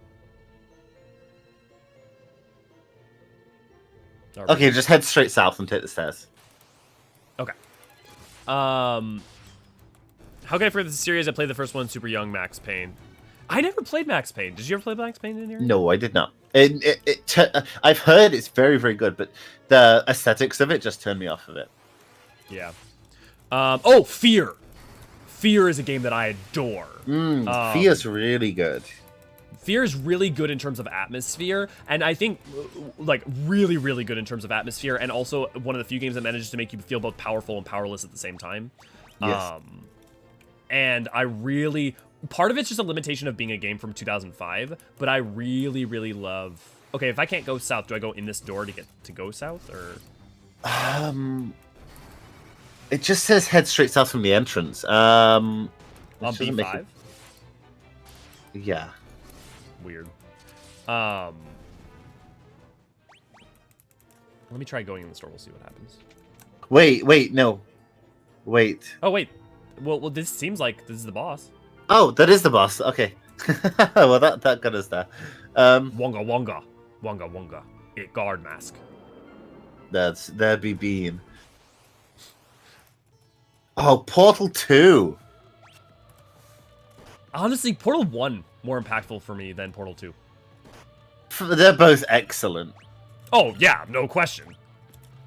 Okay, just head straight south and take the stairs. Okay. How can I forget this series? I played the first one, super young, Max Payne. I never played Max Payne. Did you ever play Max Payne in here? No, I did not. I've heard it's very good, but the aesthetics of it just turned me off of it. Yeah. Oh, Fear. Fear is a game that I adore. Fear's really good. Fear is really good in terms of atmosphere, and I think, like, really good in terms of atmosphere, and also one of the few games that manages to make you feel both powerful and powerless at the same time. Yes. And I really... Part of it's just a limitation of being a game from 2005, but I really love... Okay, if I can't go south, do I go in this door to get to go south, or...? It just says head straight south from the entrance. On B5? Yeah. Weird. Let me try going in this door. We'll see what happens. Wait, no. Wait. Oh, wait. Well, this seems like this is the boss. Oh, that is the boss. Okay. Well, that got us there. Wonga. It guard mask. That'd be Bean. Oh, Portal 2. Honestly, Portal 1 more impactful for me than Portal 2. They're both excellent. Oh, yeah, no question.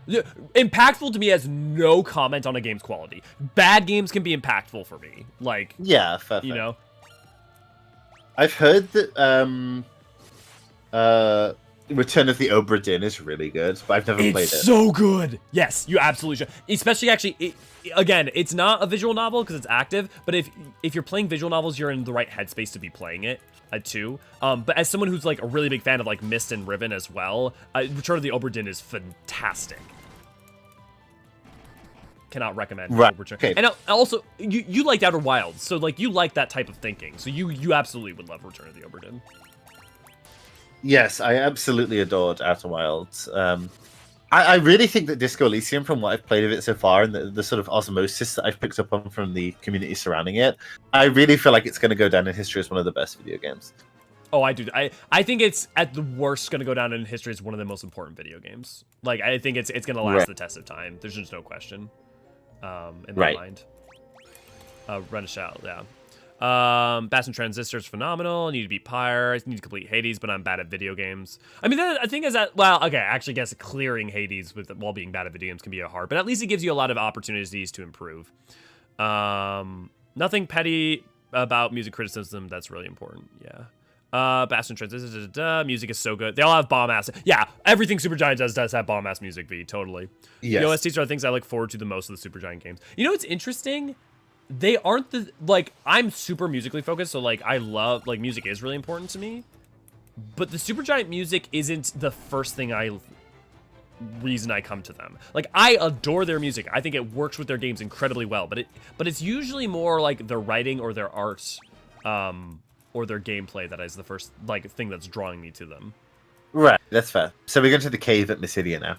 Impactful to me has no comment on a game's quality. Bad games can be impactful for me. Like, yeah, fair. You know? I've heard that Return of the Obra Dinn is really good, but I've never played it. It's so good! Yes, you absolutely should. Especially, actually, again, it's not a visual novel because it's active, but if you're playing visual novels, you're in the right headspace to be playing it, too. But as someone who's, like, a really big fan of, like, Myst and Riven as well, Return of the Obra Dinn is fantastic. Cannot recommend Return. Okay. And also, you liked Outer Wilds, so, like, you like that type of thinking, so you absolutely would love Return of the Obra Dinn. Yes, I absolutely adored Outer Wilds. I really think that Disco Elysium, from what I've played of it so far, and the sort of osmosis that I've picked up on from the community surrounding it, I really feel like it's going to go down in history as one of the best video games. Oh, I do. I think it's, at the worst, going to go down in history as one of the most important video games. Like, I think it's going to last the test of time. There's just no question in my mind. Run a shout, yeah. Bass and Transistor's phenomenal. I need to beat Pyre. I need to complete Hades, but I'm bad at video games. I mean, I think is that, well, okay, I actually guess clearing Hades while being bad at video games can be hard, but at least it gives you a lot of opportunities to improve. Nothing petty about music criticism. That's really important. Yeah. Bass and Transistor, music is so good. They all have bomb-ass. Yeah, everything Supergiant does have bomb-ass music, V, totally. Yes. The OSTs are the things I look forward to the most of the Supergiant games. You know what's interesting? They aren't like, I'm super musically focused, so, like, I love, like, music is really important to me, but the Supergiant music isn't the first reason I come to them. Like, I adore their music. I think it works with their games incredibly well, but it's usually more, like, their writing or their art, or their gameplay that is the first, like, thing that's drawing me to them. Right, that's fair. So we're going to the cave at Mysidia now.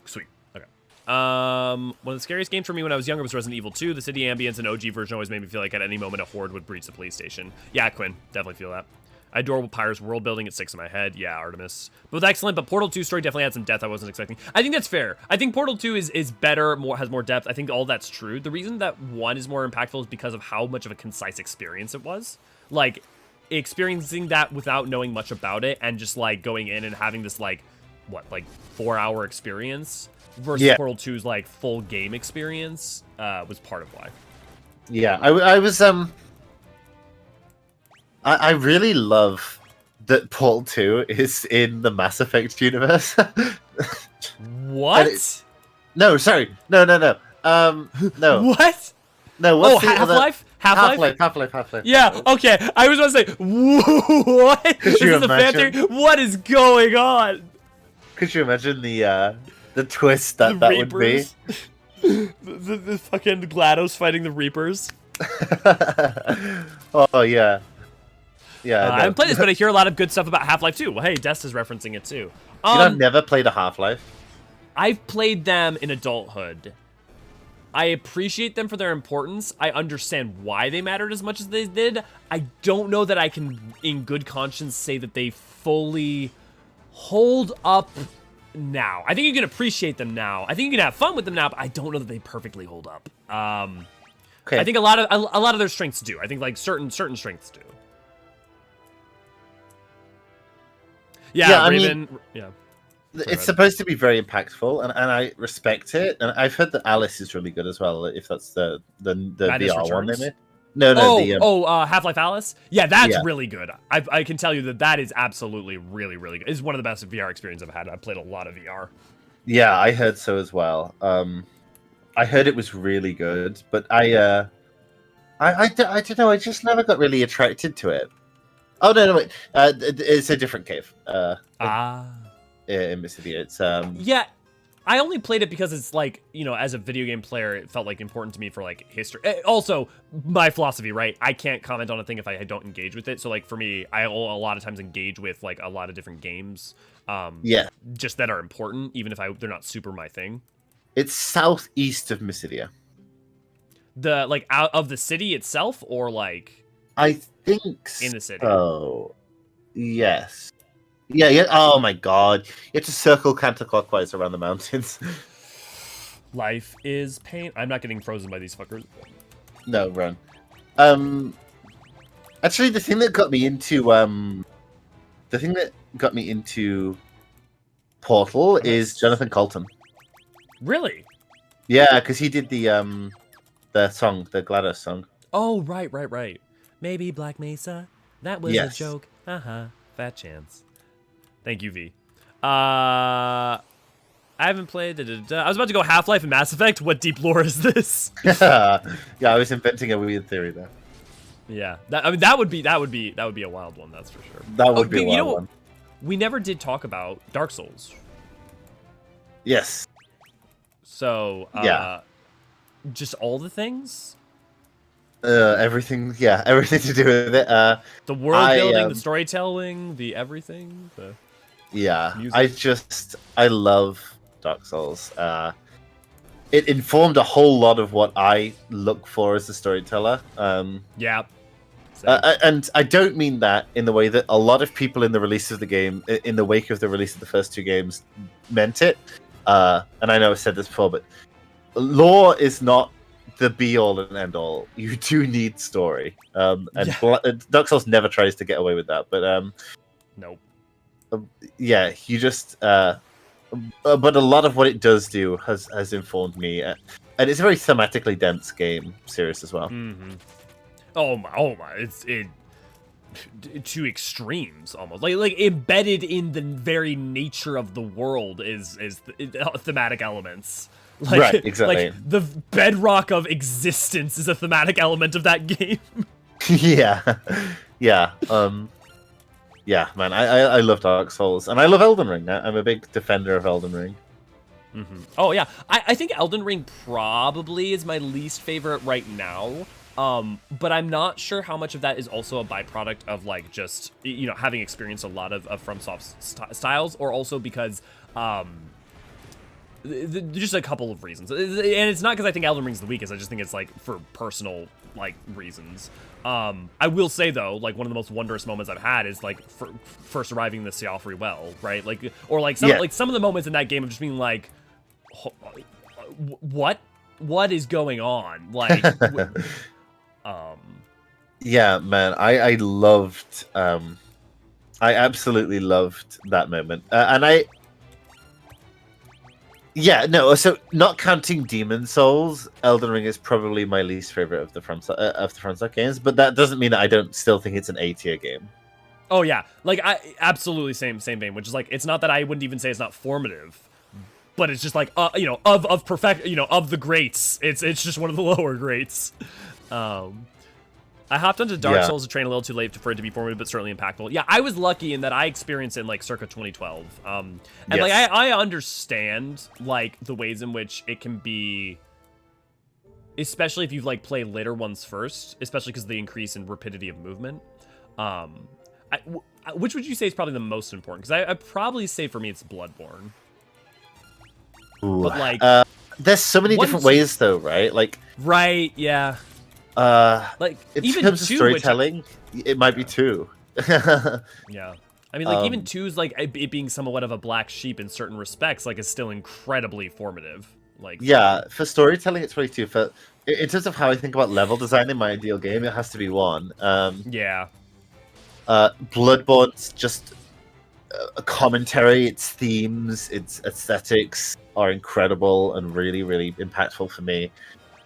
Sweet. One of the scariest games for me when I was younger was Resident Evil 2. The city ambience and OG version always made me feel like at any moment a horde would breach the police station. Yeah, Quinn, definitely feel that. I adore Pyre's world building. It sticks in my head. Yeah, Artemis. Both excellent, but Portal 2 story definitely had some depth I wasn't expecting. I think that's fair. I think Portal 2 is better, has more depth. I think all that's true. The reason that 1 is more impactful is because of how much of a concise experience it was. Like, experiencing that without knowing much about it and just, like, going in and having this, like, 4-hour experience versus Portal 2's, like, full game experience was part of why. Yeah, I was, I really love that Portal 2 is in the Mass Effect universe. What? No, sorry. No. No. What? No, what's the Half-Life? Half-Life. Yeah, okay. I was going to say, what? This is the fan theory? What is going on? Could you imagine the twist that would be? the fucking GLaDOS fighting the Reapers. Oh yeah, yeah. I haven't played this, but I hear a lot of good stuff about Half-Life 2. Well, hey, Des is referencing it too. I've never played a Half-Life. I've played them in adulthood. I appreciate them for their importance. I understand why they mattered as much as they did. I don't know that I can, in good conscience, say that they fully hold up now. I think you can appreciate them now. I think you can have fun with them now, but I don't know that they perfectly hold up. Okay. I think a lot of their strengths do. I think like certain strengths do. Yeah, Raven. Yeah. It's supposed to be very impactful, and I respect it. And I've heard that Alice is really good as well. If that's the VR one they made. No. Half-Life Alice. Yeah, that's really good. I can tell you that is absolutely really, really good. It's one of the best VR experiences I've had. I've played a lot of VR. Yeah, I heard so as well. I heard it was really good, but I don't know. I just never got really attracted to it. Oh no, wait. It's a different cave. In Mississippi, it's Yeah, I only played it because it's like, as a video game player, it felt like important to me for like history. Also, my philosophy, right? I can't comment on a thing if I don't engage with it. So like for me, I a lot of times engage with like a lot of different games. Just that are important, even if they're not super my thing. It's southeast of Mysidia. The like out of the city itself, or like I think in the city. Oh, yes. Yeah. Oh my god. You have to circle counterclockwise around the mountains. Life is pain. I'm not getting frozen by these fuckers. No, run. Actually, the thing that got me into Portal is Jonathan Colton. Really? Yeah, because he did the song, the GLaDOS song. Oh, right. Maybe Black Mesa. That was a joke. Fat chance. Thank you, V. I haven't played. I was about to go Half-Life and Mass Effect. What deep lore is this? Yeah, I was inventing a weird theory there. Yeah, that would be a wild one. That's for sure. That would be a wild one. We never did talk about Dark Souls. Yes. So just all the things. Everything to do with it. The world building, the storytelling, the everything. Music. I love Dark Souls. It informed a whole lot of what I look for as a storyteller. Yeah. And I don't mean that in the way that a lot of people in the release of the game, in the wake of the release of the first two games, meant it. And I know I've said this before, but lore is not the be-all and end-all. You do need story. Dark Souls never tries to get away with that. But nope. Yeah, you just... but a lot of what it does do has informed me. And it's a very thematically dense game series as well. Mm-hmm. Oh my! It's to extremes almost. Like embedded in the very nature of the world is thematic elements. Like, right, exactly. Like the bedrock of existence is a thematic element of that game. Yeah. Yeah, man. I love Dark Souls and I love Elden Ring. I'm a big defender of Elden Ring. Mm-hmm. Oh yeah, I think Elden Ring probably is my least favorite right now. But I'm not sure how much of that is also a byproduct of like just having experienced a lot of FromSoft styles, or also because just a couple of reasons. And it's not because I think Elden Ring's the weakest. I just think it's like for personal like reasons. I will say though, like one of the most wondrous moments I've had is like first arriving in the Sialfrey Well, right? Like, or like some of the moments in that game of just being like, what is going on? Like. Yeah, man, I loved, I absolutely loved that moment, so not counting Demon Souls, Elden Ring is probably my least favorite of the FromSoft games, but that doesn't mean that I don't still think it's an A tier game. Oh yeah, like I absolutely same vein, which is like it's not that I wouldn't even say it's not formative, but it's just like of perfect, of the greats, it's just one of the lower greats. I hopped onto Dark Souls to train a little too late for it to be formative, but certainly impactful. Yeah, I was lucky in that I experienced it in like circa 2012. And like I understand like the ways in which it can be, especially if you like play later ones first, especially because of the increase in rapidity of movement. Which would you say is probably the most important? Because I'd probably say for me it's Bloodborne. Ooh. But like, there's so many different ways though, right? Like, right, yeah. Like in even terms of 2, storytelling, it might be 2. Yeah. I mean, like, even 2's, like, it being somewhat of a black sheep in certain respects, like, is still incredibly formative. Like, yeah, for storytelling, it's probably 2. For in terms of how I think about level design in my ideal game, it has to be 1. Yeah. Bloodborne's just a commentary. Its themes, its aesthetics are incredible and really, really impactful for me.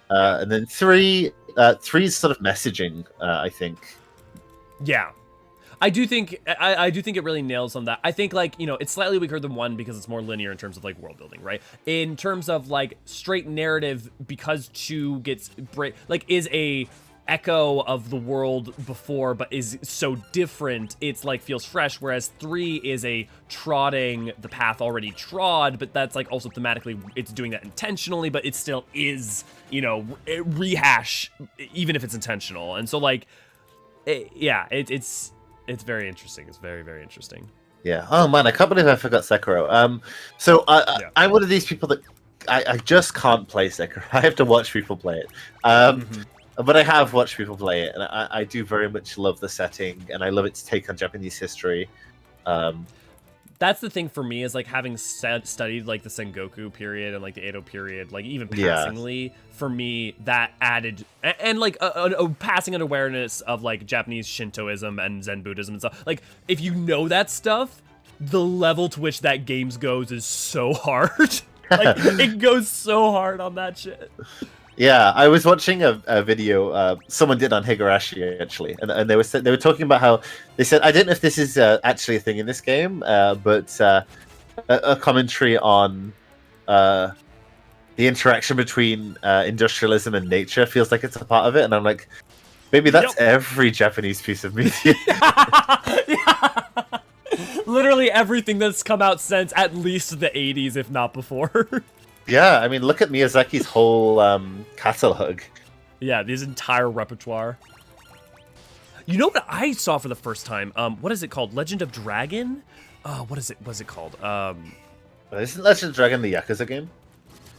And then 3 is sort of messaging, I think. Yeah. I do think it really nails on that. I think, like, you know, it's slightly weaker than 1 because it's more linear in terms of like world building, right? In terms of like straight narrative, because 2 gets is a echo of the world before, but is so different. It's like feels fresh, whereas 3 is a trotting the path already trod, but that's like also thematically it's doing that intentionally, but it still is, you know, rehash even if it's intentional. And so like, it's very interesting. It's very, very interesting. Yeah. Oh man, I can't believe I forgot Sekiro. So I'm one of these people that I just can't play Sekiro. I have to watch people play it. But I have watched people play it, and I do very much love the setting, and I love its take on Japanese history. That's the thing for me, is like having studied like the Sengoku period and like the Edo period, like even passingly, for me that added and like a passing an awareness of like Japanese Shintoism and Zen Buddhism and stuff. Like if you know that stuff, the level to which that games goes is so hard. Like it goes so hard on that shit. Yeah, I was watching a video someone did on Higurashi actually, and they were talking about how they said, I don't know if this is actually a thing in this game, but a commentary on the interaction between industrialism and nature feels like it's a part of it, and I'm like, maybe that's every Japanese piece of media. Yeah. Literally everything that's come out since at least the 80s, if not before. Yeah, I mean, look at Miyazaki's whole catalog. Yeah, his entire repertoire. You know what I saw for the first time? What is it called? Legend of Dragon? What is it called? Isn't Legend of Dragon the Yakuza game?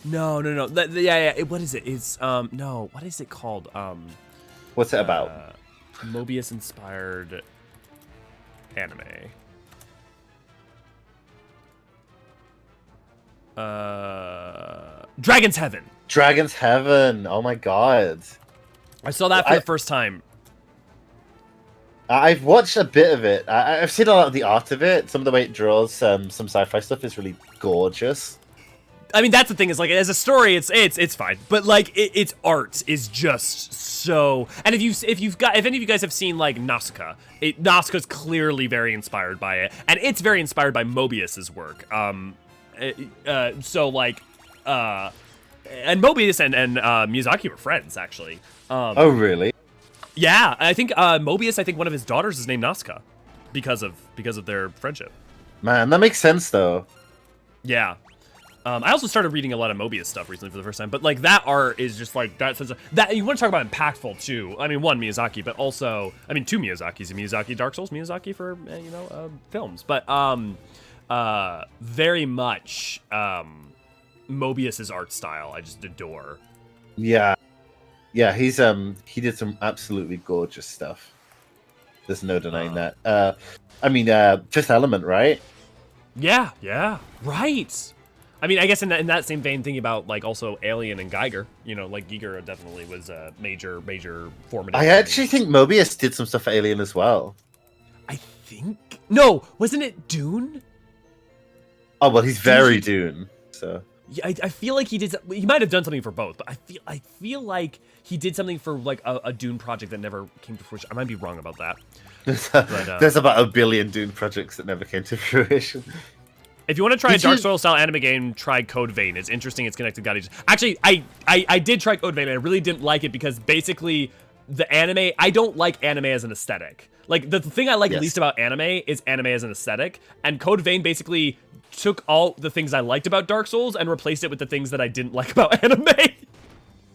No. Yeah. What is it? It's no. What is it called? What's it about? Mobius inspired anime. Dragon's Heaven. Dragon's Heaven. Oh my god. I saw that for the first time. I've watched a bit of it. I've seen a lot of the art of it. Some of the way it draws some sci-fi stuff is really gorgeous. I mean, that's the thing, is like as a story, it's fine, but like its art is just so. And if any of you guys have seen like Nausicaa, Nausicaa's clearly very inspired by it, and it's very inspired by Mobius's work. So like, and Mobius and Miyazaki were friends actually. Oh really? Yeah, I think Mobius. I think one of his daughters is named Nausicaa because of their friendship. Man, that makes sense though. Yeah. I also started reading a lot of Mobius stuff recently for the first time, but like that art is just like that. That you want to talk about impactful too. I mean, one Miyazaki, but also I mean 2 Miyazakis: Miyazaki Dark Souls, Miyazaki for films. But very much Mobius's art style I just adore. Yeah, he did some absolutely gorgeous stuff. There's no denying that. I mean, Fifth Element, right? Yeah, right. I mean, I guess in that same vein, thinking about like also Alien and Geiger, you know, like Giger definitely was a major formative. I actually think Mobius did some stuff for Alien as well. I think wasn't it Dune? Oh well, he's very Dune. So yeah, I feel like he did. He might have done something for both, but I feel like he did something for like a Dune project that never came to fruition. I might be wrong about that. There's about 1 billion Dune projects that never came to fruition. If you want to try a Dark Souls style anime game, try Code Vein. It's interesting. It's connected to God. Actually, I did try Code Vein, and I really didn't like it because basically the anime. I don't like anime as an aesthetic. Like, the thing I like Yes. least about anime is anime as an aesthetic, and Code Vein basically took all the things I liked about Dark Souls and replaced it with the things that I didn't like about anime.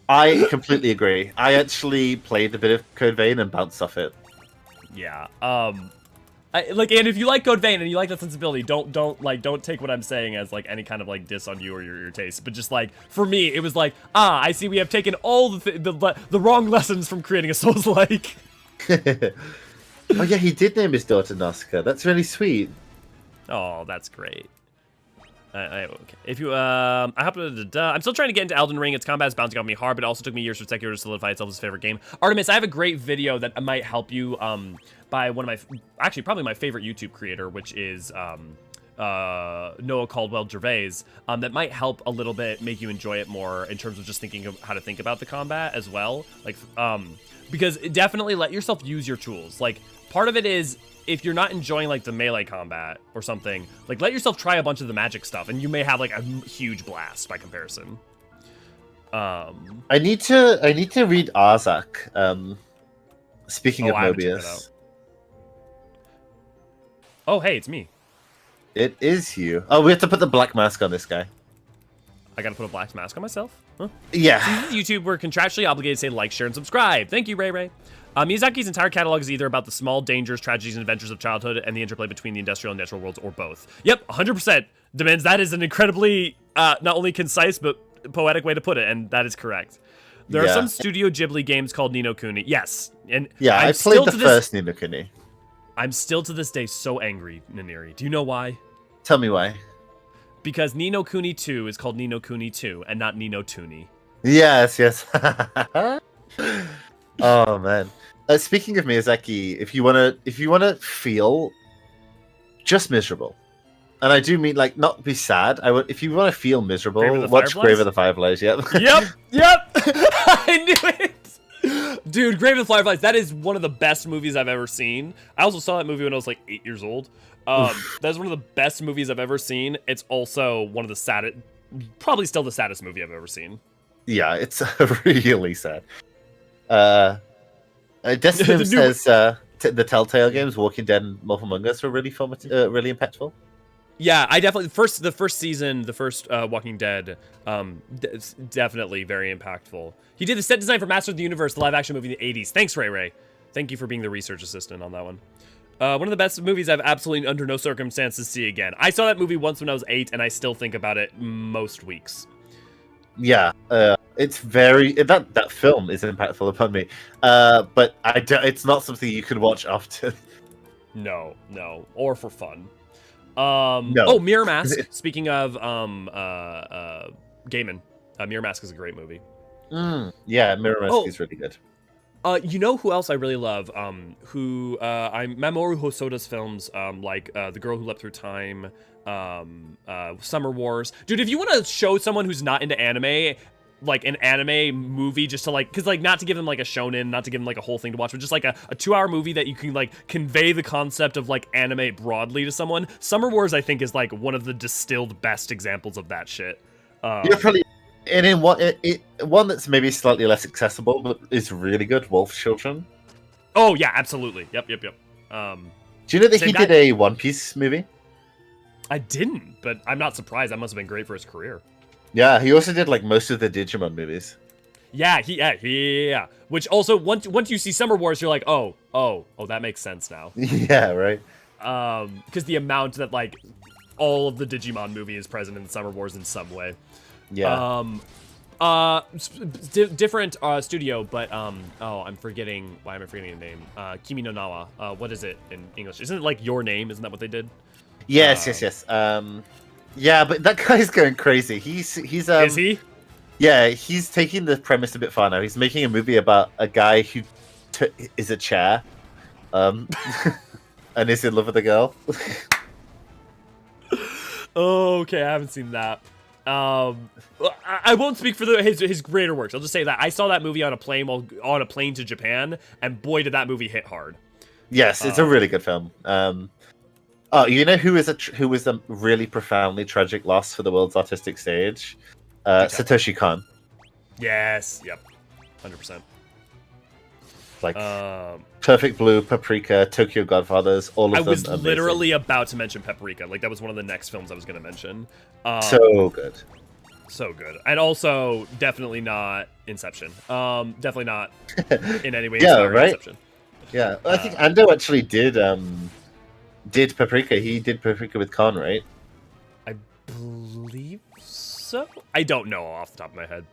I completely agree. I actually played a bit of Code Vein and bounced off it. Yeah. And if you like Code Vein and you like that sensibility, don't take what I'm saying as like any kind of like diss on you or your taste. But just like for me, it was like, I see we have taken all the wrong lessons from creating a Souls-like. Oh yeah, he did name his daughter Nausicaa. That's really sweet. Oh, that's great. Okay. If you, I happen to, I'm still trying to get into Elden Ring. Its combat is bouncing off me hard, but it also took me years for Sekiro to solidify itself as his favorite game. Artemis, I have a great video that might help you, by one of my, actually probably my favorite YouTube creator, which is, Noah Caldwell Gervais, that might help a little bit make you enjoy it more in terms of just thinking of how to think about the combat as well. Like, because definitely let yourself use your tools. Like, part of it is, if you're not enjoying like the melee combat or something, like let yourself try a bunch of the magic stuff, and you may have like a huge blast by comparison. I need to read Arzak. Speaking of I haven't checked it Mobius, out. Oh hey, it's me. it is you. Oh, we have to put the black mask on this guy. I gotta put a black mask on myself? Huh? Yeah. So this is YouTube, we're contractually obligated to say like, share, and subscribe. Thank you, Ray Ray. Miyazaki's entire catalog is either about the small dangers, tragedies, and adventures of childhood and the interplay between the industrial and natural worlds, or both. Yep, 100%. Demands that is an incredibly, not only concise, but poetic way to put it, and that is correct. There are some Studio Ghibli games called Ni no Kuni. Yes. And Yeah, I played the first Ni no Kuni. I'm still to this day so angry, Naniri. Do you know why? Tell me why. Because Ni no Kuni 2 is called Ni no Kuni 2 and not Ni no Tuni. Yes. Oh man. Speaking of Miyazaki, if you wanna feel just miserable, and I do mean like not be sad. If you want to feel miserable, watch Grave of the Fireflies. Yep. Yep. I knew it. Dude, Grave of the Fireflies. That is one of the best movies I've ever seen. I also saw that movie when I was like 8 years old. That's one of the best movies I've ever seen. It's also one of the saddest, probably still the saddest movie I've ever seen. Yeah, it's really sad. Destiny says the Telltale games, Walking Dead and Mortal Among Us, were really really impactful. Yeah, I definitely the first season, the first Walking Dead, definitely very impactful. He did the set design for Master of the Universe, the live action movie in the 80s. Thanks, Ray Ray. Thank you for being the research assistant on that one. One of the best movies I've absolutely under no circumstances see again. I saw that movie once when I was 8, and I still think about it most weeks. Yeah, it's very that film is impactful upon me, but it's not something you can watch often. No, or for fun. No. Oh, Mirror Mask. Speaking of Gaiman, Mirror Mask is a great movie. Yeah, Mirror Mask is really good. You know who else I really love? I'm Mamoru Hosoda's films, like The Girl Who Leapt Through Time, Summer Wars. Dude, if you want to show someone who's not into anime, like an anime movie, just to like, because like not to give them like a shonen, not to give them like a whole thing to watch, but just like a 2-hour movie that you can like convey the concept of like anime broadly to someone. Summer Wars, I think, is like one of the distilled best examples of that shit. You're probably. And in one that's maybe slightly less accessible, but is really good, Wolf Children. Oh yeah, absolutely. Yep. Do you know that he did a One Piece movie? I didn't, but I'm not surprised. That must have been great for his career. Yeah, he also did like most of the Digimon movies. Yeah. Which also, once you see Summer Wars, you're like, oh, that makes sense now. Yeah, right. Because the amount that like all of the Digimon movie is present in Summer Wars in some way. Yeah. Different studio, but I'm forgetting. Why am I forgetting the name? Kimi no Nawa. What is it in English? Isn't it like Your Name? Isn't that what they did? Yes. Yeah, but that guy's going crazy. He's Is he? Yeah, he's taking the premise a bit far now. He's making a movie about a guy who is a chair, and is in love with a girl. Okay, I haven't seen that. I won't speak for his greater works. I'll just say that I saw that movie on a plane to Japan, and boy, did that movie hit hard. Yes, it's a really good film. Oh, you know who was a really profoundly tragic loss for the world's artistic stage? Satoshi Kon. Yes. Yep. 100%. Like Perfect Blue, Paprika, Tokyo Godfathers, all of them. I was amazing. literally about to mention Paprika. Like that was one of the next films I was going to mention. So good. So good. And also definitely not Inception. Definitely not in any way Yeah, right? Inception. Yeah. I think Ando actually did Paprika. He did Paprika with Khan, right? I believe so. I don't know off the top of my head.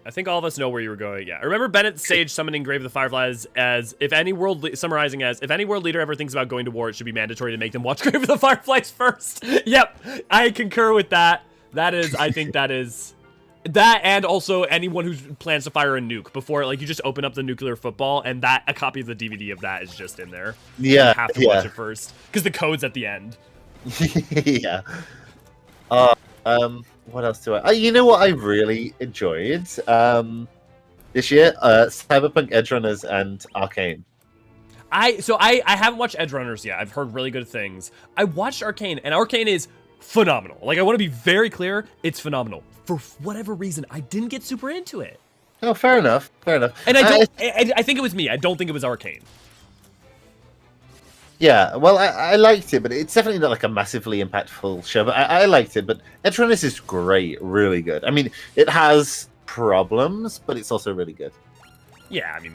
I think all of us know where you were going. Yeah, I remember Bennett Sage summoning Grave of the Fireflies as if any world summarizing as if any world leader ever thinks about going to war, it should be mandatory to make them watch Grave of the Fireflies first. Yep, I concur with that. That is, I think that is that, and also anyone who plans to fire a nuke before, like you just open up the nuclear football, and that a copy of the DVD of that is just in there. Yeah, you have to watch it first because the code's at the end. Yeah. What else do I? You know what I really enjoyed this year? Cyberpunk Edgerunners and Arcane. I haven't watched Edgerunners yet. I've heard really good things. I watched Arcane, and Arcane is phenomenal. Like I want to be very clear, it's phenomenal. For whatever reason, I didn't get super into it. Oh, fair enough. Fair enough. And I think it was me. I don't think it was Arcane. Yeah, well, I liked it, but it's definitely not like a massively impactful show. But I liked it. But Edgerunners is great, really good. I mean, it has problems, but it's also really good. Yeah, I mean,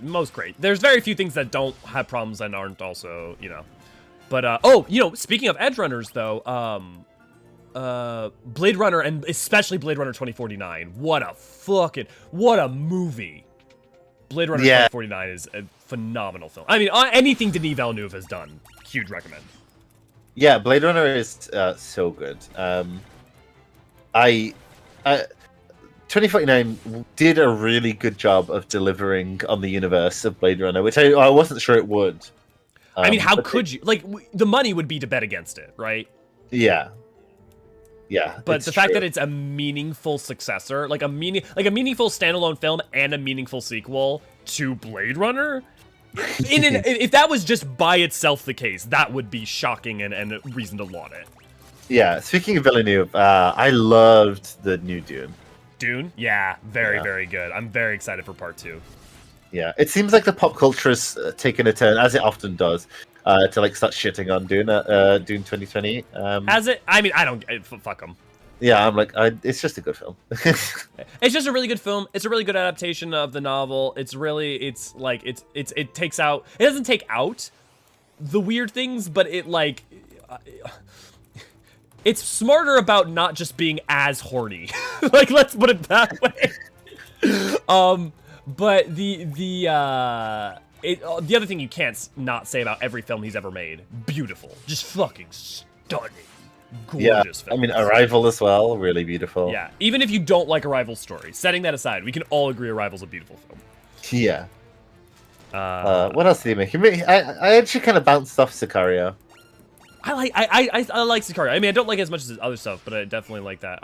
most great. There's very few things that don't have problems and aren't also, you know. But speaking of Edgerunners though, Blade Runner and especially Blade Runner 2049. What a movie. Blade Runner 2049 is a phenomenal film. I mean, anything Denis Villeneuve has done, huge recommend. Yeah, Blade Runner is so good. 2049 did a really good job of delivering on the universe of Blade Runner, which I wasn't sure it would. I mean, how could you? Like, the money would be to bet against it, right? Yeah. Yeah, but the fact that it's a meaningful successor, like a meaningful standalone film and a meaningful sequel to Blade Runner, if that was just by itself the case, that would be shocking and a reason to laud it. Yeah, speaking of Villeneuve, I loved the new Dune. Dune? Yeah, very good. I'm very excited for part 2. Yeah, it seems like the pop culture has taken a turn, as it often does, to like start shitting on Dune 2020. Has it? I mean, I don't fuck them. Yeah, I'm like, it's just a good film. It's just a really good film. It's a really good adaptation of the novel. It takes out. It doesn't take out the weird things, but it's smarter about not just being as horny. Like, let's put it that way. But the other thing you can't not say about every film he's ever made, beautiful, just fucking stunning, gorgeous film. I mean, Arrival as well, really beautiful. Yeah, even if you don't like Arrival's story, setting that aside, we can all agree Arrival's a beautiful film. Yeah. What else did he make? I actually kind of bounced off Sicario. I like Sicario. I mean, I don't like it as much as his other stuff, but I definitely like that.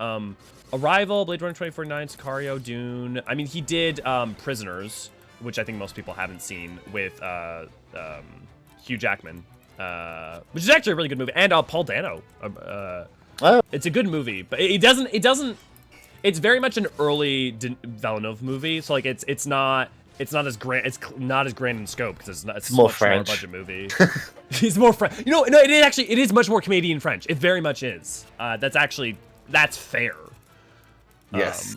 Arrival, Blade Runner 2049, Sicario, Dune. I mean, he did Prisoners, which I think most people haven't seen, with Hugh Jackman, which is actually a really good movie, and Paul Dano. It's a good movie, but it doesn't. It's very much an early Villeneuve movie, so like it's not as grand. It's not as grand in scope because it's more much French budget movie. He's more French. No, it is much more Canadian French. It very much is. That's fair. Yes.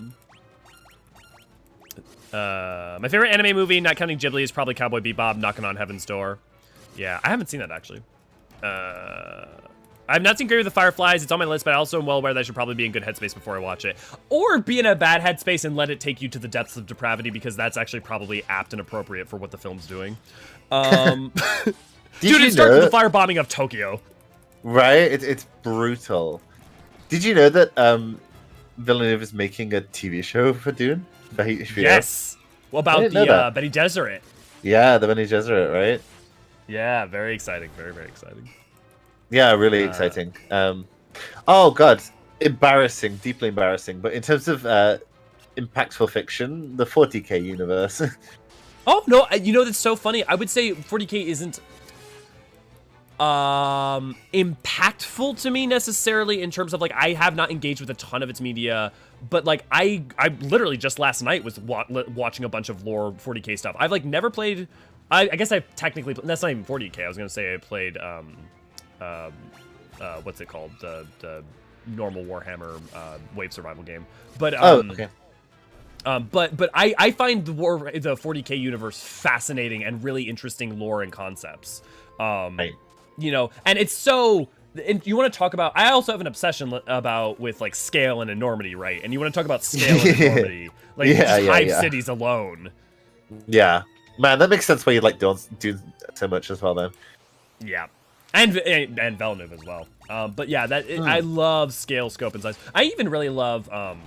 My favorite anime movie, not counting Ghibli, is probably Cowboy Bebop, Knocking on Heaven's Door. Yeah, I haven't seen that actually. I've not seen Grave of the Fireflies. It's on my list, but I also am well aware that I should probably be in good headspace before I watch it. Or be in a bad headspace and let it take you to the depths of depravity, because that's actually probably apt and appropriate for what the film's doing. Dude, it starts with the firebombing of Tokyo. Right? It's brutal. Did you know that Villeneuve is making a TV show for Dune? Yes. Well, about the Bene Gesserit. Yeah, the Bene Gesserit, right? Yeah, very exciting. Very, very exciting. Yeah, really exciting. Oh god, embarrassing, deeply embarrassing. But in terms of impactful fiction, the 40K universe. Oh no, you know that's so funny. I would say 40K isn't. impactful to me necessarily in terms of like I have not engaged with a ton of its media, but like I literally just last night was watching a bunch of lore 40k stuff. I've like never played. I guess I've technically that's not even 40k. I was gonna say I played what's it called, the normal Warhammer wave survival game, but okay. But I find the 40k universe fascinating and really interesting lore and concepts. Right. You know, and it's so. And you want to talk about? I also have an obsession with like scale and enormity, right? And you want to talk about scale and enormity, like Hive cities alone. Yeah, man, that makes sense why you like do so much as well, then. Yeah, and Villeneuve as well. But yeah, I love scale, scope, and size. I even really love I'm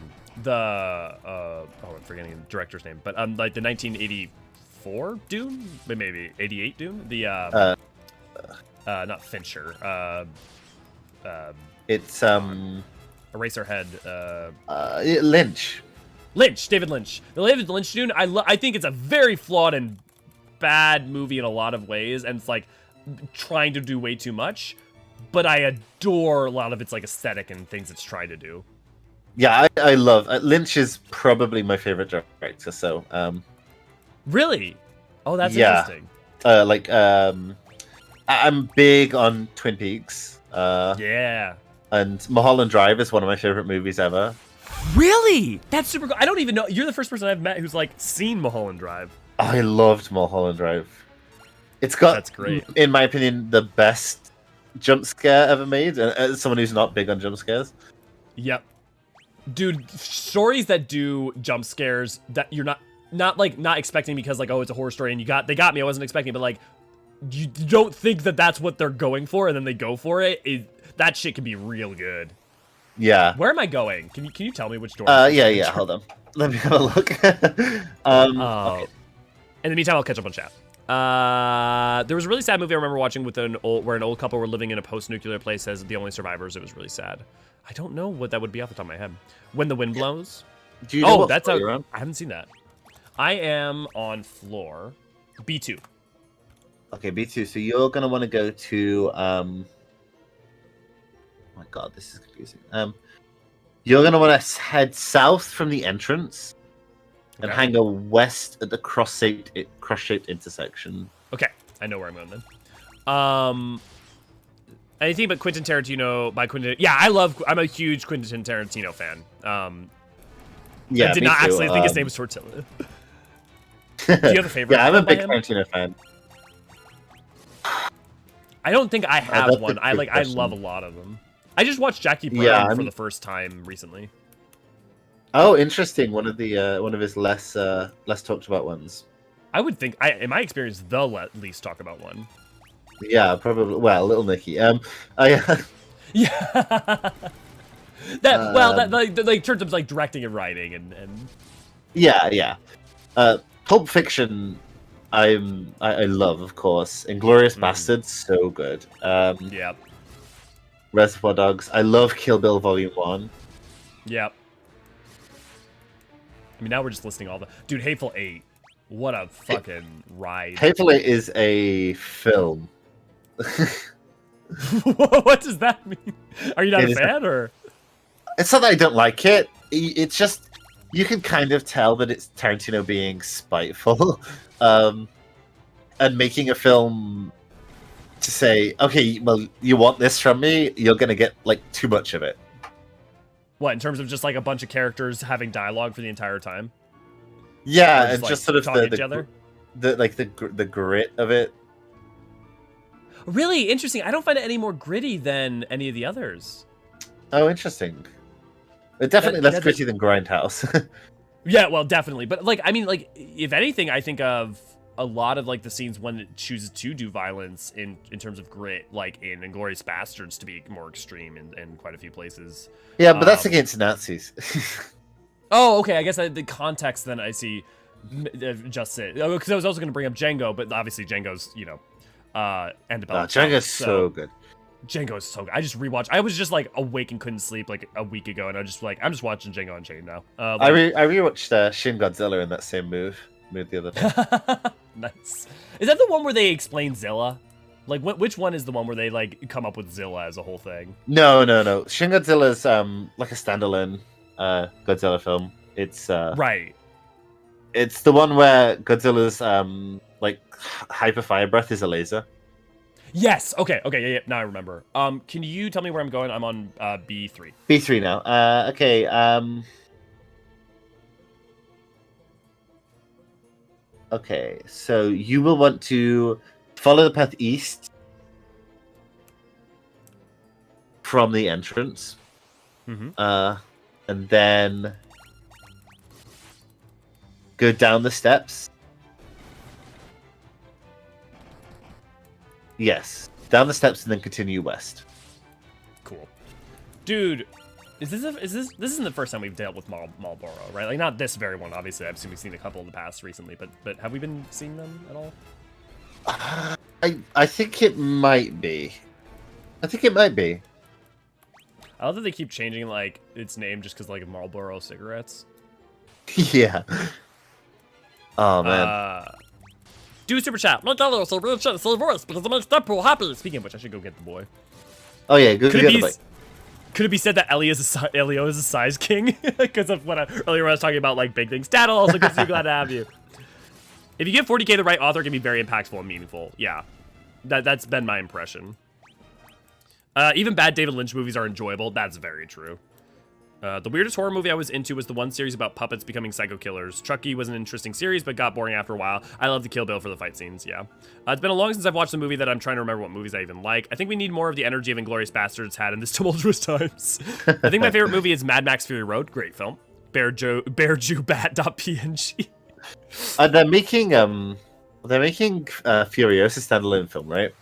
forgetting the director's name, but like the 1984 Dune, maybe 88 Dune, the not Fincher. It's Eraserhead. Lynch. David Lynch. The David Lynch Dune. I think it's a very flawed and bad movie in a lot of ways, and it's like trying to do way too much. But I adore a lot of its like aesthetic and things it's trying to do. Yeah, I love Lynch is probably my favorite director. So really, oh, that's interesting. I'm big on Twin Peaks. Yeah. And Mulholland Drive is one of my favorite movies ever. Really? That's super cool. I don't even know. You're the first person I've met who's like seen Mulholland Drive. I loved Mulholland Drive. It's got, that's great, in my opinion, the best jump scare ever made. And as someone who's not big on jump scares. Yep. Dude, stories that do jump scares that you're not expecting because like, oh, it's a horror story and they got me. I wasn't expecting, but like, you don't think that that's what they're going for, and then they go for it. That shit can be real good. Yeah. Where am I going? Can you tell me which door? Yeah. Hold on. Let me have a look. Okay. In the meantime, I'll catch up on chat. There was a really sad movie I remember watching where an old couple were living in a post-nuclear place as the only survivors. It was really sad. I don't know what that would be off the top of my head. When the Wind Blows. Do you know what that's floor you're on? I haven't seen that. I am on floor B2. Okay, B2. So you're gonna want to go to oh my god, this is confusing. You're gonna want to head south from the entrance and hang a west at the cross-shaped intersection. Okay, I know where I'm going then. Anything but Quentin Tarantino by Quentin. Yeah, I'm a huge Quentin Tarantino fan. Yeah, I did not too. actually think his name was Tortilla. Do you have a favorite? Yeah, I'm a big him? Tarantino fan. I don't think I have one. I question. love a lot of them. I just watched Jackie Brown for the first time recently. Oh, interesting. One of his less talked about ones. I would think, in my experience, the least talk about one. Yeah, probably. Well, Little Nicky. Yeah. In terms of like directing and writing and. Yeah. Pulp Fiction, I love, of course. Inglourious Bastards, so good. Yeah. Reservoir Dogs. I love Kill Bill Volume 1. Yep. I mean, now we're just listing all the... Dude, Hateful Eight. What a fucking ride. Hateful Eight is a film. What does that mean? Are you not a fan, or...? It's not that I don't like it. It's just... You can kind of tell that it's Tarantino being spiteful. And making a film to say, okay, well, you want this from me, you're going to get, like, too much of it. What, in terms of just, like, a bunch of characters having dialogue for the entire time? Yeah, just, and like, just sort of the grit of it. Really interesting. I don't find it any more gritty than any of the others. Oh, interesting. But definitely less gritty than Grindhouse. Yeah, well, definitely. But, like, I mean, like, if anything, I think of a lot of, like, the scenes when it chooses to do violence in terms of grit, like in Inglourious Bastards, to be more extreme in quite a few places. Yeah, but that's against Nazis. Oh, okay. I guess the context then I see just it. Because I was also going to bring up Django, but obviously Django's, Antebellum. Django's so good. Django is so good. I just rewatched. I was just like awake and couldn't sleep like a week ago, and I was just like, I'm just watching Django Unchained now. I rewatched Shin Godzilla in that same mood the other day. Nice. Is that the one where they explain Zilla? Like, which one is the one where they like come up with Zilla as a whole thing? No. Shin Godzilla's like a standalone Godzilla film. It's Right. It's the one where Godzilla's like hyper fire breath is a laser. Yes. Okay. Yeah. Now I remember. Can you tell me where I'm going? I'm on B3. B3 now. Okay. Okay. So you will want to follow the path east from the entrance, Mm-hmm. and then go down the steps. Yes, down the steps and then continue west. Cool. Dude, this isn't the first time we've dealt with Marlboro, right? Like, not this very one, obviously. I've seen we've seen a couple in the past recently, but have we been seeing them at all? I think it might be. I love that they keep changing like its name just because like Marlboro cigarettes. Yeah. Oh man. Do super chat. My dollar so real chat so voice because it makes Deadpool happy. Speaking of which, I should go get the boy. Oh yeah, go get the boy. Could it be said that Elio is a size king because of what earlier when I was talking about like big things? Dad, also good to see you. Glad to have you. If you give 40K the right author, it can be very impactful and meaningful. Yeah, that's been my impression. Even bad David Lynch movies are enjoyable. That's very true. The weirdest horror movie I was into was the one series about puppets becoming psycho killers. Chucky was an interesting series, but got boring after a while. I love the Kill Bill for the fight scenes, yeah. It's been a long since I've watched a movie that I'm trying to remember what movies I even like. I think we need more of the energy of Inglourious Bastards had in this tumultuous times. I think my favorite movie is Mad Max Fury Road. Great film. BearJewBat.png. They're making Furiosa standalone film, right?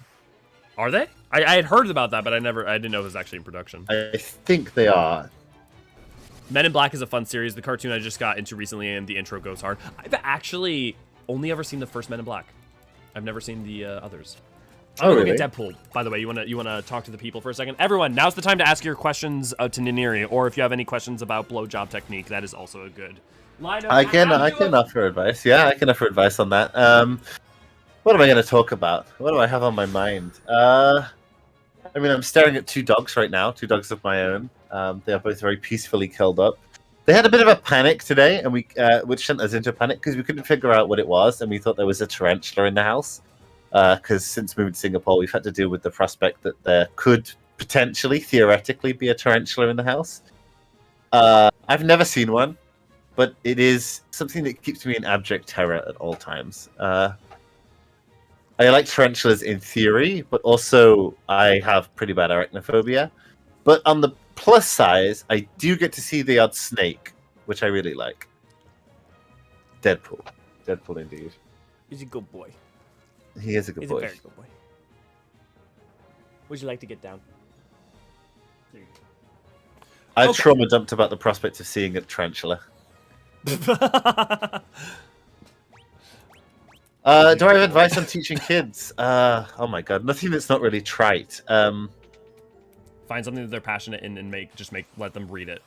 Are they? I had heard about that, but I didn't know it was actually in production. I think they are. Men in Black is a fun series. The cartoon I just got into recently, and the intro goes hard. I've actually only ever seen the first Men in Black. I've never seen the others. Oh, really? Get Deadpool. By the way, you wanna talk to the people for a second? Everyone, now's the time to ask your questions to Niniri, or if you have any questions about blowjob technique, that is also a good line of. I can offer advice. Yeah, I can offer advice on that. What am I going to talk about? What do I have on my mind? I mean, I'm staring at two dogs right now, two dogs of my own. They are both very peacefully curled up. They had a bit of a panic today, and which sent us into a panic because we couldn't figure out what it was, and we thought there was a tarantula in the house. Because since moving to Singapore, we've had to deal with the prospect that there could potentially, theoretically, be a tarantula in the house. I've never seen one, but it is something that keeps me in abject terror at all times. I like tarantulas in theory, but also I have pretty bad arachnophobia. But on the plus side, I do get to see the odd snake, which I really like. Deadpool. Deadpool indeed. He's a good boy. He is a good boy. He's a very good boy. Would you like to get down? I trauma dumped about the prospect of seeing a tarantula. Do I have advice on teaching kids? Oh my god, nothing that's not really trite. Find something that they're passionate in and let them read it.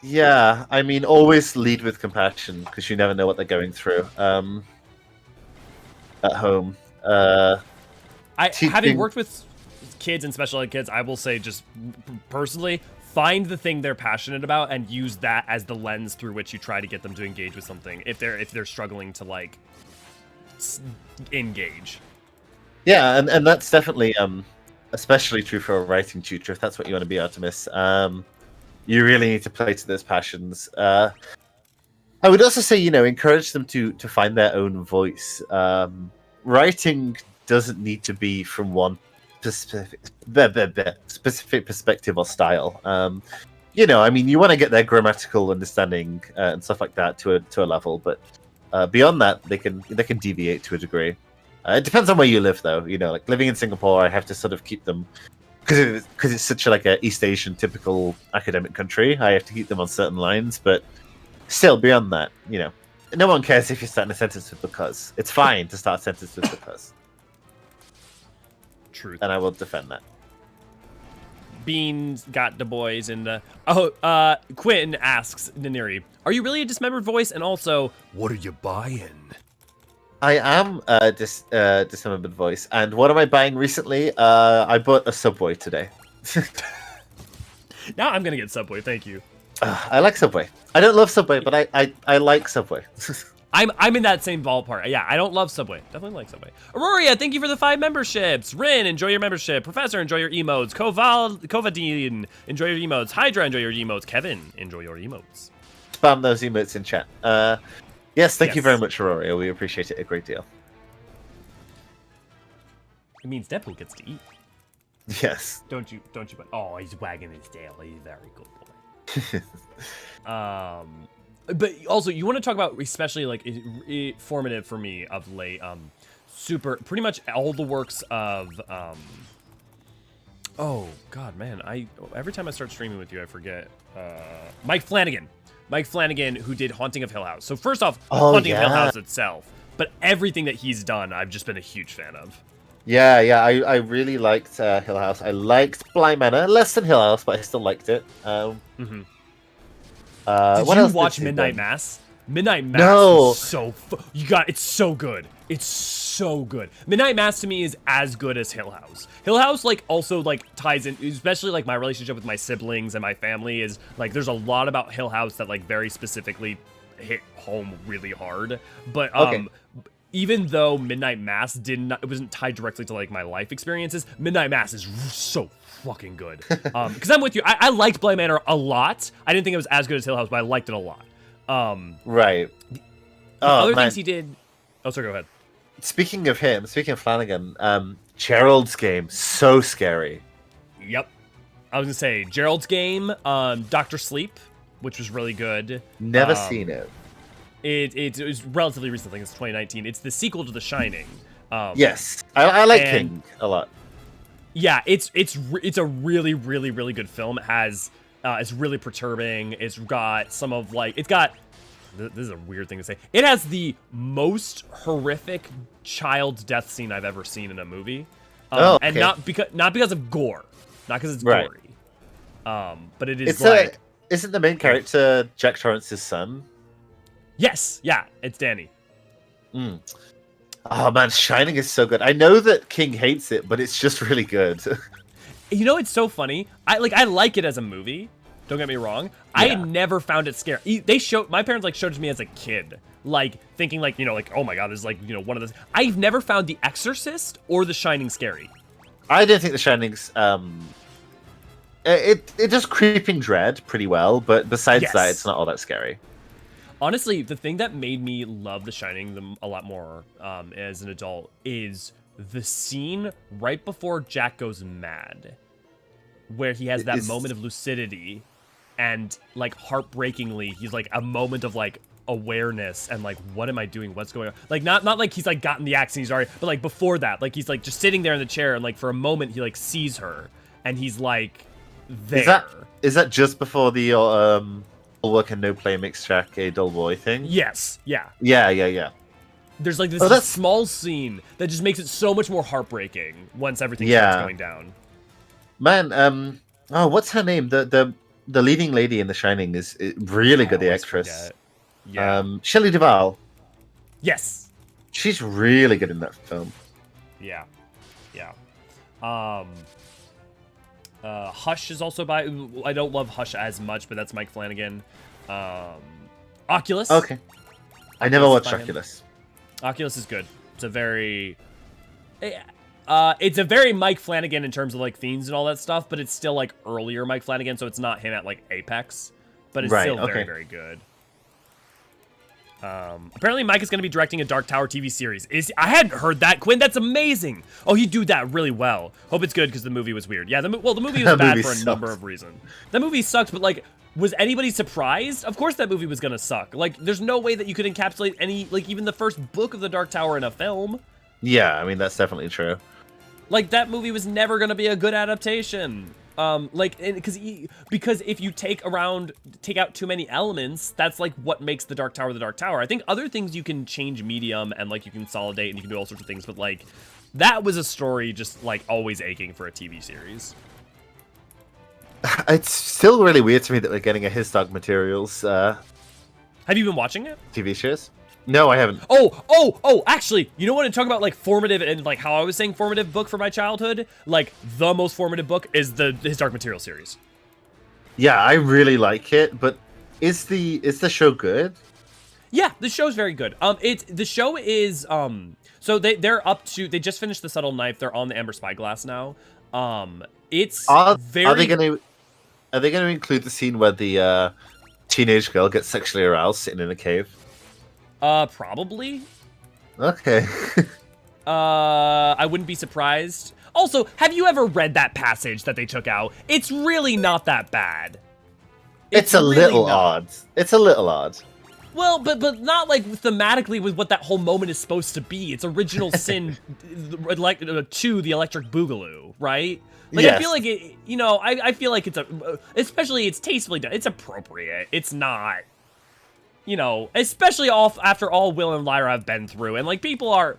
Yeah, I mean, always lead with compassion because you never know what they're going through. At home, having worked with kids and special ed kids, I will say just personally, find the thing they're passionate about and use that as the lens through which you try to get them to engage with something. If they're struggling to like engage. Yeah, and that's definitely especially true for a writing tutor. If that's what you want to be, Artemis, you really need to play to those passions. I would also say, encourage them to find their own voice. Writing doesn't need to be from one specific perspective or style. I mean, you want to get their grammatical understanding and stuff like that to a level, but beyond that, they can deviate to a degree. It depends on where you live, though. Like living in Singapore, I have to sort of keep them because it's such like a East Asian typical academic country. I have to keep them on certain lines, but still, beyond that, no one cares if you're starting a sentence with because. It's fine to start a sentence with because. Truth. And I will defend that. Beans got the boys in the... Quinn asks Niniri, are you really a dismembered voice? And also, what are you buying? I am dismembered voice, and what am I buying recently? I bought a Subway today. Now I'm gonna get Subway. Thank you. I like Subway. I don't love Subway, but I like Subway. I'm in that same ballpark. Yeah, I don't love Subway. Definitely like Subway. Auroria, thank you for the 5 memberships. Rin, enjoy your membership. Professor, enjoy your emotes. Kovadine, enjoy your emotes. Hydra, enjoy your emotes. Kevin, enjoy your emotes. Spam those emotes in chat. Yes, thank you very much, Aurora. We appreciate it a great deal. It means Deadpool gets to eat. Yes. Don't you? Oh, he's wagging his tail. He's a very good boy. But also, you want to talk about, especially like formative for me of late. Pretty much all the works of. Oh God, man! Every time I start streaming with you, I forget. Mike Flanagan. Mike Flanagan, who did Haunting of Hill House. So first off, Haunting of Hill House itself, but everything that he's done, I've just been a huge fan of. Yeah, I really liked Hill House. I liked Blind Manor, less than Hill House, but I still liked it. Did what you else watch did Midnight done? Mass? Midnight Mass No. is so it's so good. It's so good. Midnight Mass to me is as good as Hill House. Hill House like also like ties in, especially like my relationship with my siblings and my family is like there's a lot about Hill House that like very specifically hit home really hard. But even though Midnight Mass it wasn't tied directly to like my life experiences, Midnight Mass is so fucking good. Because I'm with you. I liked Blind Manor a lot. I didn't think it was as good as Hill House, but I liked it a lot. Right. Other things he did. Oh, sorry, go ahead. Speaking of Flanagan, Gerald's Game, so scary. Yep. I was gonna say Gerald's Game, Dr. Sleep, which was really good. Never seen it. It was relatively recent. I think it's 2019. It's the sequel to The Shining. Yes, I like King a lot. Yeah, it's a really really really good film. It has it's really perturbing. It's got some of like this is a weird thing to say. It has the most horrific child death scene I've ever seen in a movie, and not because of gore, not because it's gory, but it is isn't the main character Jack Torrance's son? Yes, yeah, it's Danny. Oh man, Shining is so good. I know that King hates it, but it's just really good. You know, it's so funny. I like it as a movie. Don't get me wrong. Yeah. I never found it scary. My parents like showed it to me as a kid, like thinking like, you know, like, oh my God, this is like, you know, one of those. I've never found The Exorcist or The Shining scary. I don't think The Shining's it does creeping dread pretty well, but besides that, it's not all that scary. Honestly, the thing that made me love The Shining a lot more as an adult is the scene right before Jack goes mad, where he has that moment of lucidity. And like heartbreakingly, he's like a moment of like awareness and like, what am I doing? What's going on? Like not like he's like gotten the axe and he's already, but like before that, like he's like just sitting there in the chair and like for a moment he like sees her and he's like there. Is that just before the all work and no play makes Jack a dull boy thing? Yes. Yeah. Yeah. There's like this small scene that just makes it so much more heartbreaking once everything starts going down. Man, what's her name? The leading lady in The Shining is really good. The actress, Shelley Duvall. Yes, she's really good in that film. Yeah. Hush is also by. I don't love Hush as much, but that's Mike Flanagan. Oculus. Okay, I never watched Oculus. Oculus is good. It's a very Mike Flanagan in terms of like themes and all that stuff, but it's still like earlier Mike Flanagan, so it's not him at like apex, but it's still very, very good. Apparently Mike is going to be directing a Dark Tower TV series. I hadn't heard that, Quinn. That's amazing. Oh, he'd do that really well. Hope it's good because the movie was weird. Yeah, the movie was bad for a number of reasons. The movie sucked, but like, was anybody surprised? Of course that movie was going to suck. Like, there's no way that you could encapsulate any, like even the first book of the Dark Tower in a film. Yeah, I mean, that's definitely true. Like, that movie was never going to be a good adaptation. Because if you take out too many elements, that's like what makes the Dark Tower the Dark Tower. I think other things you can change medium and like you can consolidate and you can do all sorts of things, but like that was a story just like always aching for a TV series. It's still really weird to me that we're getting a His Dark Materials. Have you been watching it? TV shows? No, I haven't. Oh, actually, you know what, I'm talking about, like, formative, and, like, how I was saying formative book for my childhood? Like, the most formative book is his Dark Material series. Yeah, I really like it, but is the show good? Yeah, the show's very good. The show is, so they're up to, they just finished The Subtle Knife, they're on the Amber Spyglass now. It's Are very... they gonna include the scene where the teenage girl gets sexually aroused sitting in a cave? Probably. Okay. I wouldn't be surprised. Also, have you ever read that passage that they took out? It's really not that bad. It's a really little not. odd. It's a little odd. Well, but not like thematically with what that whole moment is supposed to be. It's original sin, like to the Electric Boogaloo, right? Like, yes. I feel like it, you know, I feel like it's especially it's tastefully done. It's appropriate. It's not, you know, especially after all Will and Lyra have been through, and like people are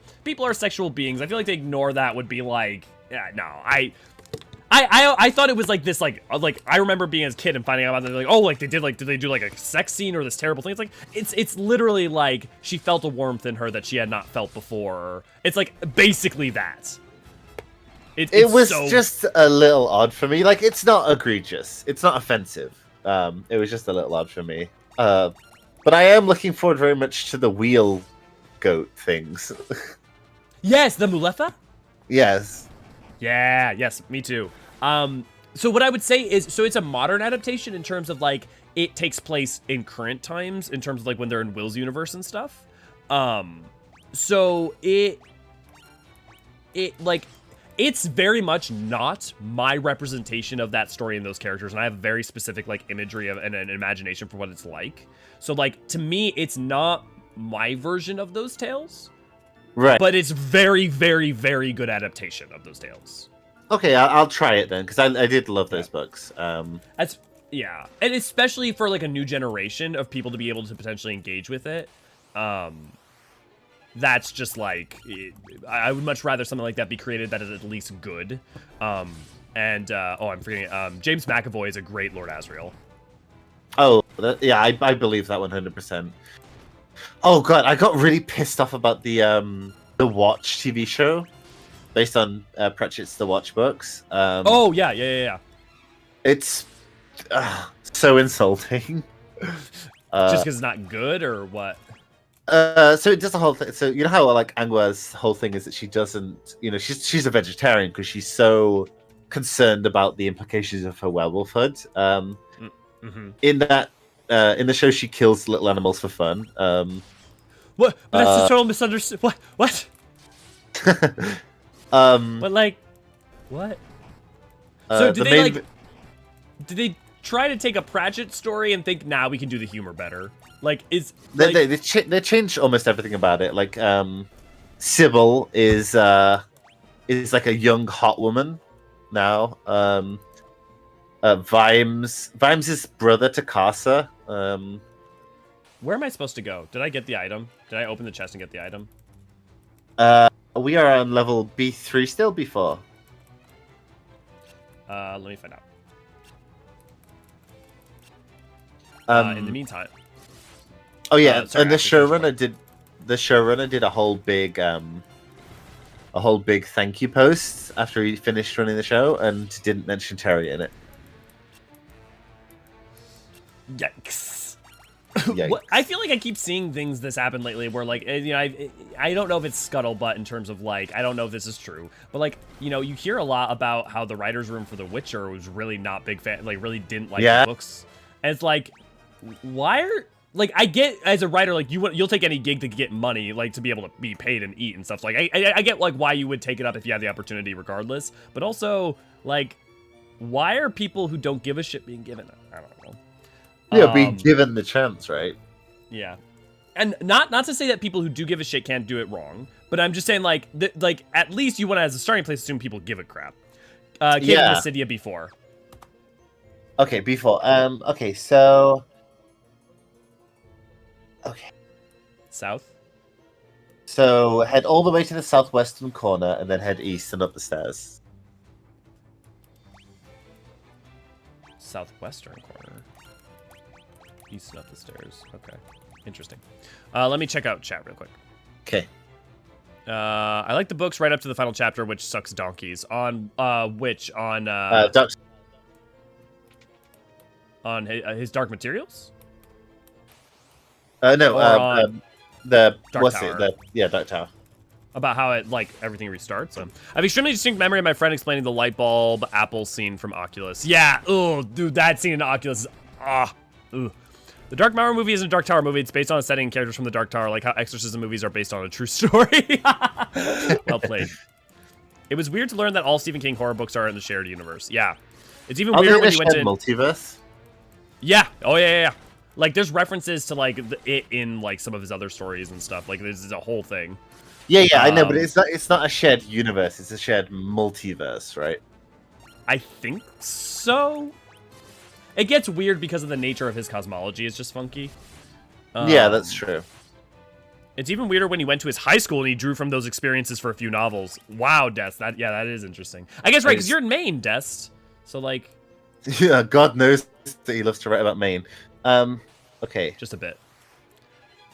sexual beings. I feel like to ignore that would be like, yeah, no, I thought it was like this, like I remember being as a kid and finding out about it, like, oh, like did they do like a sex scene or this terrible thing? It's like it's literally like she felt a warmth in her that she had not felt before. It's like basically that. It was just a little odd for me. Like, it's not egregious. It's not offensive. It was just a little odd for me. But I am looking forward very much to the wheel goat things. Yes, the Mulefa? Yes. Yeah, yes, me too. So what I would say is, so it's a modern adaptation in terms of, like, it takes place in current times, in terms of, like, when they're in Will's universe and stuff. So like, it's very much not my representation of that story and those characters, and I have very specific, like, imagery of and an imagination for what it's like. So, like, to me, it's not my version of those tales. Right. But it's very, very, very good adaptation of those tales. Okay, I'll try it then, because I did love those books. Yeah, and especially for, like, a new generation of people to be able to potentially engage with it. That's just, like, I would much rather something like that be created that is at least good. I'm forgetting, James McAvoy is a great Lord Asriel. Oh, yeah, I believe that 100%. Oh god, I got really pissed off about the Watch TV show based on Pratchett's The Watch books. Oh yeah. It's so insulting. Just because it's not good, or what? So it does the whole thing. So you know how like Angwa's whole thing is that she doesn't, you know, she's a vegetarian because she's so concerned about the implications of her werewolfhood. In that. In the show, she kills little animals for fun. What? But that's a total misunderstood. What? But like, what? So did they try to take a Pratchett story and think, nah, we can do the humor better? Like, they changed almost everything about it. Like, Sybil is like a young hot woman now. Vimes is brother to Casa. Where am I supposed to go? Did I get the item? Did I open the chest and get the item? We are on level B3 still, B4. Let me find out. In the meantime. Oh yeah, sorry, and the showrunner did a whole big thank you post after he finished running the show and didn't mention Terry in it. Yikes. Yikes. I feel like I keep seeing things this happen lately where, like, you know, I don't know if it's scuttlebutt in terms of, like, I don't know if this is true, but, like, you know, you hear a lot about how the writer's room for The Witcher was really not big fan, like, really didn't like the books. And it's like, why are, like, I get, as a writer, like, you'll take any gig to get money, like, to be able to be paid and eat and stuff. Like, I get, like, why you would take it up if you had the opportunity regardless, but also, like, why are people who don't give a shit being given it? I don't know. Yeah, being given the chance, right? Yeah, and not to say that people who do give a shit can't do it wrong, but I'm just saying, like, like, at least you want to, as a starting place, assume people give a crap. Came yeah. to Cydia before. Okay, before. Okay, so. Okay. South. So head all the way to the southwestern corner, and then head east and up the stairs. Southwestern corner. East and up the stairs. Okay. Interesting. Let me check out chat real quick. Okay. I like the books right up to the final chapter, which sucks donkeys. On which on on his Dark Materials? No, the Dark what's Tower. it? Dark Tower. About how it like everything restarts. I have extremely distinct memory of my friend explaining the light bulb Apple scene from Oculus. Yeah, oh, dude, that scene in Oculus is The Dark Tower movie isn't a Dark Tower movie. It's based on a setting and characters from the Dark Tower, like how exorcism movies are based on a true story. Well played. It was weird to learn that all Stephen King horror books are in the shared universe. Yeah, it's even weird when you went to multiverse. Yeah. Oh yeah. Like there's references to like it in like some of his other stories and stuff. Like this is a whole thing. Yeah, I know, but it's not a shared universe. It's a shared multiverse, right? I think so. It gets weird because of the nature of his cosmology. It's just funky. Yeah, that's true. It's even weirder when he went to his high school and he drew from those experiences for a few novels. Wow, Dest. That is interesting. I guess right because you're in Maine, Dest. So like. Yeah, God knows that he loves to write about Maine. Okay. Just a bit.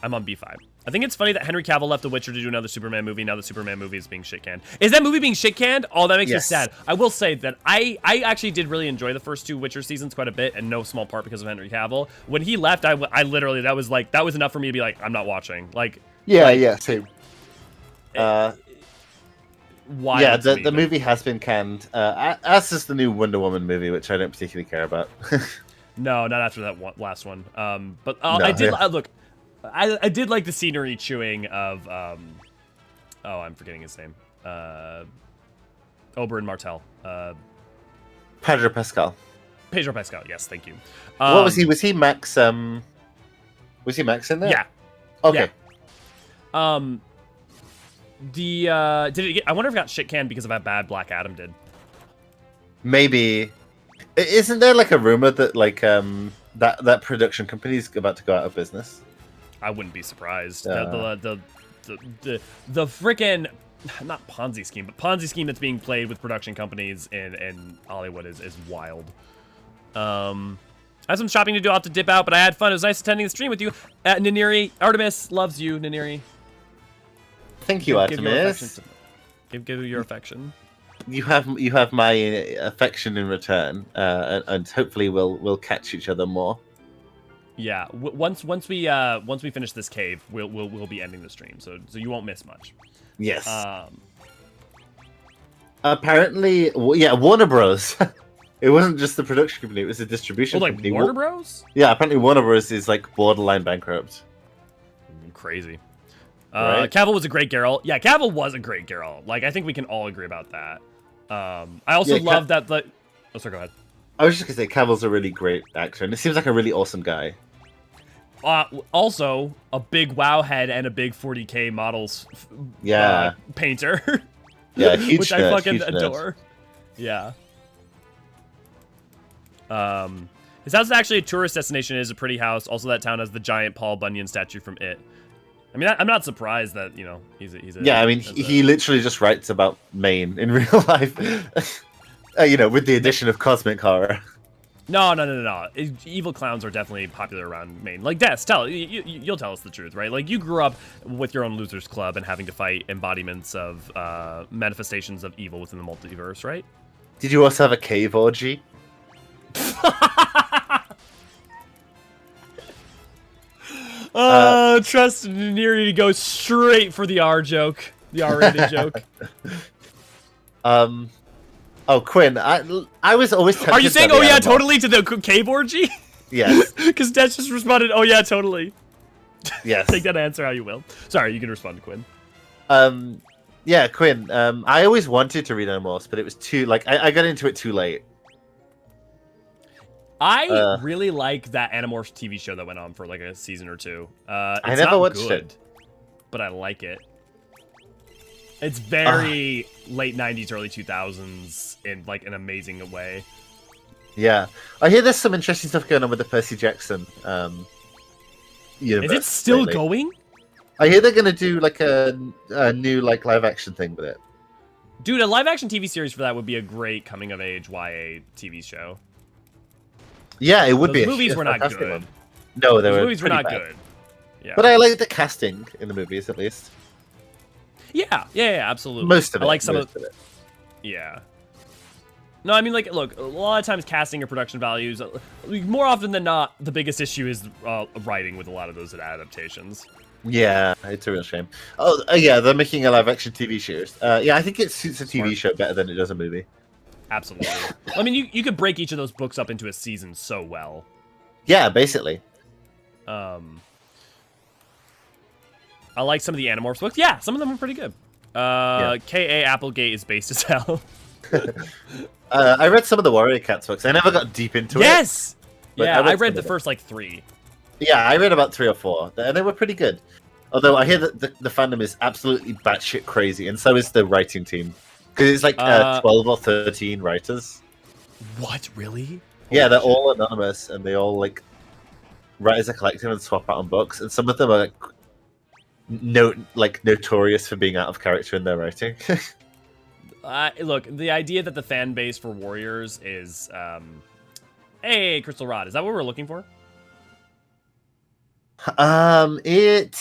I'm on B5. I think it's funny that Henry Cavill left The Witcher to do another Superman movie. Now the Superman movie is being shit-canned. Is that movie being shit-canned? Oh, that makes me sad. I will say that I actually did really enjoy the first 2 Witcher seasons quite a bit, and no small part because of Henry Cavill. When he left, I literally, that was enough for me to be like, I'm not watching. Like, yeah, same. Why? Yeah, the movie has been canned. As is the new Wonder Woman movie, which I don't particularly care about. No, not after that last one. But I did look. I did like the scenery chewing of I'm forgetting his name. Oberyn Martell. Pedro Pascal. Pedro Pascal. Yes, thank you. What was he? Was he Max? Was he Max in there? Yeah. Okay. Yeah. Did it get? I wonder if it got shit canned because of how bad Black Adam did. Maybe. Isn't there like a rumor that like that production company is about to go out of business? I wouldn't be surprised. The freaking not Ponzi scheme, but Ponzi scheme that's being played with production companies in Hollywood is wild. I have some shopping to do. I'll have to dip out, but I had fun. It was nice attending the stream with you. Naniri, Artemis loves you, Naniri. Thank you, Artemis. Give your affection. You have my affection in return, and hopefully we'll catch each other more. Yeah, once we finish this cave, we'll be ending the stream, so you won't miss much. Yes. Apparently, yeah, Warner Bros. It wasn't just the production company; it was the distribution company. Warner Bros. Yeah, apparently Warner Bros. Is like borderline bankrupt. Crazy. Right? Cavill was a great Geralt. Yeah, Cavill was a great Geralt. Like I think we can all agree about that. I also love that. Oh, sorry, go ahead. I was just gonna say Cavill's a really great actor, and it seems like a really awesome guy. Also, a big WoW head and a big 40K models painter. Yeah, huge which nerd, I fucking huge adore. Nerd. Yeah. His house is actually a tourist destination. It is a pretty house. Also, that town has the giant Paul Bunyan statue from It. I mean, I'm not surprised that he's a yeah. I mean, he literally just writes about Maine in real life. With the addition of cosmic horror. No. Evil clowns are definitely popular around Maine. Like, Des, you'll tell us the truth, right? Like, you grew up with your own losers club and having to fight embodiments of manifestations of evil within the multiverse, right? Did you also have a cave orgy? Trust Neri to go straight for the R joke, the R-rated joke. Oh, Quinn, I was always tempted. Are you saying, oh yeah, totally to the cave orgy? Yes. Because Des just responded, oh yeah, totally. Yes. Take that answer how you will. Sorry, you can respond to Quinn. Yeah, Quinn, I always wanted to read Animorphs, but it was too, I got into it too late. I really like that Animorphs TV show that went on for like a season or two. I never watched it. But I like it. It's very late 90s, early 2000s in like an amazing way. Yeah. I hear there's some interesting stuff going on with the Percy Jackson universe. Is it still going? I hear they're going to do like a new like live action thing with it. Dude, a live action TV series for that would be a great coming of age YA TV show. Yeah, it would be. Those movies were not good. No, they were movies were not bad. good. Yeah. But I like the casting in the movies, at least. Yeah, absolutely. Most of it. I like some of of it. Yeah. No, I mean, like, look, a lot of times casting or production values, more often than not, the biggest issue is writing with a lot of those adaptations. Yeah, it's a real shame. Oh, yeah, they're making a live-action TV series. Yeah, I think it suits a TV show better than it does a movie. Absolutely. I mean, you could break each of those books up into a season so well. Yeah, basically. I like some of the Animorphs books. Yeah, some of them are pretty good. K.A. Applegate is based as hell. I read some of the Warrior Cats books. I never got deep into it. Yes! Yeah, I read the some of first, like, 3. Yeah, I read about 3 or 4, and they were pretty good. Although I hear that the fandom is absolutely batshit crazy, and so is the writing team. Because it's like 12 or 13 writers. What, really? Yeah, they're all anonymous, and they all like write as a collective and swap out on books. And some of them are notorious for being out of character in their writing. Look, the idea that the fan base for Warriors is, hey, Crystal Rod, is that what we're looking for? Why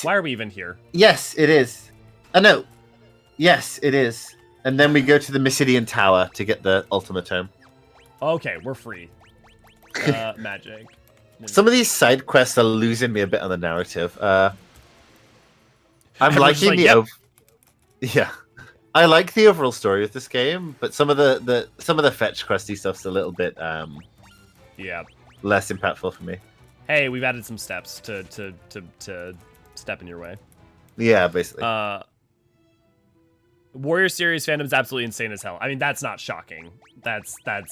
are we even here? Yes, it is. No. Yes, it is. And then we go to the Mysidian Tower to get the Ultimatome. Okay, we're free. Magic. Some of these side quests are losing me a bit on the narrative. I'm liking Yeah. I like the overall story of this game, but some of the fetch questy stuff's a little bit less impactful for me. Hey, we've added some steps to step in your way. Yeah, basically. Warrior series fandom is absolutely insane as hell. I mean, that's not shocking. That's to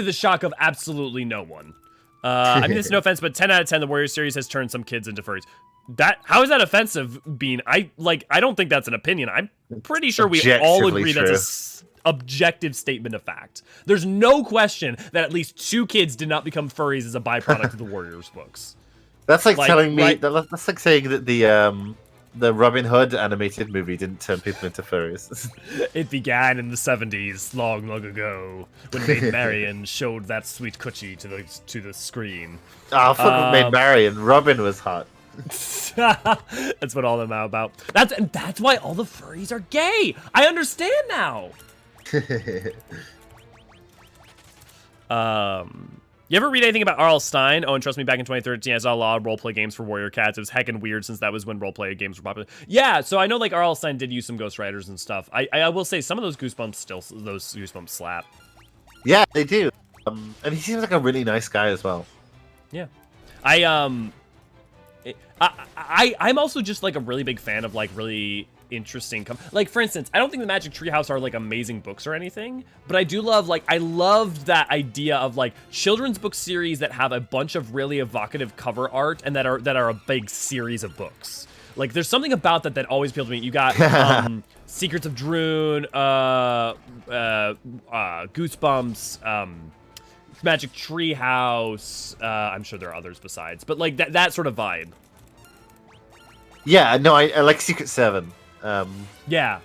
the shock of absolutely no one. I mean, it's no offense, but 10 out of 10, the Warrior series has turned some kids into furries. How is that offensive, Bean? I don't think that's an opinion. I'm pretty sure we all agree that's an objective statement of fact. There's no question that at least 2 kids did not become furries as a byproduct of the Warriors books. That's like telling me that's like saying that the Robin Hood animated movie didn't turn people into furries. It began in the 70s, long ago, when Maid Marian showed that sweet coochie to the screen. Oh, fuck Maid Marian. Robin was hot. That's what all of them are about. That's why all the furries are gay. I understand now. You ever read anything about R.L. Stine? Oh, and trust me, back in 2013, I saw a lot of roleplay games for Warrior Cats. It was heckin' weird since that was when roleplay games were popular. Yeah, so I know like R.L. Stine did use some ghostwriters and stuff. I will say some of those goosebumps slap. Yeah, they do. And he seems like a really nice guy as well. Yeah, I'm also just like a really big fan of like really interesting like, for instance, I don't think the Magic Treehouse are like amazing books or anything, but I do love I loved that idea of like children's book series that have a bunch of really evocative cover art and that are a big series of books. Like there's something about that always appealed to me. You got Secrets of Droon, Goosebumps, Magic Treehouse. I'm sure there are others besides, but like that sort of vibe. Yeah, no, I like Secret 7. Yeah,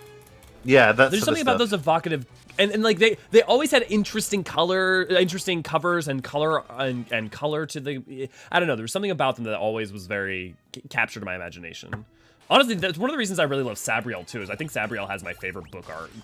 that's there's something about those evocative, and like they always had interesting covers and color and color to the. I don't know. There was something about them that always was very captured my imagination. Honestly, that's one of the reasons I really love Sabriel too. Is I think Sabriel has my favorite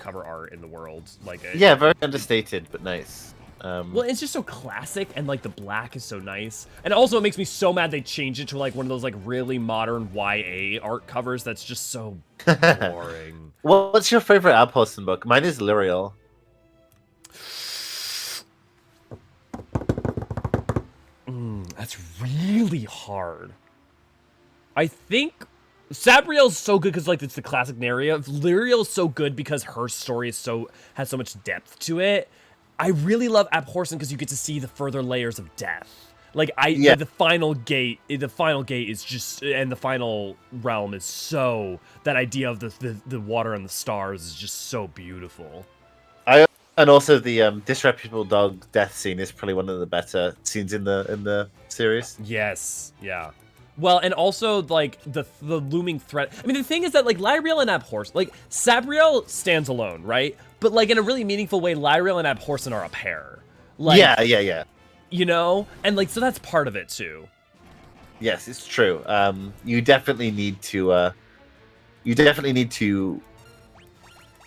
cover art in the world. Like very understated but nice. Well, it's just so classic, and like the black is so nice, and also it makes me so mad they changed it to like one of those like really modern YA art covers. That's just so boring. What's your favorite Abhorsen book? Mine is Lyriel. That's really hard. I think Sabriel's so good because like it's the classic narrative. Lyriel's so good because her story has so much depth to it. I really love Abhorsen because you get to see the further layers of death. Like the final gate is just, and the final realm is so, that idea of the water and the stars is just so beautiful. And also the disreputable dog death scene is probably one of the better scenes in the series. Yes, yeah. Well, and also like the looming threat. I mean, the thing is that like Lyriel and Abhorsen, like Sabriel stands alone, right? But like in a really meaningful way, Lyriel and Abhorsen are a pair. Like, yeah. You know, and like so that's part of it too. Yes, it's true. You definitely need to. You definitely need to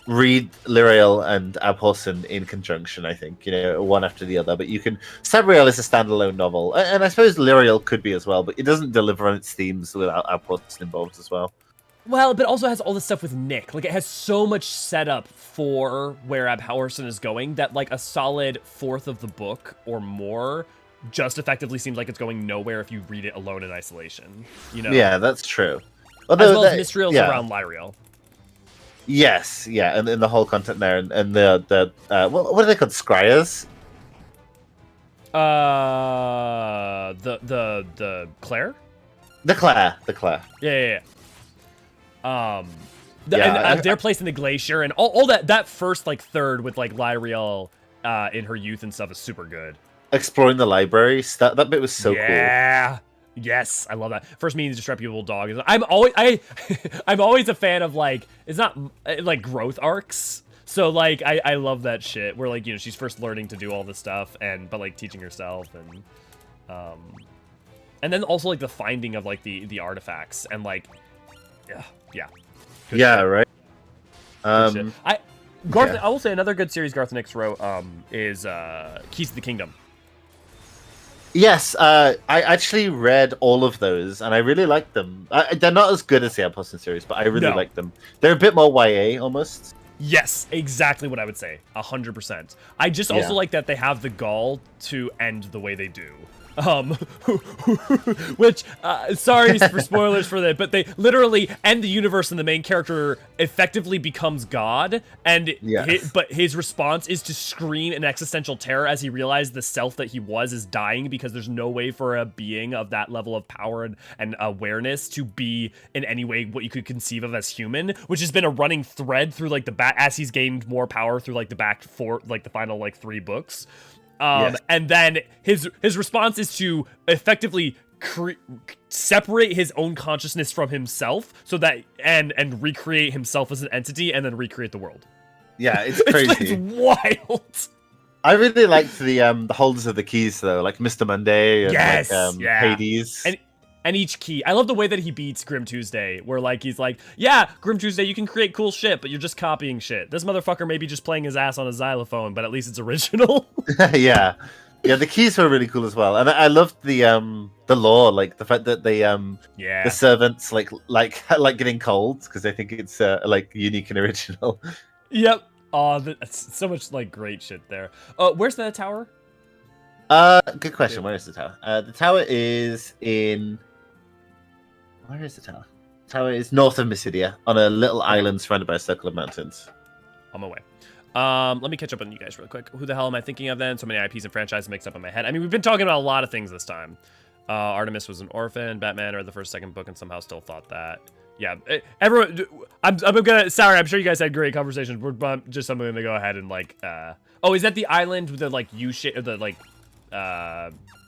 read Lyrael and Abhorsen in conjunction. I think one after the other. But you can. Sabriel is a standalone novel, and I suppose Lyrael could be as well. But it doesn't deliver on its themes without Abhorsen involved as well. Well, but it also has all this stuff with Nick. Like, it has so much setup for where Abhorsen is going that, like, a solid fourth of the book or more just effectively seems like it's going nowhere if you read it alone in isolation. Yeah, that's true. Although, as well as mysteries around Lyrael. Yes, yeah, and the whole content there, and the what are they called? Scryers? The Claire? The Claire. Yeah. Their place in the glacier and all that first like third with like Lyrael in her youth and stuff is super good. Exploring the library, that bit was so cool. Yeah. Yes, I love that. First meeting disreputable dog. I'm always a fan of like it's not like growth arcs. So like I love that shit where like she's first learning to do all this stuff but like teaching herself and then also like the finding of like the artifacts and like yeah. Good yeah, shit. right. I will say another good series Garth Nix wrote is Keys to the Kingdom. Yes, I actually read all of those, and I really liked them. They're not as good as the Abhorsen series, but I really like them. They're a bit more YA, almost. Yes, exactly what I would say. 100%. I just also like that they have the gall to end the way they do. Which, sorry for spoilers for that, but they literally end the universe and the main character effectively becomes God, and but his response is to scream in existential terror as he realizes the self that he was is dying because there's no way for a being of that level of power and awareness to be in any way what you could conceive of as human, which has been a running thread through like the back as he's gained more power through like the back four, like the final like 3 books. And then his response is to effectively separate his own consciousness from himself, so that and recreate himself as an entity, and then recreate the world. Yeah, it's crazy. It's wild. I really liked the holders of the keys though, like Mr. Monday and Hades. And each key. I love the way that he beats Grim Tuesday, where like he's like, yeah, Grim Tuesday, you can create cool shit, but you're just copying shit. This motherfucker may be just playing his ass on a xylophone, but at least it's original. Yeah, the keys were really cool as well, and I loved the lore, like the fact that they the servants like getting cold because I think it's like unique and original. Yep. Oh, that's so much like great shit there. Where's the tower? Good question. Where is the tower? The tower is in. Where is the tower? The tower is north of Mysidia, on a little island surrounded by a circle of mountains. On my way. Let me catch up on you guys real quick. Who the hell am I thinking of then? So many IPs and franchises mixed up in my head. I mean, we've been talking about a lot of things this time. Artemis was an orphan. Batman read the first, second book and somehow still thought that. Yeah, everyone. I'm gonna. Sorry, I'm sure you guys had great conversations. I'm gonna go ahead and like. Oh, is that the island with the like U shape, the like,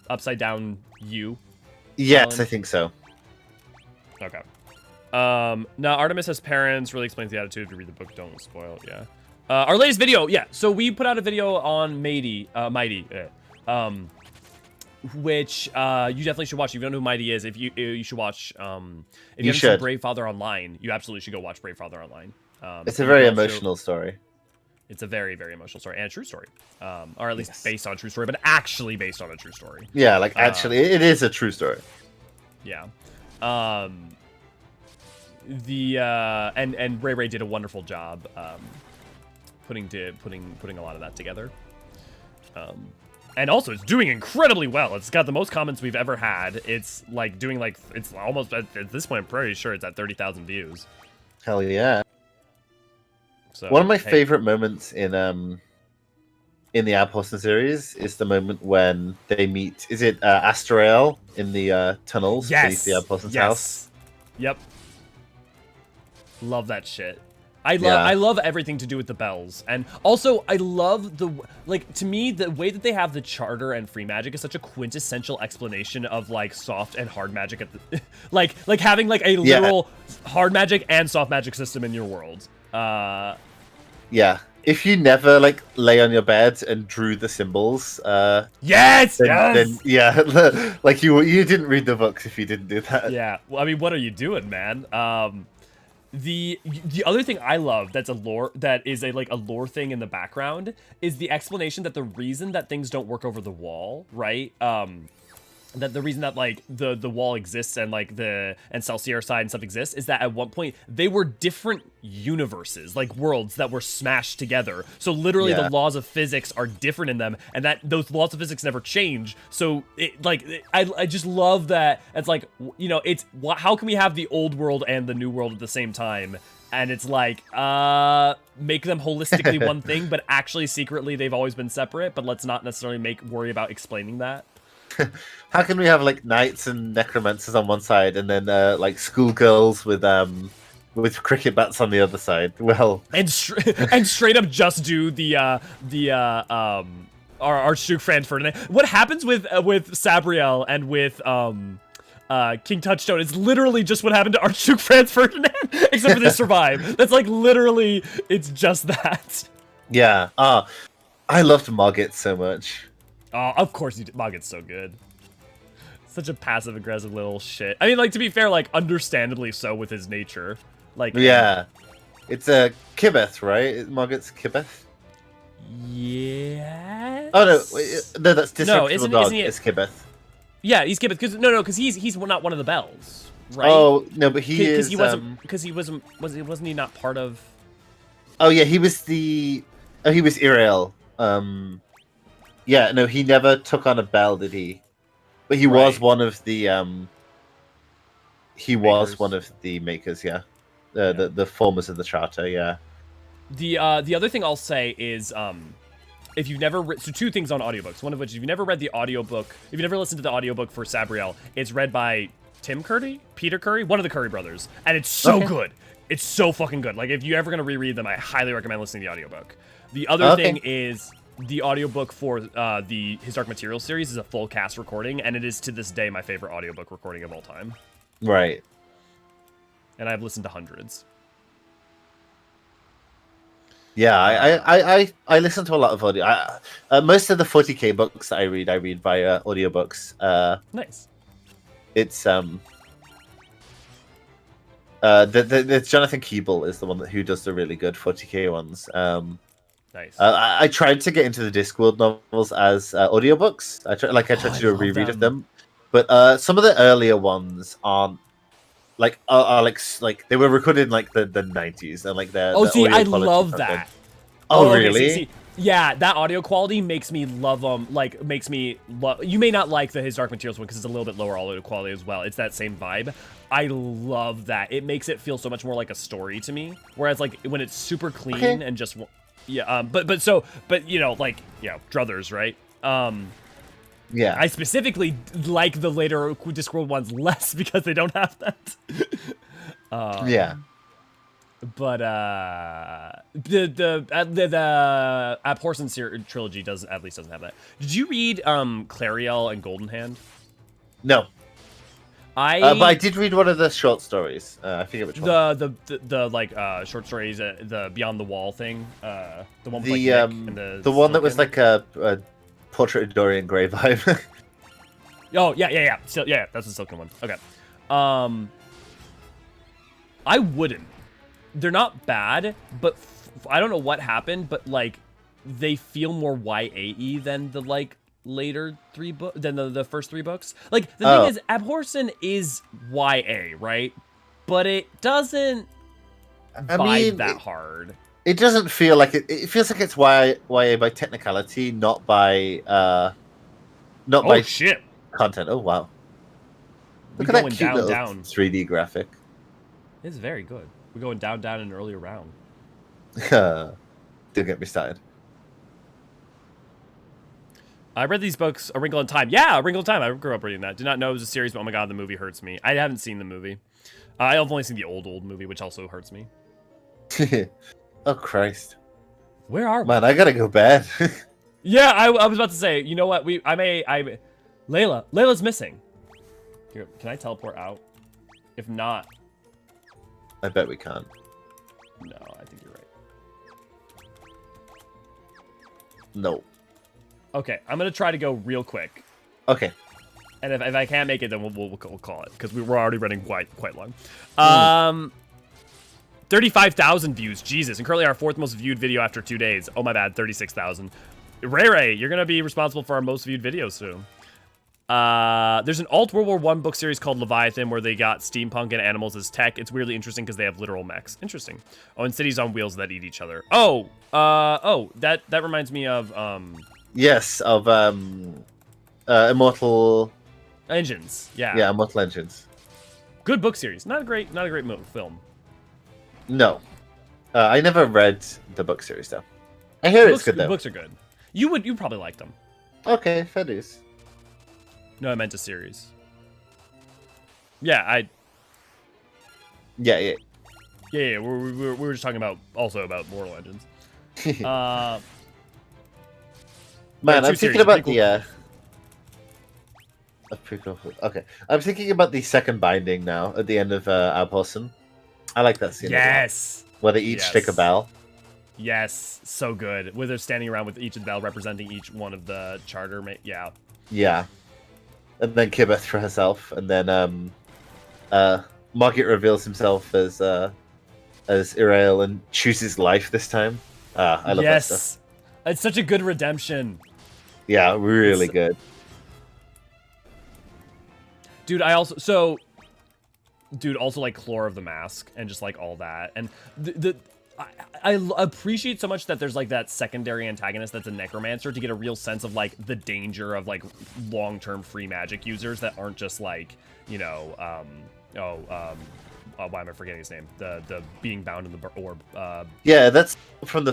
upside down U? Yes, island? I think so. Okay. Now Artemis has parents. Really explains the attitude. If you read the book, don't spoil it. Yeah. Our latest video. Yeah. So we put out a video on Mighty. Which you definitely should watch. If you don't know who Mighty is, you should watch. If you haven't seen Brave Father Online, you absolutely should go watch Brave Father Online. It's a very emotional story. It's a very, very emotional story and a true story, or at least based on a true story, but actually based on a true story. Yeah, like actually, it is a true story. Yeah. And Ray did a wonderful job putting a lot of that together. And also, it's doing incredibly well. It's got the most comments we've ever had. It's like doing like it's almost at this point. I'm pretty sure it's at 30,000 views. Hell yeah! So, one of my favorite moments in the Abhorsen series is the moment when they meet. Is it Asterael in the tunnels beneath the Abhorsen's house? Yep. Love that shit. I love everything to do with the bells, and also I love to me the way that they have the charter and free magic is such a quintessential explanation of like soft and hard magic at the like having like a literal hard magic and soft magic system in your world. Yeah, if you never like lay on your bed and drew the symbols, yes, then yeah, like you didn't read the books if you didn't do that. Yeah. Well, I mean, what are you doing, man? The other thing I love that's a lore that is a lore thing in the background is the explanation that the reason that things don't work over the wall, right? That the reason that like the wall exists and like the Celsius side and stuff exists is that at one point they were different universes, like worlds that were smashed together. So literally the laws of physics are different in them, and that those laws of physics never change. So I just love that. It's like, you know, it's how can we have the old world and the new world at the same time? And it's like, make them holistically one thing, but actually secretly they've always been separate. But let's not necessarily worry about explaining that. How can we have like knights and necromancers on one side, and then like schoolgirls with cricket bats on the other side? Well, and straight up just do the Archduke Franz Ferdinand. What happens with Sabriel and with King Touchstone is literally just what happened to Archduke Franz Ferdinand, except for they survive. That's like literally, it's just that. Yeah. I loved Margit so much. Oh, of course you did. Maggot's so good. Such a passive-aggressive little shit. I mean, like, to be fair, like, understandably so with his nature. Like, yeah. It's a Kibeth, right? Margit's Kibeth? Yes. Oh, no, that's Disreputable Dog. Isn't he? It's Kibeth. Yeah, he's Kibeth, because he's not one of the bells, right? Oh, no, but he is... Because wasn't he not part of... Oh, yeah, he was he was Irael. Yeah, no, he never took on a bell, did he? But he was one of the was one of the makers, yeah. The formers of the charter, yeah. The other thing I'll say is if you've never so two things on audiobooks. One of which, if you've never read the audiobook, if you've never listened to the audiobook for Sabriel, it's read by Peter Curry, one of the Curry brothers, and it's so good. It's so fucking good. Like, if you're ever gonna reread them, I highly recommend listening to the audiobook. The other thing is the audiobook for the His Dark Materials series is a full cast recording, and it is to this day my favorite audiobook recording of all time. Right. And I've listened to hundreds. Yeah, I listen to a lot of audio. Most of the 40k books that I read via audiobooks. Nice. It's the Jonathan Keeble is the one who does the really good 40k ones. Nice. I tried to get into the Discworld novels as audiobooks. I tried to do a reread of them, but some of the earlier ones aren't like they were recorded in like the 90s and like their I love that. Oh, really? See, yeah, that audio quality makes me love them. Like, makes me love. You may not like the His Dark Materials one because it's a little bit lower audio quality as well. It's that same vibe. I love that. It makes it feel so much more like a story to me. Whereas like when it's super clean and just but you know, like, you know, druthers, right? Yeah. I specifically like the later Discworld ones less because they don't have that. Yeah. But the Abhorsen trilogy doesn't have that. Did you read Clariel and Golden Hand? No. But I did read one of the short stories. I forget which one. The short stories, the Beyond the Wall thing. The one with the one that was like a Portrait of Dorian Gray vibe. Oh yeah. So yeah, that's the Silken one. Okay. I wouldn't. They're not bad, but I don't know what happened, but like they feel more YA-y than the like later than the first three books. Like the thing is, Abhorsen is YA, right? But it doesn't vibe that hard. It doesn't feel like it. It feels like it's YA by technicality, not by by shit content. Oh wow! Look at that cute little 3D graphic. It's very good. We're going down in an earlier round. Don't get me started. I read these books, A Wrinkle in Time. Yeah, A Wrinkle in Time. I grew up reading that. Did not know it was a series, but oh my god, the movie hurts me. I haven't seen the movie. I've only seen the old movie, which also hurts me. Oh Christ! Where are we? Man, I gotta go bed. Yeah, I was about to say. You know what? Layla's missing. Here, can I teleport out? If not, I bet we can't. no. I think you're right. No. Okay, I'm gonna try to go real quick. Okay. And if I can't make it, then we'll call it, because we're already running quite long. 35,000 views, Jesus, and currently our 4th most viewed video after 2 days. Oh my bad, 36,000. Ray, you're gonna be responsible for our most viewed video soon. There's an alt World War I book series called Leviathan where they got steampunk and animals as tech. It's weirdly interesting because they have literal mechs. Interesting. Oh, and cities on wheels that eat each other. That reminds me of Yes, of Immortal Engines. Yeah. Yeah, Immortal Engines. Good book series. Not a great film. No. I never read the book series though. I hear it's good though. The books are good. You probably like them. Okay, fair dues. No, I meant a series. Yeah, Yeah. We were just talking about Mortal Engines. Man, I'm thinking about the okay. I'm thinking about the second binding now at the end of Abhorsen. I like that scene. Yes. Where they each take a bell. Yes, so good. Where they're standing around with each of the bell representing each one of the charter. Yeah. Yeah. And then Kibeth for herself, and then Margit reveals himself as Eorzean and chooses life this time. I love that stuff. It's such a good redemption. Yeah, really good. Dude, also like Chlor of the Mask and just like all that. And I appreciate so much that there's like that secondary antagonist that's a necromancer to get a real sense of like the danger of like long-term free magic users that aren't just like, why am I forgetting his name? The being bound in the orb. Yeah, that's from the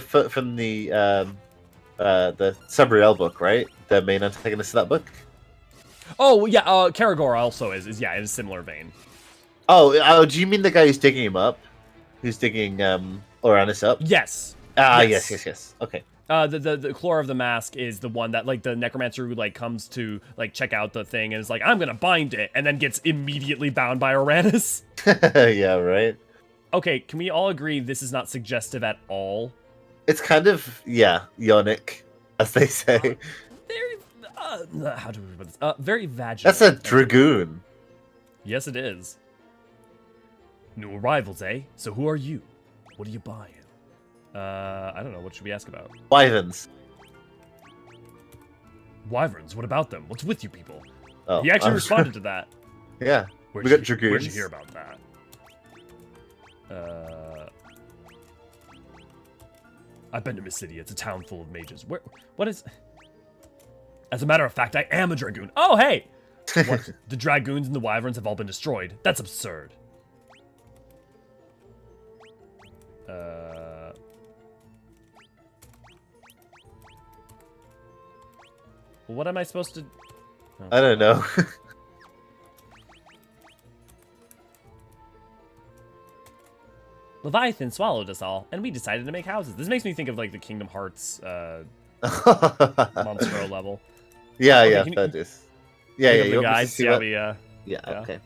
Sabriel book, right? The main antagonist of that book. Oh yeah, Karagor also is in a similar vein. Oh, do you mean the guy who's digging him up? Who's digging Oranus up? Yes. Yes. Okay. The Chlor of the Mask is the one that like the necromancer who like comes to like check out the thing and is like, I'm gonna bind it, and then gets immediately bound by Oranus. Yeah, right. Okay, can we all agree this is not suggestive at all? It's kind of Yonic, as they say. Very how do we put this? Very vaginal. That's a dragoon. Yes, it is. New arrivals, eh? So who are you? What are you buying? I don't know. What should we ask about? Wyverns. Wyverns? What about them? What's with you people? Oh, he actually responded to that. Yeah. We got dragoons. Where'd you hear about that? I've been to Mysidia. It's a town full of mages. What is... As a matter of fact, I am a dragoon. Oh, hey! What? The dragoons and the wyverns have all been destroyed. That's absurd. What am I supposed to... Oh. I don't know. Leviathan swallowed us all, and we decided to make houses. This makes me think of like the Kingdom Hearts Monstro level. Yeah, okay, yeah, that is. Yeah, yeah. You guys, see how we, yeah, okay.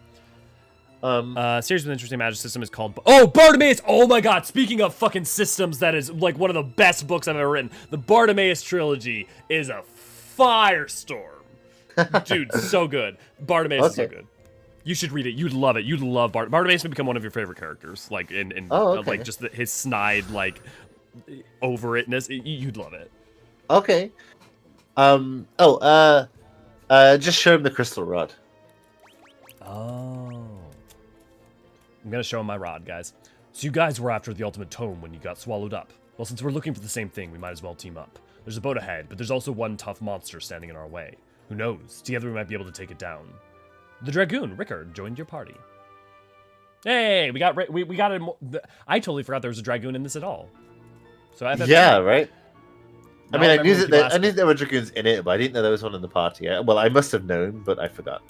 Series with interesting magic system is called... Oh, Bartimaeus! Oh my god, speaking of fucking systems, that is like one of the best books I've ever written. The Bartimaeus trilogy is a firestorm. Dude, so good. Bartimaeus is so good. You should read it. You'd love it. You'd love Bartimaeus would become one of your favorite characters. Like like just his snide like over itness. You'd love it. Okay. Just show him the crystal rod. Oh. I'm gonna show him my rod, guys. So you guys were after the ultimate tome when you got swallowed up. Well, since we're looking for the same thing, we might as well team up. There's a boat ahead, but there's also one tough monster standing in our way. Who knows? Together we might be able to take it down. The Dragoon, Rickard, joined your party. Hey, we got it. I totally forgot there was a Dragoon in this at all. So FFII. Yeah, right. I mean, I knew that there were Dragoons in it, but I didn't know there was one in the party. Well, I must have known, but I forgot.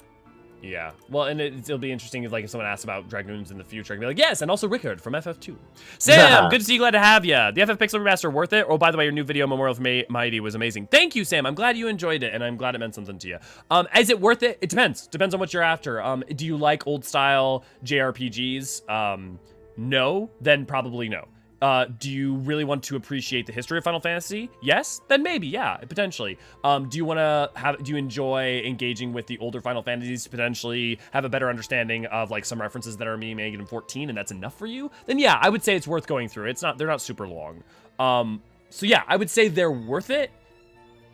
Yeah, well, and it'll be interesting if someone asks about Dragoons in the future, I can be like, yes, and also Rickard from FF2. Sam, good to see you, glad to have you. The FF Pixel Remaster worth it? Oh, by the way, your new video, Memorial for Mighty, was amazing. Thank you, Sam. I'm glad you enjoyed it, and I'm glad it meant something to you. Is it worth it? It depends. Depends on what you're after. Do you like old-style JRPGs? No? Then probably no. Do you really want to appreciate the history of Final Fantasy? Yes? Then maybe, yeah, potentially. Do you enjoy engaging with the older Final Fantasies to potentially have a better understanding of like some references that are being made in 14 and that's enough for you? Then yeah, I would say it's worth going through. They're not super long. So yeah, I would say they're worth it,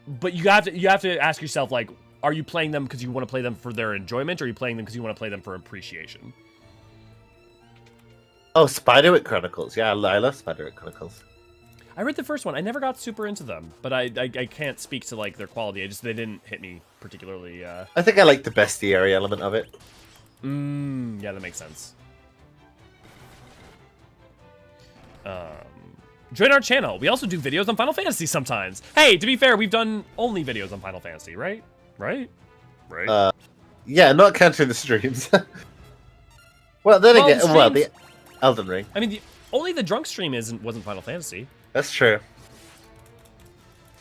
but you have to ask yourself, like, are you playing them because you want to play them for their enjoyment, or are you playing them because you want to play them for appreciation? Oh, Spiderwick Chronicles. Yeah, I love Spiderwick Chronicles. I read the first one. I never got super into them, but I can't speak to like their quality. They didn't hit me particularly. I think I like the bestiary element of it. Yeah, that makes sense. Join our channel. We also do videos on Final Fantasy sometimes. Hey, to be fair, we've done only videos on Final Fantasy, right? Right? Yeah, not counting the streams. Well, then again, the Elden Ring. I mean, only the drunk stream wasn't Final Fantasy. That's true.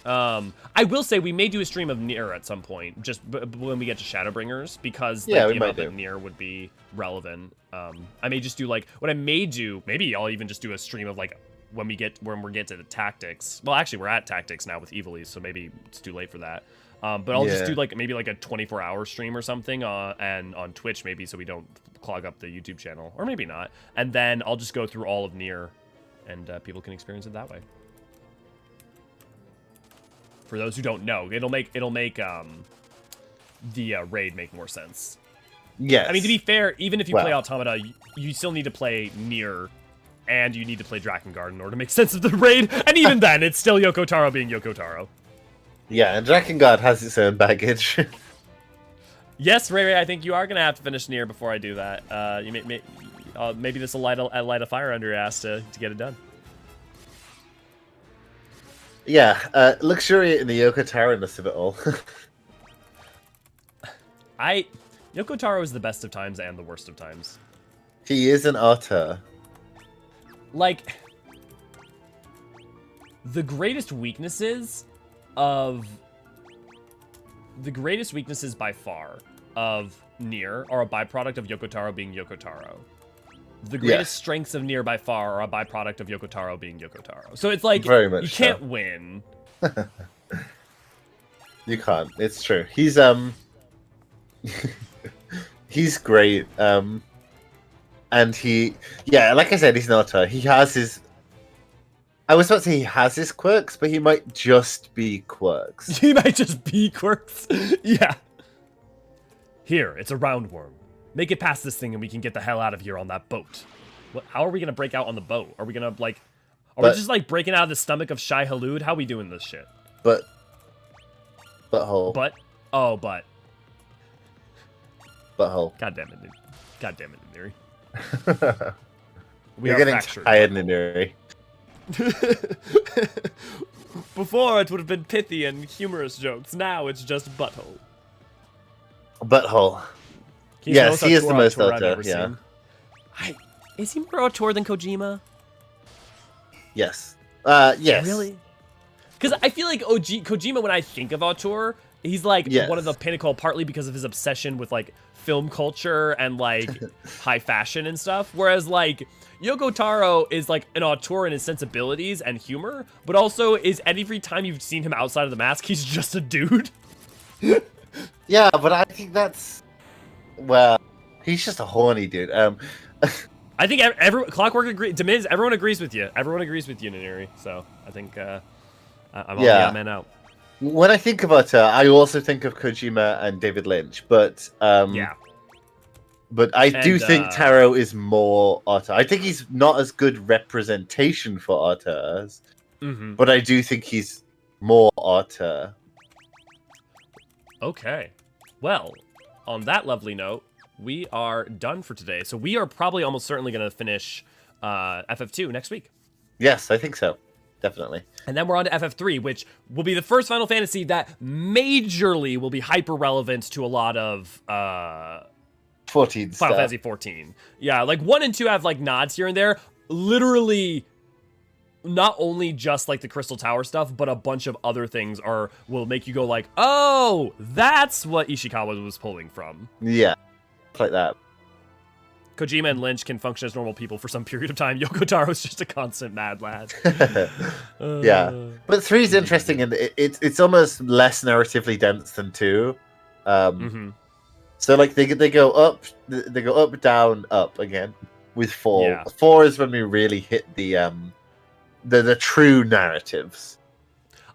I will say we may do a stream of Nier at some point, just when we get to Shadowbringers, because yeah, the amount that Nier would be relevant. I may just do like what I may do. Maybe I'll even just do a stream of like when we get to the tactics. Well, actually, we're at tactics now with Evilise, so maybe it's too late for that. But I'll just do like maybe like a 24-hour stream or something, and on Twitch maybe, so we don't clog up the YouTube channel, or maybe not. And then I'll just go through all of Nier, and people can experience it that way. For those who don't know, it'll make the raid make more sense. Yes. I mean, to be fair, even if you play Automata, you still need to play Nier, and you need to play Drakengard in order to make sense of the raid. And even then, it's still Yoko Taro being Yoko Taro. Yeah, and Drakengard has its own baggage. Yes, Ray, I think you are gonna have to finish Nier before I do that. Maybe this will light a fire under your ass to get it done. Yeah, luxuriate in the Yoko Taro-ness of it all. Yoko Taro is the best of times and the worst of times. He is an auteur. Like, the greatest weaknesses by far of Nier are a byproduct of Yoko Taro being Yoko Taro. The greatest strengths of Nier by far are a byproduct of Yoko Taro being Yoko Taro. So it's like, you can't win. You can't. It's true. He's he's great. And like I said, he's an auteur. He has his. I was about to say he has his quirks, but he might just be quirks. He might just be quirks. Yeah. Here, it's a roundworm. Make it past this thing and we can get the hell out of here on that boat. How are we going to break out on the boat? Are we going to, like... Are we just, like, breaking out of the stomach of Shai Halud? How are we doing this shit? Butthole. Butt? Oh, butt. Butthole. God damn it, dude. God damn it, Neri. We're getting tired, Neri. Before it would have been pithy and humorous jokes. Now it's just butthole. Butthole. Yes, he is the most auteur, yeah. Is he more auteur than Kojima? Yes. Yes. Really? Because I feel like Kojima, when I think of auteur, he's like one of the pinnacle, partly because of his obsession with like film culture and like high fashion and stuff. Whereas like Yoko Taro is like an auteur in his sensibilities and humor, but also is every time you've seen him outside of the mask, he's just a dude. Yeah, but I think that's... Well, he's just a horny dude. I think Clockwork agrees. Demiz, everyone agrees with you. Everyone agrees with you, Naneri. So I think I'm all the odd man out. When I think about I also think of Kojima and David Lynch, but But I do think Taro is more auteur. I think he's not as good representation for auteurs, but I do think he's more auteur. Okay. Well, on that lovely note, we are done for today. So we are probably almost certainly going to finish FF2 next week. Yes, I think so. Definitely. And then we're on to FF3, which will be the first Final Fantasy that majorly will be hyper relevant to a lot of 14 Final Fantasy 14. Yeah, like 1 and 2 have like nods here and there. Literally, not only just like the Crystal Tower stuff, but a bunch of other things will make you go like, oh, that's what Ishikawa was pulling from. Yeah, like that. Kojima and Lynch can function as normal people for some period of time. Yoko Taro's just a constant mad lad. Yeah, but 3 is interesting, and it's almost less narratively dense than 2. So like they go up, down, up again with 4. Yeah. 4 is when we really hit the true narratives.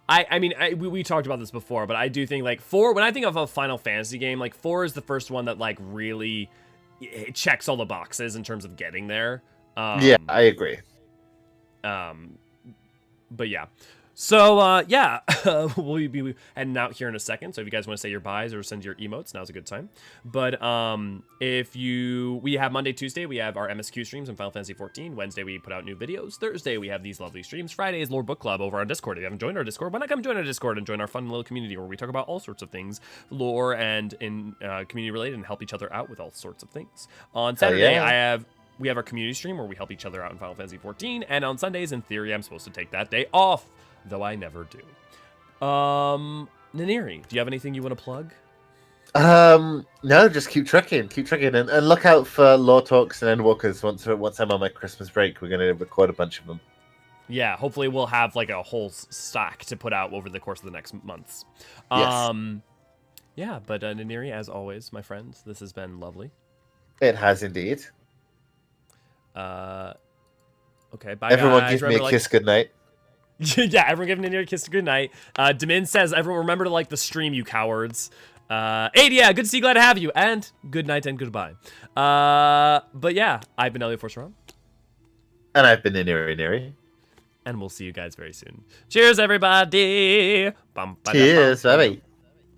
I mean, we talked about this before, but I do think like 4. When I think of a Final Fantasy game, like 4 is the first one that like really it checks all the boxes in terms of getting there. Yeah, I agree. But yeah. So, yeah, we'll be heading out here in a second. So if you guys want to say your buys or send your emotes, now's a good time. But we have Monday, Tuesday, we have our MSQ streams in Final Fantasy 14. Wednesday, we put out new videos. Thursday, we have these lovely streams. Friday is Lore Book Club over on Discord. If you haven't joined our Discord, why not come join our Discord and join our fun little community where we talk about all sorts of things, lore and community related, and help each other out with all sorts of things. On Saturday, we have our community stream where we help each other out in Final Fantasy 14. And on Sundays, in theory, I'm supposed to take that day off, though I never do. Naniri, do you have anything you want to plug? No, just keep trucking, and look out for Lore Talks and Endwalkers. Once I'm on my Christmas break, we're gonna record a bunch of them. Yeah, hopefully we'll have like a whole stack to put out over the course of the next months. Yes. Yeah, but Naniri, as always, my friends, this has been lovely. It has indeed. Okay, bye everyone guys. Give me a kiss goodnight. Yeah, everyone give Naniri a kiss goodnight. Demin says, everyone remember to like the stream, you cowards. Aid, yeah, good to see you, glad to have you, and good night and goodbye. But yeah, I've been Elliot Forceron. And I've been Neri. And we'll see you guys very soon. Cheers, everybody! Cheers, bye.